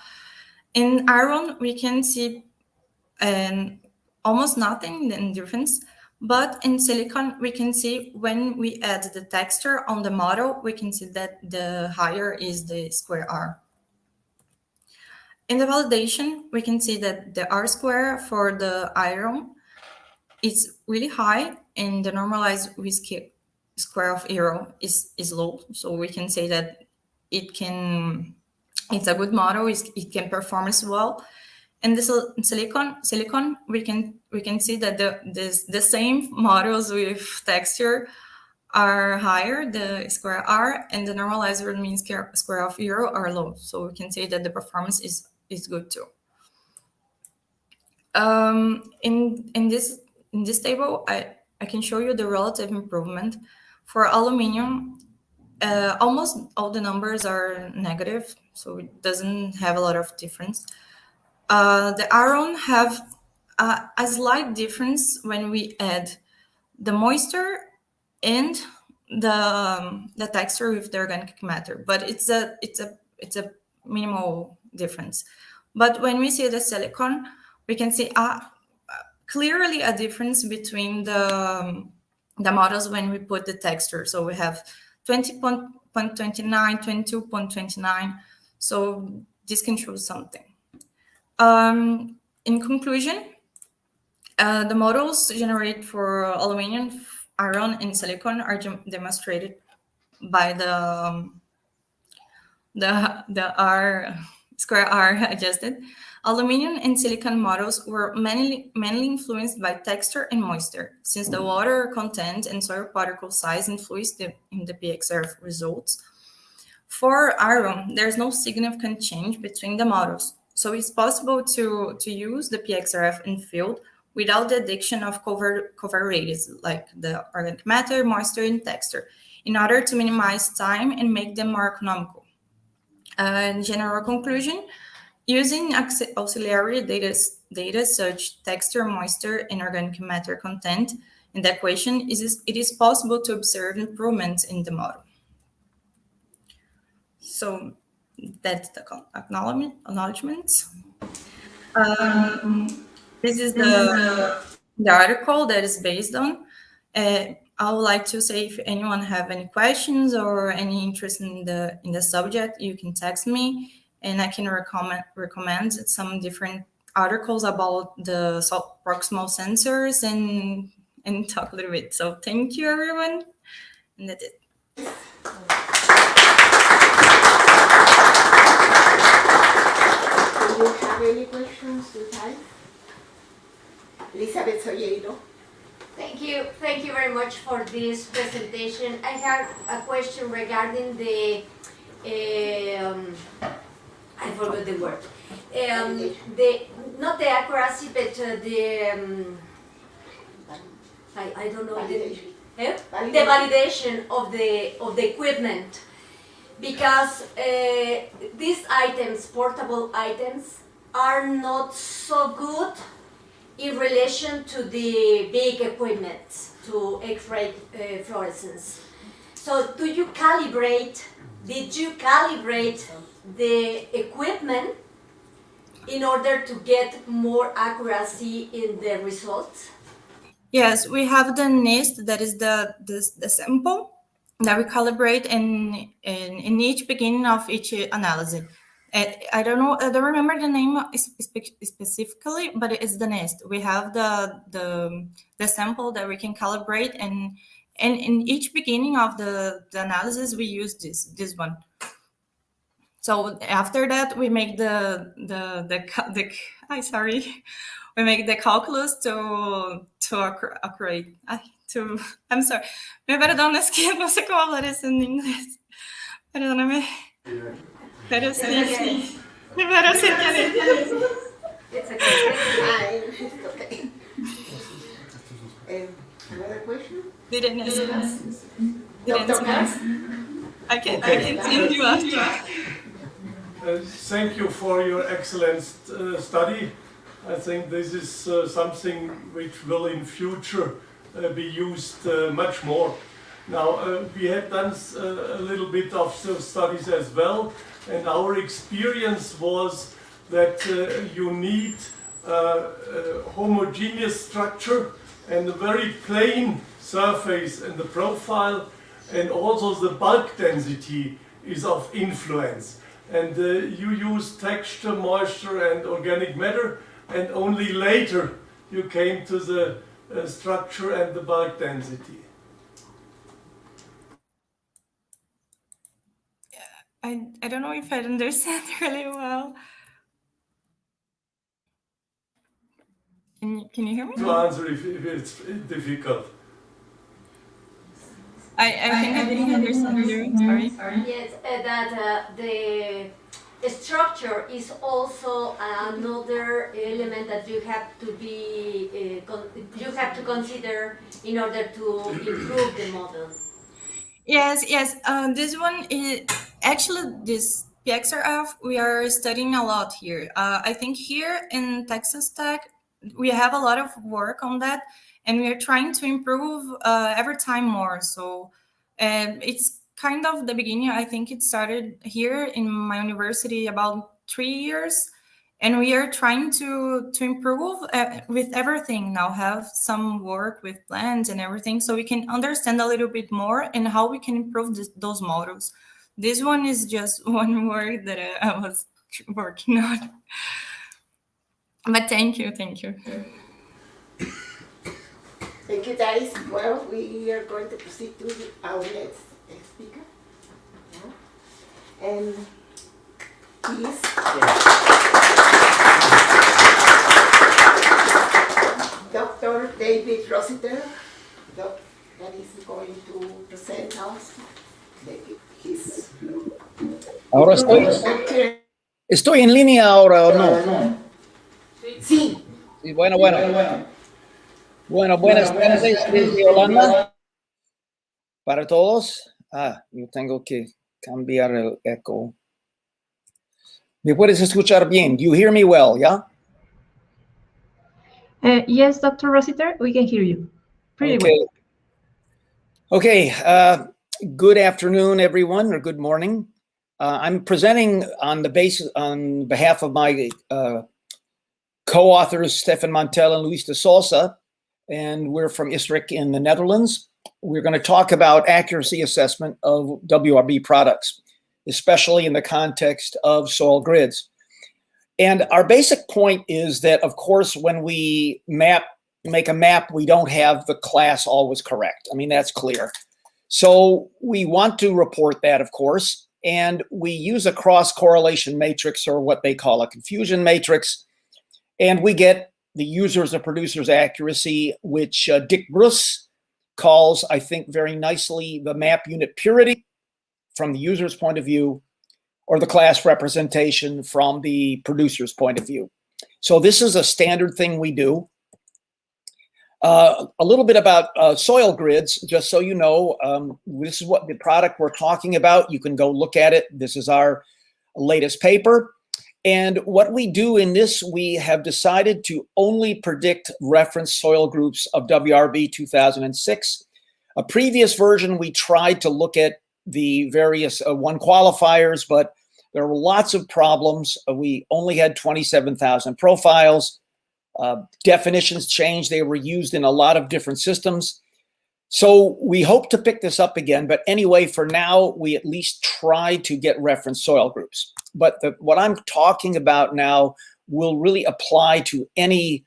In iron, we can see almost nothing in difference. But in silicon, we can see when we add the texture on the model, we can see that the higher is the square R. In the validation, we can see that the R square for the iron is really high, and the normalized square of zero is low. So we can say that it's a good model, it can perform as well. And the silicon, we can see that the same models with texture are higher, the square R, and the normalized root mean square of zero are low. So we can say that the performance is good too. In this table, I can show you the relative improvement. For aluminium, almost all the numbers are negative, so it doesn't have a lot of difference. The iron have a slight difference when we add the moisture and the texture with the organic matter, but it's a minimal difference. But when we see the silicon, we can see clearly a difference between the models when we put the texture. So we have 20.29, 22.29. So this can show something. In conclusion, the models generated for aluminum, iron, and silicon are demonstrated by the R square R adjusted. Aluminum and silicon models were mainly influenced by texture and moisture, since the water content and soil particle size influenced in the PXRF results. For iron, there's no significant change between the models, so it's possible to use the PXRF in field without the addition of cover radius, like the organic matter, moisture, and texture, in order to minimize time and make them more economical. In general conclusion, using auxiliary data such texture, moisture, and organic matter content in the equation, it is possible to observe improvements in the model. So that's the acknowledgements. This is the article that is based on. I would like to say, if anyone have any questions or any interest in the subject, you can text me, and I can recommend some different articles about the proximal sensors and talk a little bit. So thank you, everyone, and that's it. Do you have any questions to type? Elizabeth Soyeiro. Thank you. thank you very much for this presentation. I have a question regarding the, I forgot the word. Not the accuracy, but I don't know the validation of the equipment, because these items, portable items, are not so good in relation to the big equipment, to X-ray fluorescence. So did you calibrate the equipment in order to get more accuracy in the results? Yes, we have the NIST, that is the sample that we calibrate in each beginning of each analysis. I don't know, I don't remember the name specifically, but it's the NIST. We have the sample that we can calibrate, and in each beginning of the analysis we use this one. So after that we make we make the calculus to accurate. I'm sorry. Me perdonas que no sé cómo hablar eso en inglés. Perdóname. Pero sí. Pero sí. It's okay. It's okay. Another question? Didn't answer. Dr. Katz? I can send you after. Thank you for your excellent study. I think this is something which will in future be used much more. Now, we have done a little bit of studies as well, and our experience was that you need a homogeneous structure and a very plain surface in the profile, and also the bulk density is of influence. And you use texture, moisture, and organic matter, and only later you came to the structure and the bulk density. I don't know if I understand really well. Can you hear me? To answer if it's difficult. I think I didn't understand you. Sorry. Yes, that the structure is also another element that you have to be you have to consider in order to improve the model. Yes. This one is actually this PXRF. We are studying a lot here. I think here in Texas Tech we have a lot of work on that, and we are trying to improve every time more. So it's kind of the beginning. I think it started here in my university about 3 years, and we are trying to improve with everything now, have some work with plants and everything, so we can understand a little bit more and how we can improve those models. This one is just one word that I was working on. But thank you. Thank you, guys. Well, we are going to proceed to our next speaker. And please. Dr. David Rossiter, that is going to present us his... Ahora estoy en línea ahora o no. Sí. Sí, bueno. Bueno, buenas tardes desde Holanda para todos. Yo tengo que cambiar el eco. ¿Me puedes escuchar bien? Do you hear me well, yeah? Yes, Dr. Rossiter, we can hear you pretty well. Okay, good afternoon, everyone, or good morning. I'm presenting on behalf of my co-authors, Stefan Montel and Luis de Sousa, and we're from Maastricht in the Netherlands. We're going to talk about accuracy assessment of WRB products, especially in the context of soil grids. And our basic point is that, of course, when we make a map, we don't have the class always correct. I mean, that's clear. So we want to report that, of course, and we use a cross-correlation matrix, or what they call a confusion matrix, and we get the user's or producer's accuracy, which Dick Bruce calls, I think, very nicely the map unit purity from the user's point of view, or the class representation from the producer's point of view. So this is a standard thing we do. A little bit about soil grids, just so you know. This is what the product we're talking about. You can go look at it. This is our latest paper. And what we do in this, we have decided to only predict reference soil groups of WRB 2006. A previous version, we tried to look at the various one qualifiers, but there were lots of problems. We only had 27,000 profiles. Definitions changed. They were used in a lot of different systems. So we hope to pick this up again. But anyway, for now, we at least try to get reference soil groups. But what I'm talking about now will really apply to any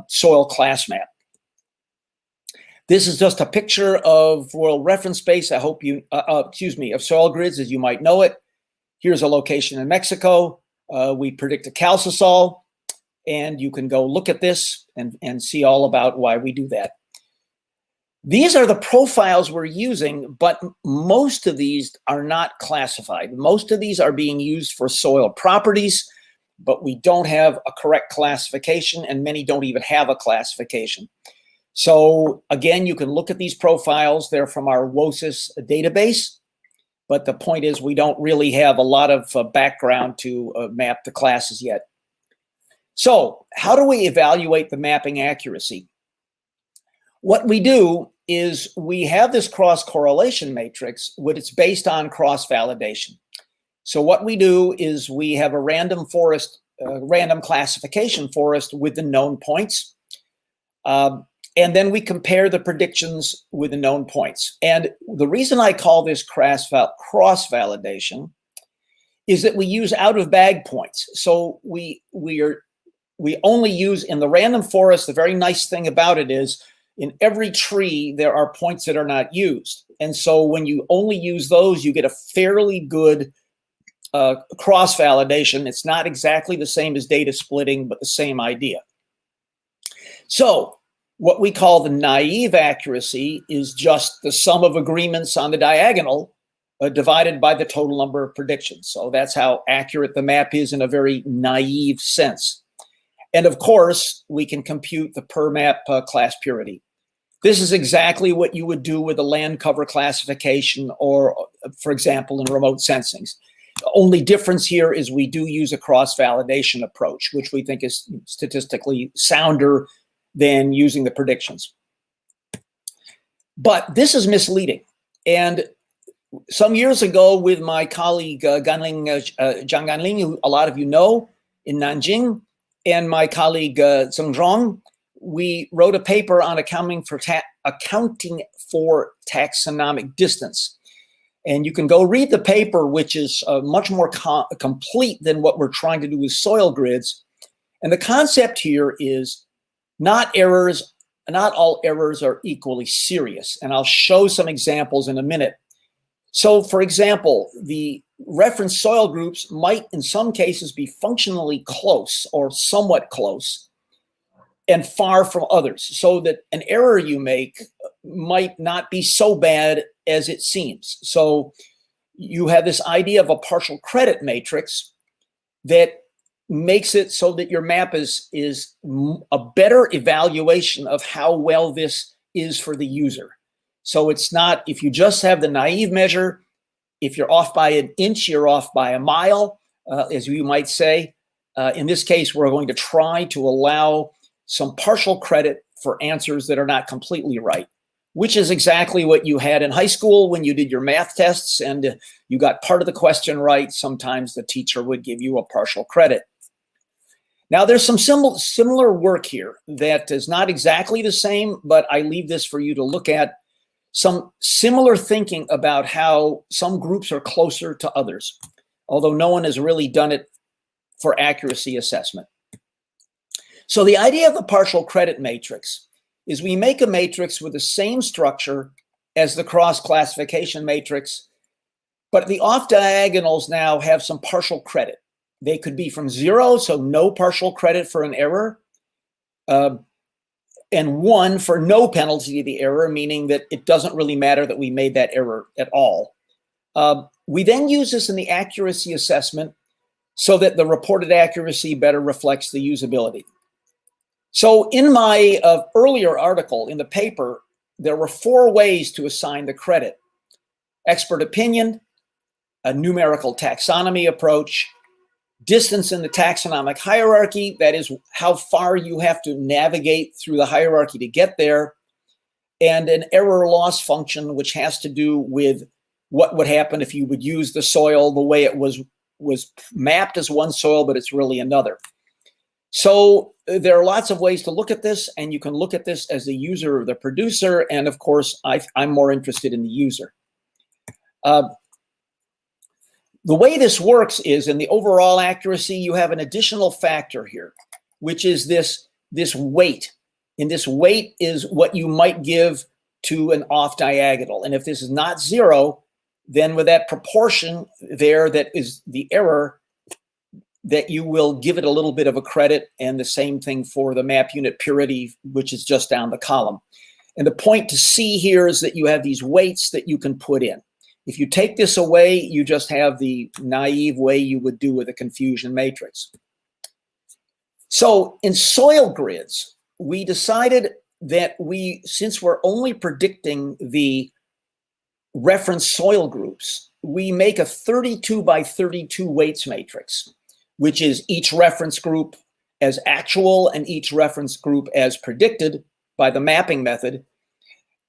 soil class map. This is just a picture of World Reference Space. I hope you, of soil grids as you might know it. Here's a location in Mexico. We predict a calcisol, and you can go look at this and see all about why we do that. These are the profiles we're using, but most of these are not classified. Most of these are being used for soil properties, but we don't have a correct classification, and many don't even have a classification. So again, you can look at these profiles. They're from our WOSIS database, but the point is we don't really have a lot of background to map the classes yet. So how do we evaluate the mapping accuracy? What we do is we have this cross-correlation matrix, which is based on cross-validation. So what we do is we have a random forest, random classification forest with the known points. And then we compare the predictions with the known points. And the reason I call this cross-validation is that we use out-of-bag points. So we only use in the random forest. The very nice thing about it is in every tree, there are points that are not used. And so when you only use those, you get a fairly good cross-validation. It's not exactly the same as data splitting, but the same idea. So what we call the naive accuracy is just the sum of agreements on the diagonal divided by the total number of predictions. So that's how accurate the map is in a very naive sense. And of course, we can compute the per map class purity. This is exactly what you would do with a land cover classification or, for example, in remote sensings. The only difference here is we do use a cross-validation approach, which we think is statistically sounder than using the predictions. But this is misleading. And some years ago with my colleague Zhang Ganling, who a lot of you know, in Nanjing, and my colleague Zheng Zhong, we wrote a paper on accounting for taxonomic distance. And you can go read the paper, which is much more complete than what we're trying to do with soil grids. And the concept here is not all errors are equally serious. And I'll show some examples in a minute. So for example, the reference soil groups might in some cases be functionally close or somewhat close and far from others, so that an error you make might not be so bad as it seems. So you have this idea of a partial credit matrix that makes it so that your map is a better evaluation of how well this is for the user. So it's not, if you just have the naive measure, if you're off by an inch, you're off by a mile, as you might say. In this case, we're going to try to allow some partial credit for answers that are not completely right, which is exactly what you had in high school when you did your math tests and you got part of the question right. Sometimes the teacher would give you a partial credit. Now, there's some similar work here that is not exactly the same, but I leave this for you to look at. Some similar thinking about how some groups are closer to others, although no one has really done it for accuracy assessment. So the idea of the partial credit matrix is we make a matrix with the same structure as the cross-classification matrix, but the off-diagonals now have some partial credit. They could be from 0, so no partial credit for an error. and 1 for no penalty to the error, meaning that it doesn't really matter that we made that error at all. We then use this in the accuracy assessment so that the reported accuracy better reflects the usability. So in my earlier article in the paper, there were 4 ways to assign the credit: expert opinion, a numerical taxonomy approach, distance in the taxonomic hierarchy, that is how far you have to navigate through the hierarchy to get there, and an error loss function, which has to do with what would happen if you would use the soil the way it was mapped as one soil, but it's really another. So there are lots of ways to look at this, and you can look at this as the user or the producer, and of course, I'm more interested in the user. The way this works is in the overall accuracy, you have an additional factor here, which is this weight. And this weight is what you might give to an off diagonal. And if this is not 0, then with that proportion there that is the error, that you will give it a little bit of a credit, and the same thing for the map unit purity, which is just down the column. And the point to see here is that you have these weights that you can put in. If you take this away, you just have the naive way you would do with a confusion matrix. So in soil grids, we decided that since we're only predicting the reference soil groups, we make a 32 by 32 weights matrix, which is each reference group as actual and each reference group as predicted by the mapping method.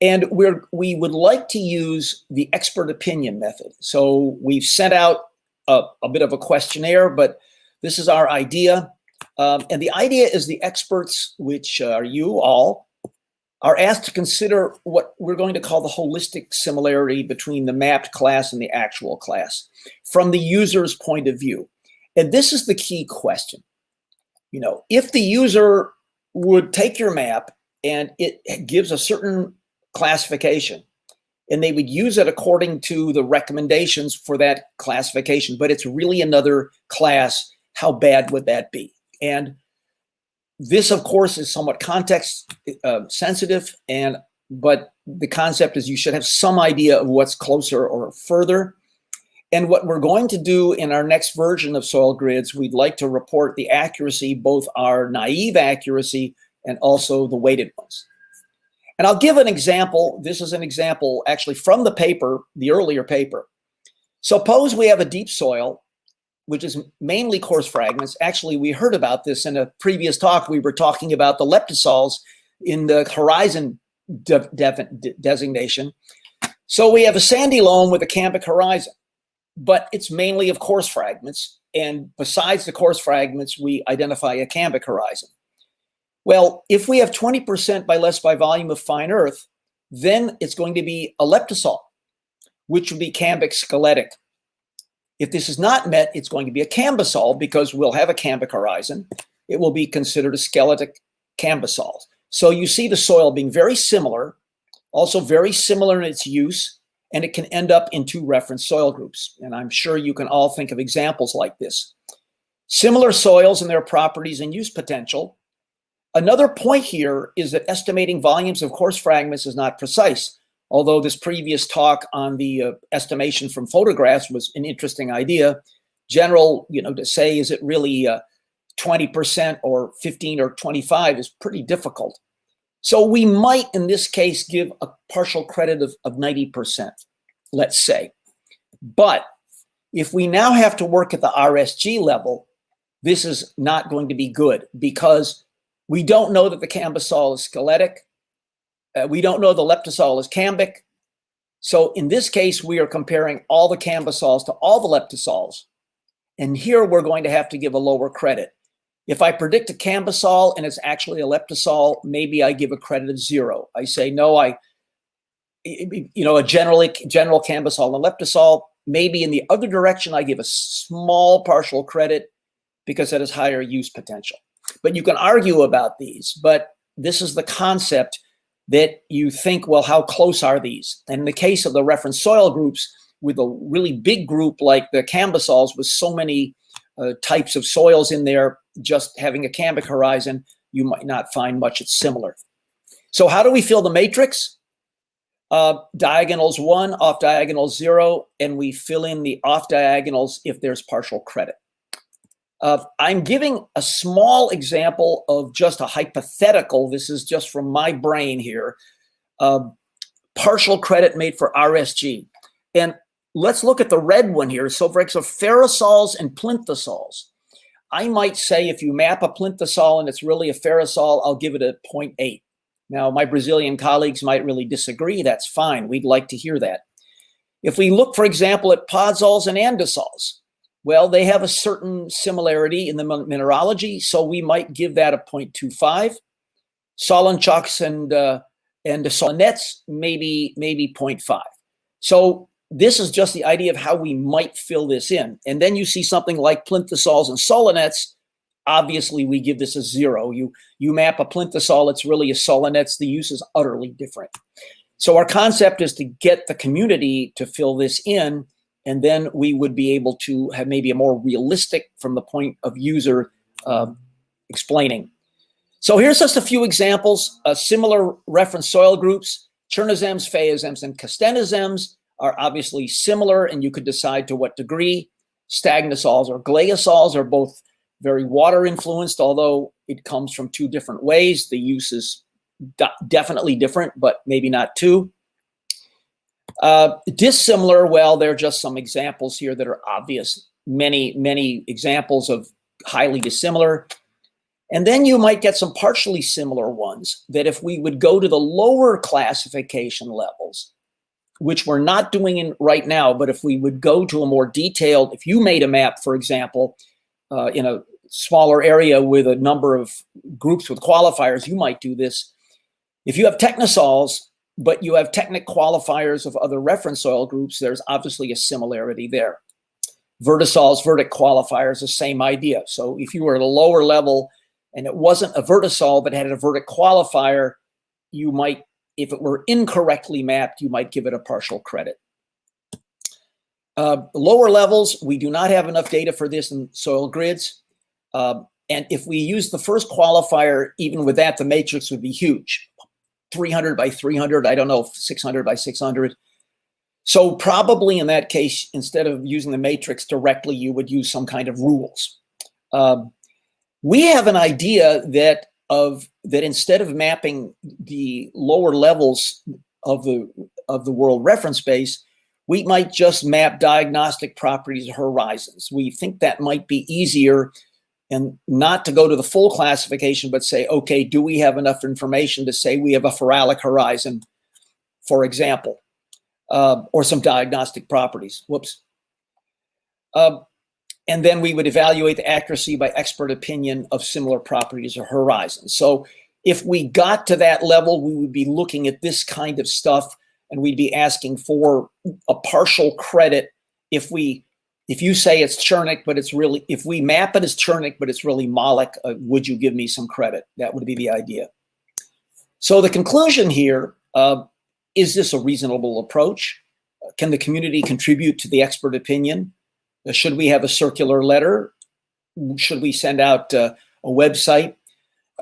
And we would like to use the expert opinion method. So we've sent out a bit of a questionnaire, but this is our idea. And the idea is the experts, which are you all, are asked to consider what we're going to call the holistic similarity between the mapped class and the actual class from the user's point of view. And this is the key question. You know, if the user would take your map and it gives a certain classification, and they would use it according to the recommendations for that classification, but it's really another class, how bad would that be? And this, of course, is somewhat context sensitive, but the concept is you should have some idea of what's closer or further. And what we're going to do in our next version of soil grids, we'd like to report the accuracy, both our naive accuracy and also the weighted ones. And I'll give an example. This is an example actually from the paper, the earlier paper. Suppose we have a deep soil, which is mainly coarse fragments. Actually, we heard about this in a previous talk. We were talking about the leptosols in the horizon designation. So we have a sandy loam with a cambic horizon, but it's mainly of coarse fragments. And besides the coarse fragments, we identify a cambic horizon. Well, if we have 20% by less by volume of fine earth, then it's going to be a leptosol, which would be cambic skeletic. If this is not met, it's going to be a cambisol because we'll have a cambic horizon. It will be considered a skeletic cambisol. So you see the soil being very similar, also very similar in its use, and it can end up in 2 reference soil groups. And I'm sure you can all think of examples like this. Similar soils and their properties and use potential. Another point here is that estimating volumes of coarse fragments is not precise, although this previous talk on the estimation from photographs was an interesting idea. General, to say, is it really 20% or 15 or 25 is pretty difficult. So we might, in this case, give a partial credit of 90%, let's say. But if we now have to work at the RSG level, this is not going to be good because we don't know that the cambisol is skeletic. We don't know the leptosol is cambic. So in this case, we are comparing all the cambisols to all the leptosols. And here we're going to have to give a lower credit. If I predict a cambisol and it's actually a leptosol, maybe I give a credit of 0. I say, no, a general cambisol and leptosol, maybe in the other direction, I give a small partial credit because that has higher use potential. But you can argue about these, but this is the concept that you think, well, how close are these? And in the case of the reference soil groups, with a really big group like the cambisols with so many types of soils in there, just having a cambic horizon, you might not find much that's similar. So how do we fill the matrix? Diagonals 1, off diagonals 0, and we fill in the off diagonals if there's partial credit. I'm giving a small example of just a hypothetical. This is just from my brain here. Partial credit made for RSG. And let's look at the red one here. So for example, ferrosols and plinthiosols. I might say if you map a plinthosol and it's really a ferrosol, I'll give it a 0.8. Now, my Brazilian colleagues might really disagree. That's fine. We'd like to hear that. If we look, for example, at podsols and andisols, well, they have a certain similarity in the mineralogy, so we might give that a 0.25. Solenchoks and solonets, maybe 0.5. So this is just the idea of how we might fill this in. And then you see something like plinthosols and solonets. Obviously, we give this a 0. You map a plinthosol, it's really a solonets. The use is utterly different. So our concept is to get the community to fill this in, and then we would be able to have maybe a more realistic, from the point of user, explaining. So here's just a few examples. Similar reference soil groups, Chernozems, Phaeozems, and Castenozems are obviously similar, and you could decide to what degree. Stagnosols or glayosols are both very water influenced, although it comes from 2 different ways. The use is definitely different, but maybe not too. Dissimilar, well, there are just some examples here that are obvious. Many examples of highly dissimilar. And then you might get some partially similar ones that if we would go to the lower classification levels, which we're not doing right now, but if we would go to a more detailed, if you made a map, for example, in a smaller area with a number of groups with qualifiers, you might do this. If you have technosols, but you have technic qualifiers of other reference soil groups, there's obviously a similarity there. Vertisols, vertic qualifiers, the same idea. So if you were at a lower level and it wasn't a vertisol but had a vertic qualifier, you might, if it were incorrectly mapped, you might give it a partial credit. Lower levels, we do not have enough data for this in soil grids. And if we use the first qualifier, even with that, the matrix would be huge. 300 by 300, I don't know, 600 by 600. So probably in that case, instead of using the matrix directly, you would use some kind of rules. We have an idea that instead of mapping the lower levels of the world reference space, we might just map diagnostic properties of horizons. We think that might be easier, and not to go to the full classification, but say, okay, do we have enough information to say we have a Hepatic Horizon, for example, or some diagnostic properties. Whoops. And then we would evaluate the accuracy by expert opinion of similar properties or horizons. So if we got to that level, we would be looking at this kind of stuff, and we'd be asking for a partial credit if you say it's Chernik, but it's really, if we map it as Chernik, but it's really Malik, would you give me some credit? That would be the idea. So the conclusion here, is this a reasonable approach? Can the community contribute to the expert opinion? Should we have a circular letter? Should we send out a website?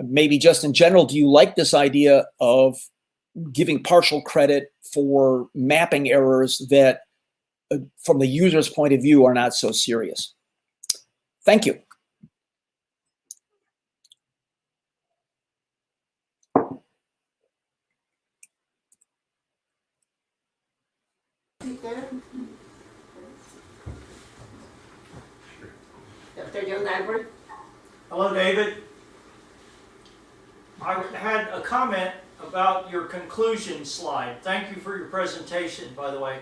Maybe just in general, do you like this idea of giving partial credit for mapping errors that, from the user's point of view, are not so serious? Thank you. Dr. John Albert. Hello, David. I had a comment about your conclusion slide. Thank you for your presentation, by the way.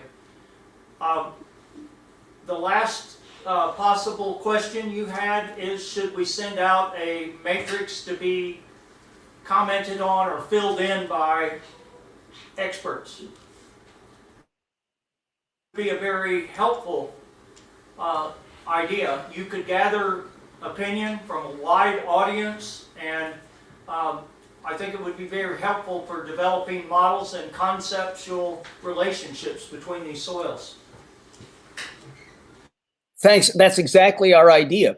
The last possible question you had is, should we send out a matrix to be commented on or filled in by experts? It would be a very helpful idea. You could gather opinion from a wide audience, and I think it would be very helpful for developing models and conceptual relationships between these soils. Thanks. That's exactly our idea.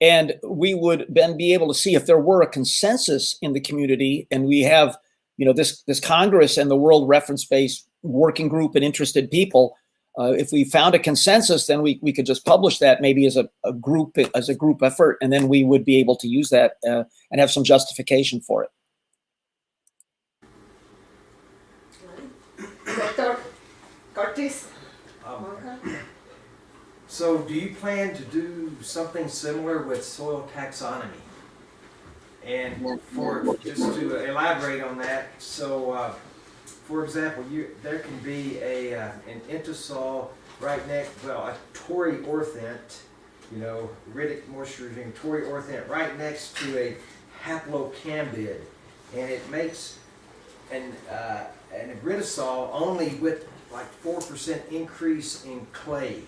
And we would then be able to see if there were a consensus in the community, and we have, this Congress and the World Reference-Based Working Group and interested people. If we found a consensus, then we could just publish that maybe as a group effort, and then we would be able to use that and have some justification for it. Dr. Curtis? So do you plan to do something similar with soil taxonomy? And just to elaborate on that, so for example, there can be an entisol right next, a Tory orthent, Riddick moisturizing Tory orthent right next to a haplocambid, and it makes an agritisol only with like 4% increase in clay.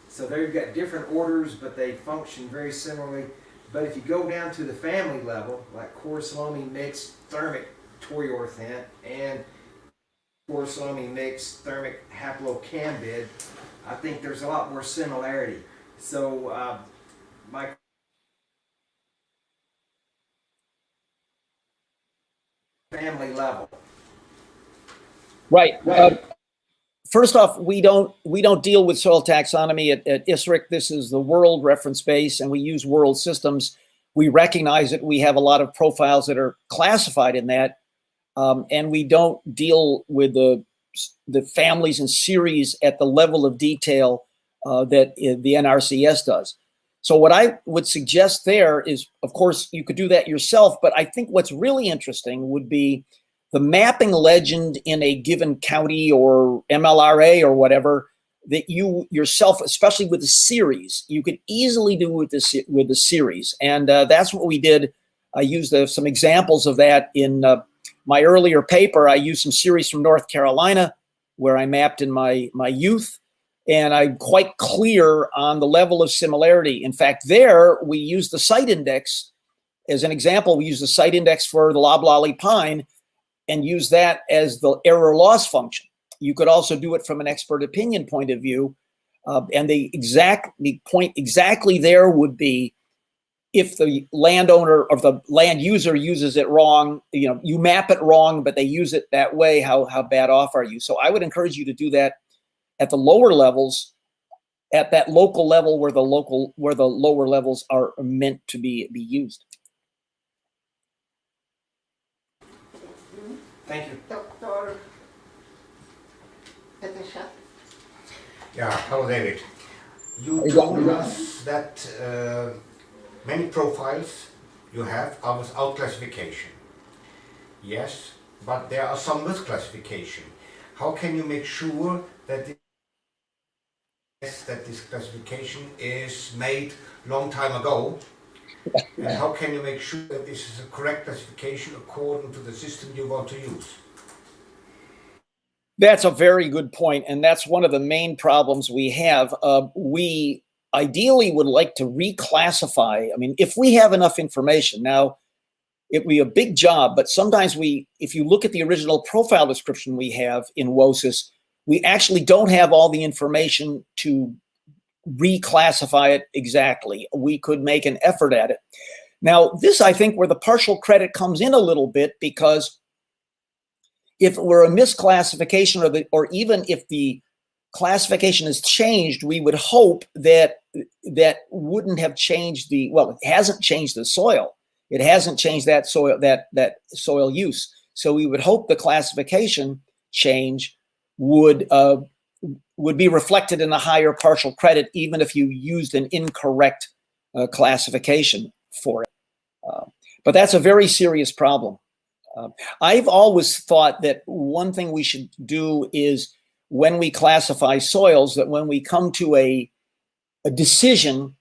So there you've got different orders, but they function very similarly. But if you go down to the family level, like Corsalomi mixed thermic Tory orthent and Corsalomi mixed thermic haplocambid, I think there's a lot more similarity. So my family level. Right. First off, we don't deal with soil taxonomy at ISRIC. This is the world reference base, and we use world systems. We recognize that we have a lot of profiles that are classified in that, and we don't deal with the families and series at the level of detail that the NRCS does. So what I would suggest there is, of course, you could do that yourself, but I think what's really interesting would be the mapping legend in a given county or MLRA or whatever that you yourself, especially with the series, you could easily do with the series. And that's what we did. I used some examples of that in my earlier paper. I used some series from North Carolina where I mapped in my youth, and I'm quite clear on the level of similarity. In fact, there we used the site index as an example. We used the site index for the loblolly pine and use that as the error loss function. You could also do it from an expert opinion point of view. And the point exactly there would be if the landowner or the land user uses it wrong, you map it wrong, but they use it that way, how bad off are you? So I would encourage you to do that at the lower levels, at that local level where the lower levels are meant to be used. Thank you. Dr. Peter. Yeah, hello David. You told us that many profiles you have are without classification. Yes, but there are some with classification. How can you make sure that this classification is made long time ago? And how can you make sure that this is a correct classification according to the system you want to use? That's a very good point, and that's one of the main problems we have. We ideally would like to reclassify. I mean, if we have enough information, now it would be a big job, but sometimes if you look at the original profile description we have in WOSIS, we actually don't have all the information to reclassify it exactly. We could make an effort at it. Now, this, I think, where the partial credit comes in a little bit, because if it were a misclassification or even if the classification has changed, we would hope that that wouldn't have changed it hasn't changed the soil. It hasn't changed that soil use. So we would hope the classification change would be reflected in a higher partial credit, even if you used an incorrect classification for it. But that's a very serious problem. I've always thought that one thing we should do is, when we classify soils, that when we come to a decision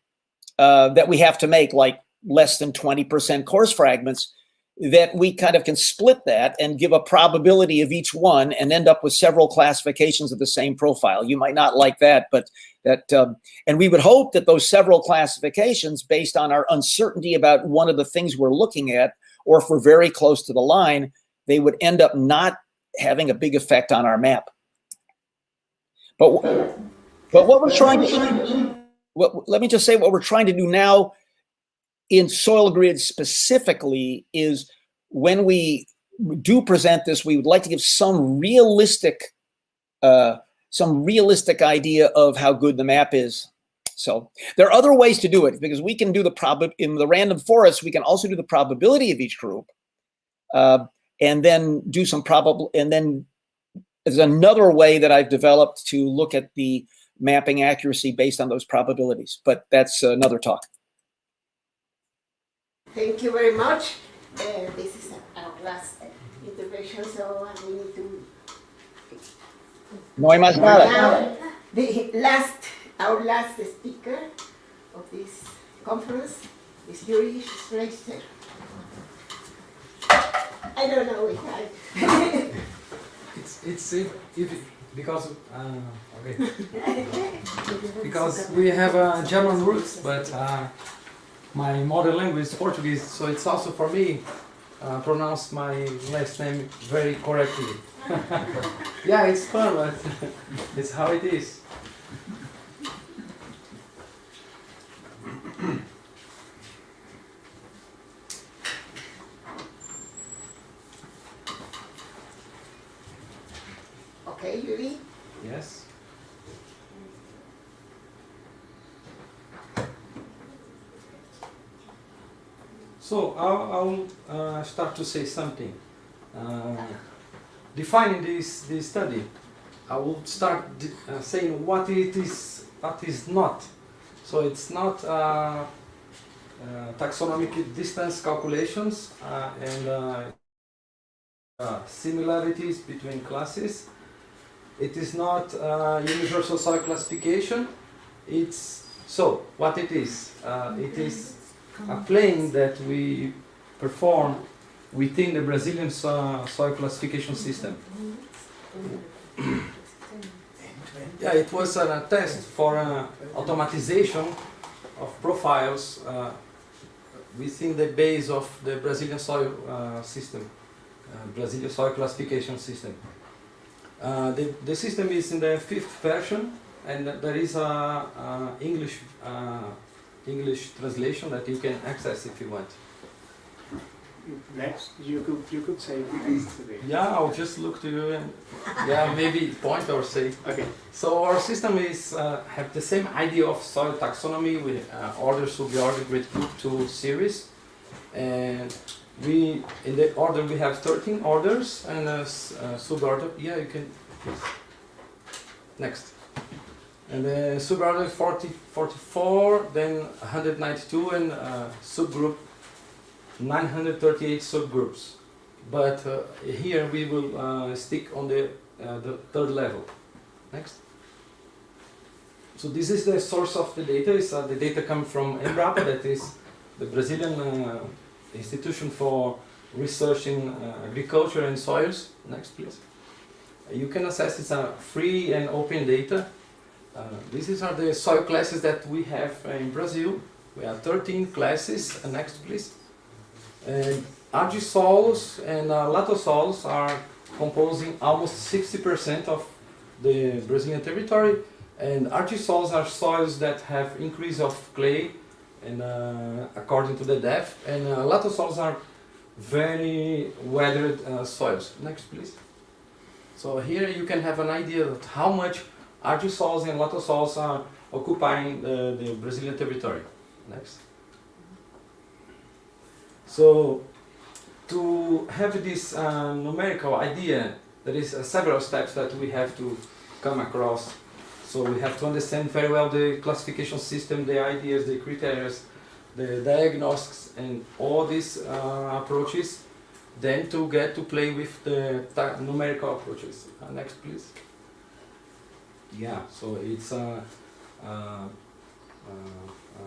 that we have to make, like less than 20% coarse fragments, that we kind of can split that and give a probability of each one and end up with several classifications of the same profile. You might not like that, but and we would hope that those several classifications, based on our uncertainty about one of the things we're looking at, or if we're very close to the line, they would end up not having a big effect on our map. But what we're trying to, let me just say, what we're trying to do now in soil grids specifically is when we do present this, we would like to give some realistic idea of how good the map is. So there are other ways to do it, because we can do in the random forest, we can also do the probability of each group, and then do some and then there's another way that I've developed to look at the mapping accuracy based on those probabilities, but that's another talk. Thank you very much. This is our last intervention, so we need to. No hay más nada. Now, our last speaker of this conference is Yuri Schleicher. I don't know if I. Because okay. Because we have German roots, but my mother language is Portuguese, so it's also for me pronounce my last name very correctly. Yeah, it's fun, but it's how it is. Okay, Yuri? Yes. So I'll start to say something. Defining this study, I will start saying what it is, what is not. So it's not taxonomic distance calculations and similarities between classes. It is not universal soil classification. It's so what it is. It is a plane that we perform within the Brazilian soil classification system. Yeah, it was a test for automatization of profiles within the base of the Brazilian soil system, Brazilian soil classification system. The system is in the 5th version, and there is a English translation that you can access if you want. Next, you could say please today. Yeah, I'll just look to you and maybe point or say. Okay. So our system is have the same idea of soil taxonomy with order, sub-order, grid group 2 series, and we in the order we have 13 orders and sub-order. Yeah, you can. Please. Next. And the sub-order 44, then 192, and subgroup 938 subgroups. But here we will stick on the 3rd level. Next. So this is the source of the data. The data come from Embrapa, that is the Brazilian institution for research in agriculture and soils. Next, please. You can access it's a free and open data. These are the soil classes that we have in Brazil. We have 13 classes. Next, please. Argisols and latosols are composing almost 60% of the Brazilian territory. And argisols are soils that have increase of clay, and according to the depth. And latosols are very weathered soils. Next, please. So here you can have an idea of how much argisols and latosols are occupying the Brazilian territory. Next. So to have this numerical idea, there is several steps that we have to come across. So we have to understand very well the classification system, the ideas, the criteria, the diagnostics, and all these approaches. Then to get to play with the numerical approaches. Next, please. Yeah, so it's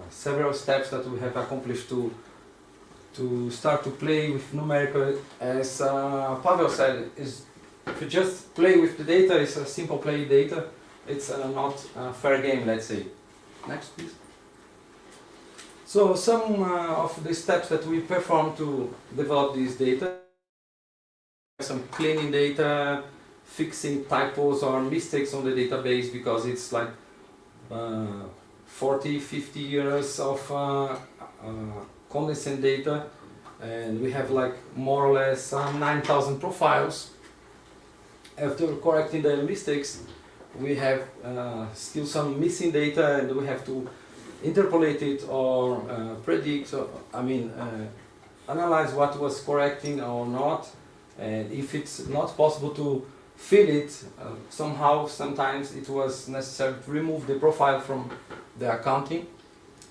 several steps that we have accomplished to start to play with numerical. As Pavel said, if you just play with the data, it's a simple play data. It's not a fair game, let's say. Next, please. So some of the steps that we perform to develop these data, some cleaning data, fixing typos or mistakes on the database, because it's like 40, 50 years of condensed data, and we have like more or less some 9,000 profiles. After correcting the mistakes, we have still some missing data, and we have to interpolate it or predict, analyze what was correcting or not, and if it's not possible to fill it somehow, sometimes it was necessary to remove the profile from the accounting.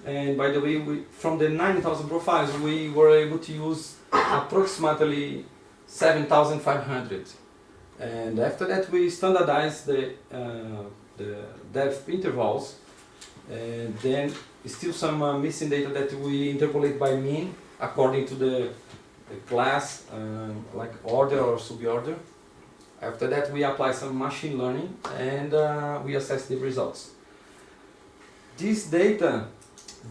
And by the way, from the 9,000 profiles, we were able to use approximately 7,500. And after that, we standardized the depth intervals, and then still some missing data that we interpolate by mean according to the class, like order or suborder. After that, we apply some machine learning, and we assess the results. This data,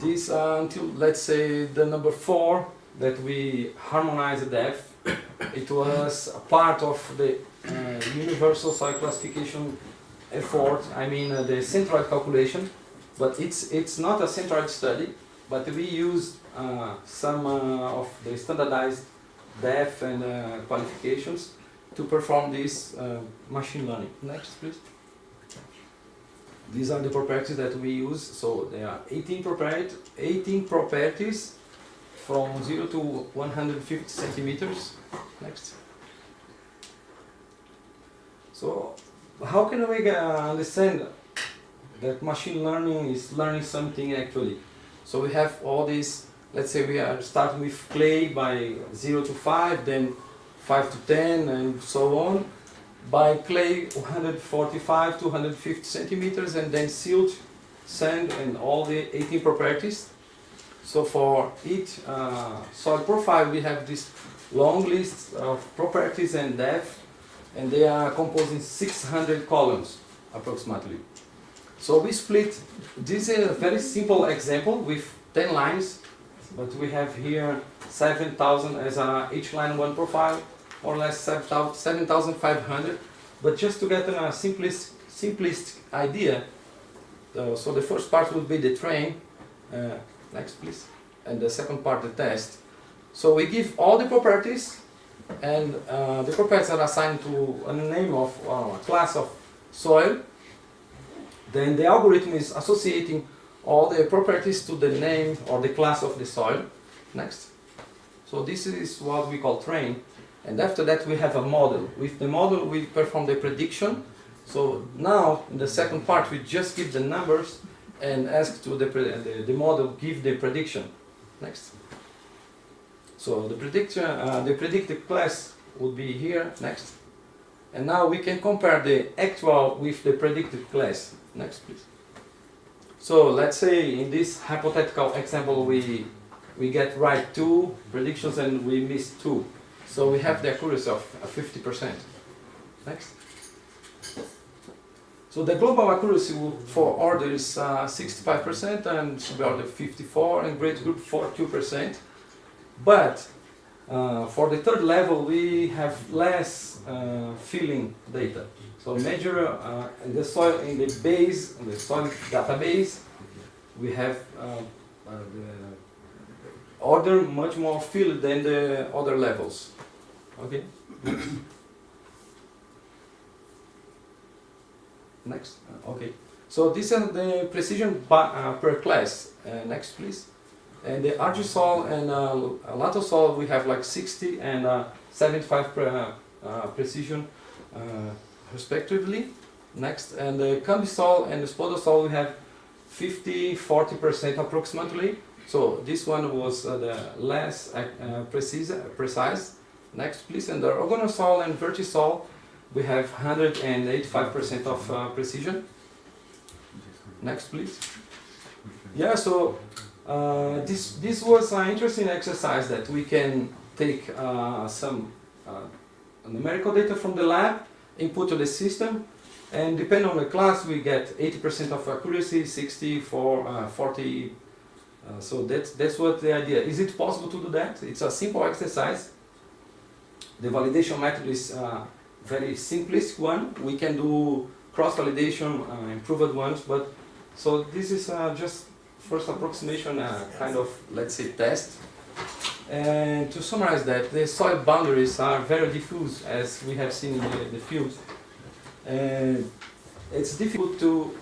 until let's say the number 4 that we harmonize the depth, it was a part of the universal soil classification effort, the centroid calculation, but it's not a centroid study, but we used some of the standardized depth and qualifications to perform this machine learning. Next, please. These are the properties that we use. So there are 18 properties from 0 to 150 centimeters. Next. So how can we understand that machine learning is learning something actually? So we have all these, let's say we are starting with clay by 0 to 5, then 5 to 10, and so on. By clay, 145 to 150 centimeters, and then silt, sand, and all the 18 properties. So for each soil profile, we have this long list of properties and depth, and they are composing 600 columns approximately. So we split. This is a very simple example with 10 lines, but we have here 7,000 as each line one profile, more or less 7,500. But just to get a simplest idea, so the first part would be the train. Next, please. And the second part, the test. So we give all the properties, and the properties are assigned to a name of a class of soil. Then the algorithm is associating all the properties to the name or the class of the soil. Next. So this is what we call train. And after that we have a model. With the model we perform the prediction. So now in the second part we just give the numbers and ask to the model give the prediction. Next. So the predicted class would be here. Next. And now we can compare the actual with the predicted class. Next, please. So let's say in this hypothetical example we get right 2 predictions and we miss 2. So we have the accuracy of 50%. Next. So the global accuracy for order is 65% and suborder 54% and grade group 42%. But for the third level we have less filling data. So measure in the soil, in the base, in the soil database, we have the order much more filled than the other levels. Okay. Next. Okay. So these are the precision per class. Next, please. And the Argisol and Latosol we have like 60 and 75 precision respectively. Next, and the Cambisol and the Spodosol we have 50-40% approximately. So this one was the less precise. Next, please. And the Organosol and Vertisol we have 185% of precision. Next, please. Yeah. So this was an interesting exercise that we can take some numerical data from the lab, input to the system, and depending on the class we get 80% of accuracy, 60 for 40. So that's what the idea. Is it possible to do that? It's a simple exercise. The validation method is a very simplest one. We can do cross-validation, improved ones, but so this is just first approximation, kind of, let's say, test. And to summarize that, the soil boundaries are very diffuse, as we have seen in the field. And it's difficult to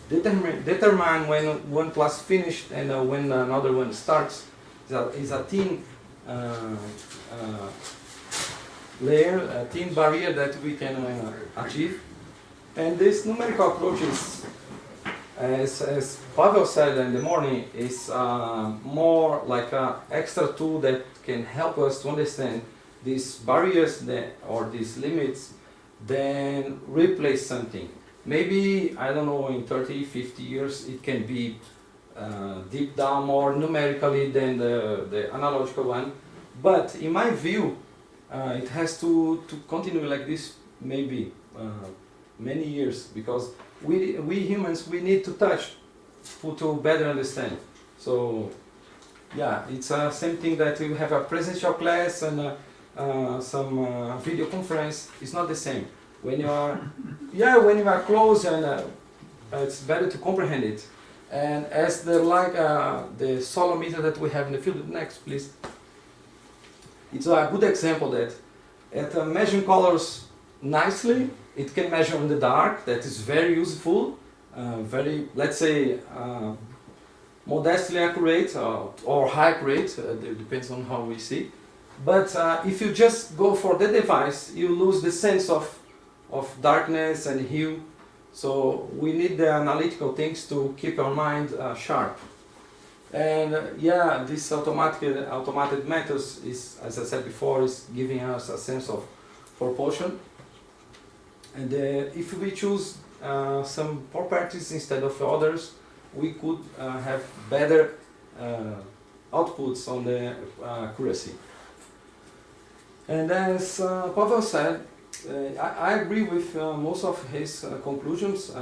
determine when one class finished and when another one starts. It's a thin layer, a thin barrier that we can achieve. And this numerical approach is, as Pavel said in the morning, is more like an extra tool that can help us to understand these barriers or these limits, then replace something. Maybe, I don't know, in 30, 50 years it can be deep down more numerically than the analogical one. But in my view, it has to continue like this maybe many years, because we humans, we need to touch to better understand. So yeah, it's the same thing that you have a presential class and some video conference. It's not the same. When you are, when you are close, and it's better to comprehend it. And as the solar meter that we have in the field, next please. It's a good example that it measures colors nicely. It can measure in the dark. That is very useful. Very, let's say, modestly accurate or high accurate. It depends on how we see. But if you just go for the device, you lose the sense of darkness and hue. So we need the analytical things to keep our mind sharp. And this automated methods is, as I said before, is giving us a sense of proportion. And if we choose some properties instead of others, we could have better outputs on the accuracy. And as Pavel said, I agree with most of his conclusions.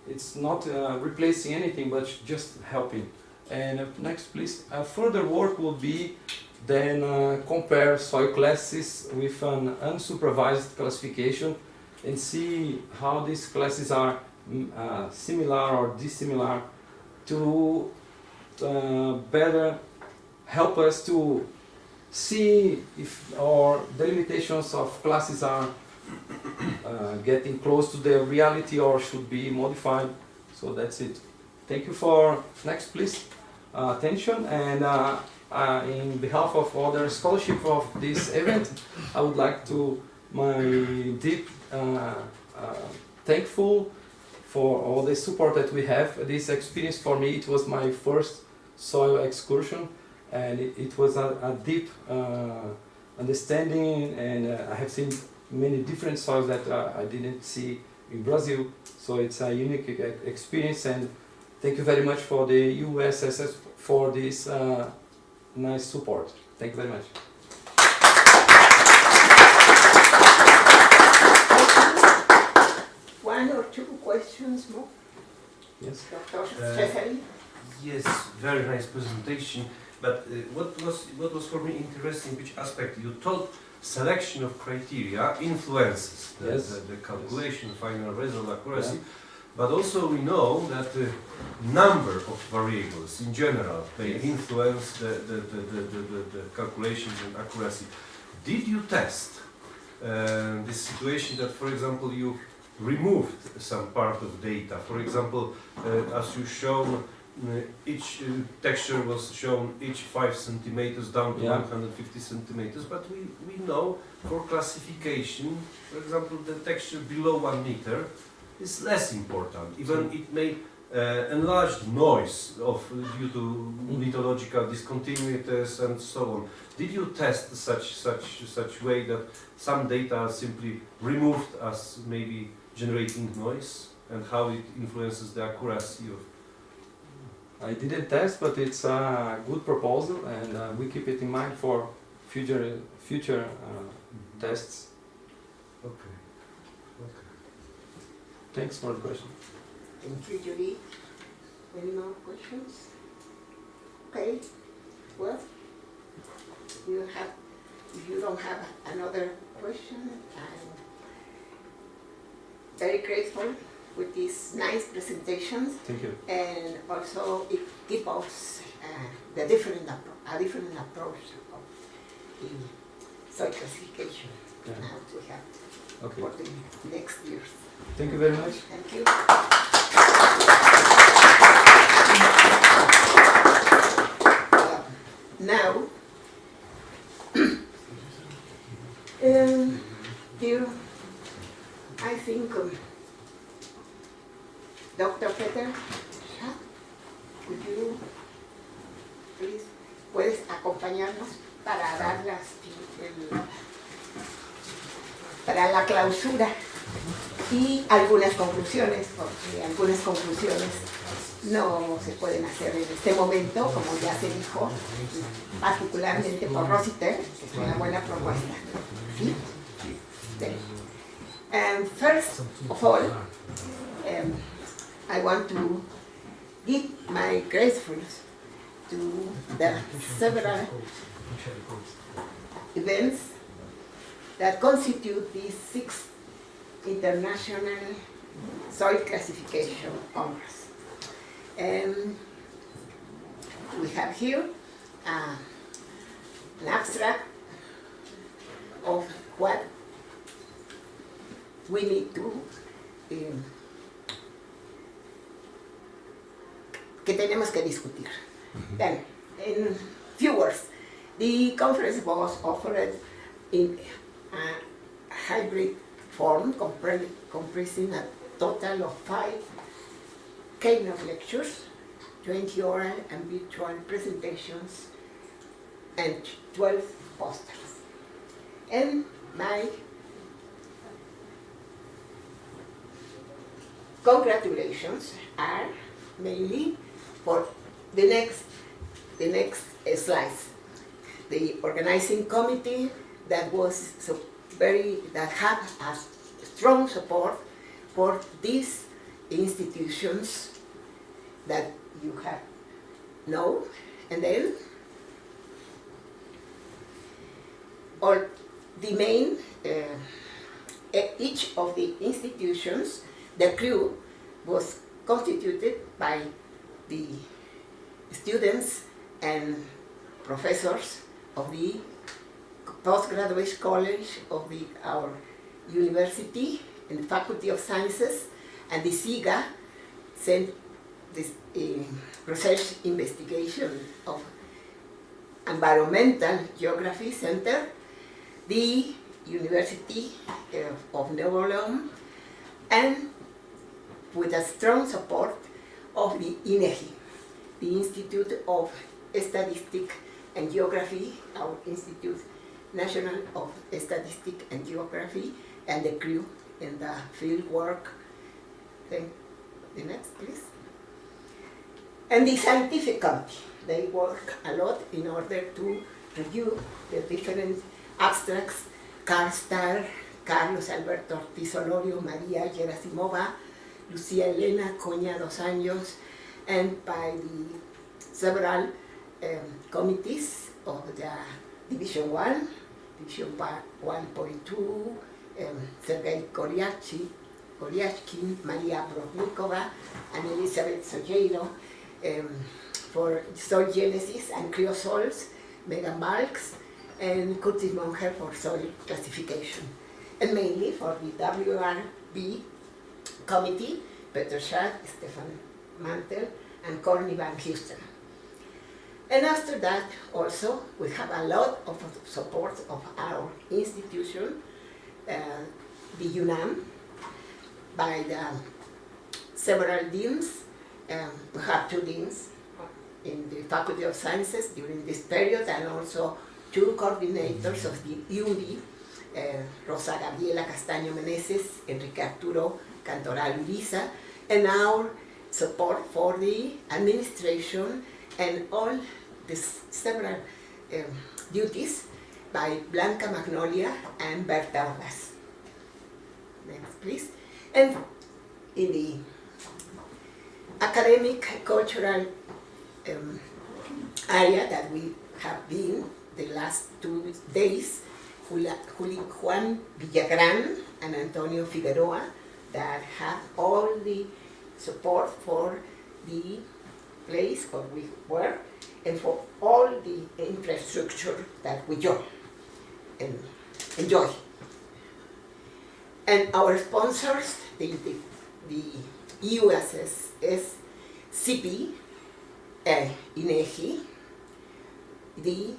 It's not replacing anything, but just helping. And next, please. Further work will be then compare soil classes with an unsupervised classification and see how these classes are similar or dissimilar to better help us to see if our delimitations of classes are getting close to the reality or should be modified. So that's it. Thank you for, next please, attention. And in behalf of other scholarship of this event, I would like to my deep thankful for all the support that we have. This experience for me, it was my first soil excursion, and it was a deep understanding, and I have seen many different soils that I didn't see in Brazil, so it's a unique experience. And thank you very much for the USSS for this nice support. Thank you very much. One or two questions more? Yes. Dr. Cesari? Yes, very nice presentation. But what was for me interesting, which aspect you told, selection of criteria influences the calculation, final result accuracy. Yeah. But also we know that the number of variables in general, they influence the calculations and accuracy. Did you test this situation that, for example, you removed some part of data? For example, as you shown, each texture was shown each 5 centimeters down to 150 centimeters, but we know for classification, for example, the texture below 1 meter is less important. Even it may enlarge noise due to lithological discontinuities and so on. Did you test such way that some data are simply removed as maybe generating noise, and how it influences the accuracy of? I didn't test, but it's a good proposal, and we keep it in mind for future tests. Okay. Thanks for the question. Thank you, Judy. Any more questions? Okay. Well, if you don't have another question, I'm very grateful with these nice presentations. Thank you. And also it gives us a different approach of in soil classification. Yeah. Now we have Okay. for the next years. Thank you very much. Thank you. Now, here, I think Dr. Peter, could you please, puedes acompañarnos para dar para la clausura y algunas conclusiones, porque algunas conclusiones no se pueden hacer en este momento, como ya se dijo, particularmente por Rositer, que es una buena propuesta. ¿Sí? First of all, I want to give my gratefulness to the several events that constitute this 6th International Soil Classification Congress. And we have here an abstract of what we need to que tenemos que discutir. Then, in few words, the conference was offered in a hybrid form comprising a total of 5 keynote lectures, 20 oral and virtual presentations, and 12 posters. And my congratulations are mainly for the next slides. The organizing committee that was that had a strong support for these institutions that you have know, and then all the main each of the institutions, the crew was constituted by the students and professors of the postgraduate college of our university and the Faculty of Sciences, and the SIGA, this Research Investigation of Environmental Geography Center, the University of Nuevo León, and with a strong support of the INEGI, the Institute of Statistics and Geography, our Institute National of Statistics and Geography, and the crew in the field work. Then the next, please. And the scientific committee, they work a lot in order to review the different abstracts. Carl Starr, Carlos Alberto Ortiz Olorio, María Gerasimova, Lucía Elena Coña dos Años, and by the several committees of the Division 1, Division 1.2, Sergei Koryachkin, Maria Brodnikova, and Elizabeth Sojeiro, for soil genesis and cryosols, Megan Marks, and Curtis Monger for soil classification. And mainly for the WRB committee, Peter Schad, Stefan Mantel, and Corny Van Houston. And after that, also, we have a lot of support of our institution, the UNAM, by the several deans. We have 2 deans in the Faculty of Sciences during this period, and also 2 coordinators of the UNDI, Rosa Gabriela Castaño Meneses, Enrique Arturo Cantoral Uriza, and our support for the administration and all the several duties by Blanca Magnolia and Berta Ordaz. Next, please. And in the academic, cultural area that we have been the last 2 days, Juan Villagran and Antonio Figueroa, that have all the support for the place where we work and for all the infrastructure that we join. and enjoy. And our sponsors, the USS CP, INEGI, the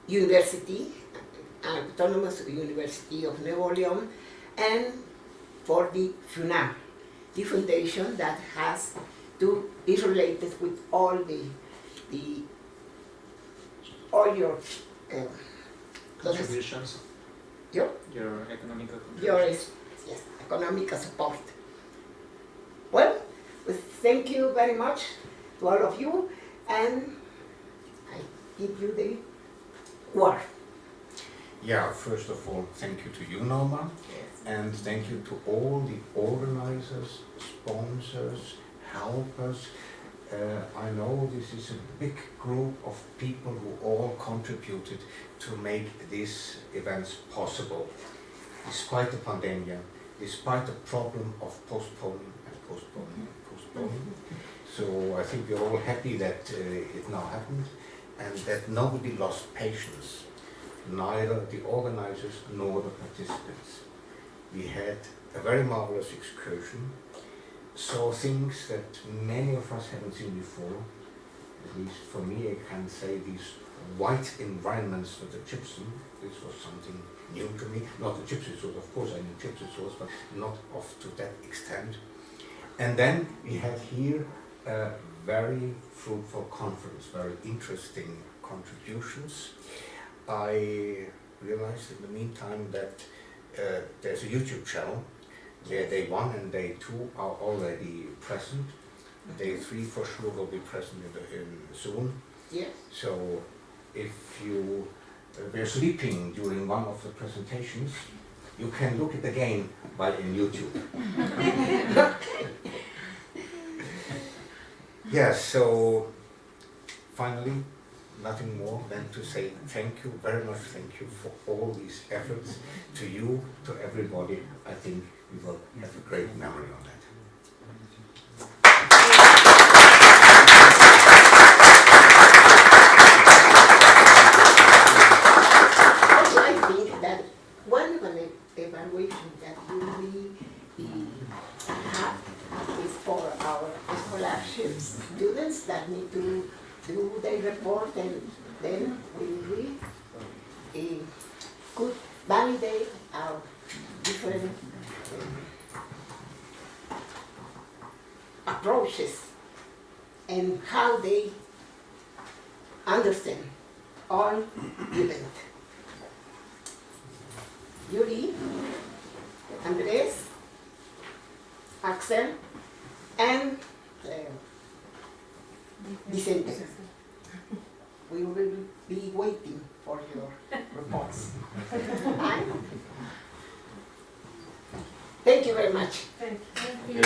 University, Autonomous University of Nuevo León, and for the FUNAM, the foundation that is related with all all your Contributions. Your economic contributions. yes, economic support. Well, thank you very much to all of you, and I give you the word. Yeah, first of all, thank you to you, Norma, and thank you to all the organizers, sponsors, helpers. I know this is a big group of people who all contributed to make these events possible, despite the pandemic, despite the problem of postponing and postponing and postponing. So I think we're all happy that it now happened and that nobody lost patience, neither the organizers nor the participants. We had a very marvelous excursion, saw things that many of us haven't seen before. At least for me, I can say these white environments with the gypsum, this was something new to me. Not the gypsy source, of course I knew gypsy source, but not to that extent. And then we had here a very fruitful conference, very interesting contributions. I realized in the meantime that there's a YouTube channel where day 1 and day 2 are already present. Day 3 for sure will be present soon. Yes. So if you were sleeping during one of the presentations, you can look it again in YouTube. Yes, so finally, nothing more than to say thank you, very much thank you for all these efforts, to you, to everybody. I think we will have a great memory on that. Also, I think that one of the evaluations that we have is for our scholarship students that need to do their report, and then we could validate our different approaches and how they understand all event. Yuri, Andres, Axel, and Vicente. We will be waiting for your reports. Thank you very much. Thank you.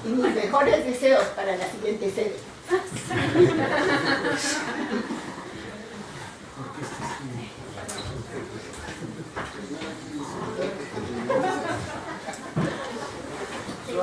Y mis mejores deseos para la siguiente sede.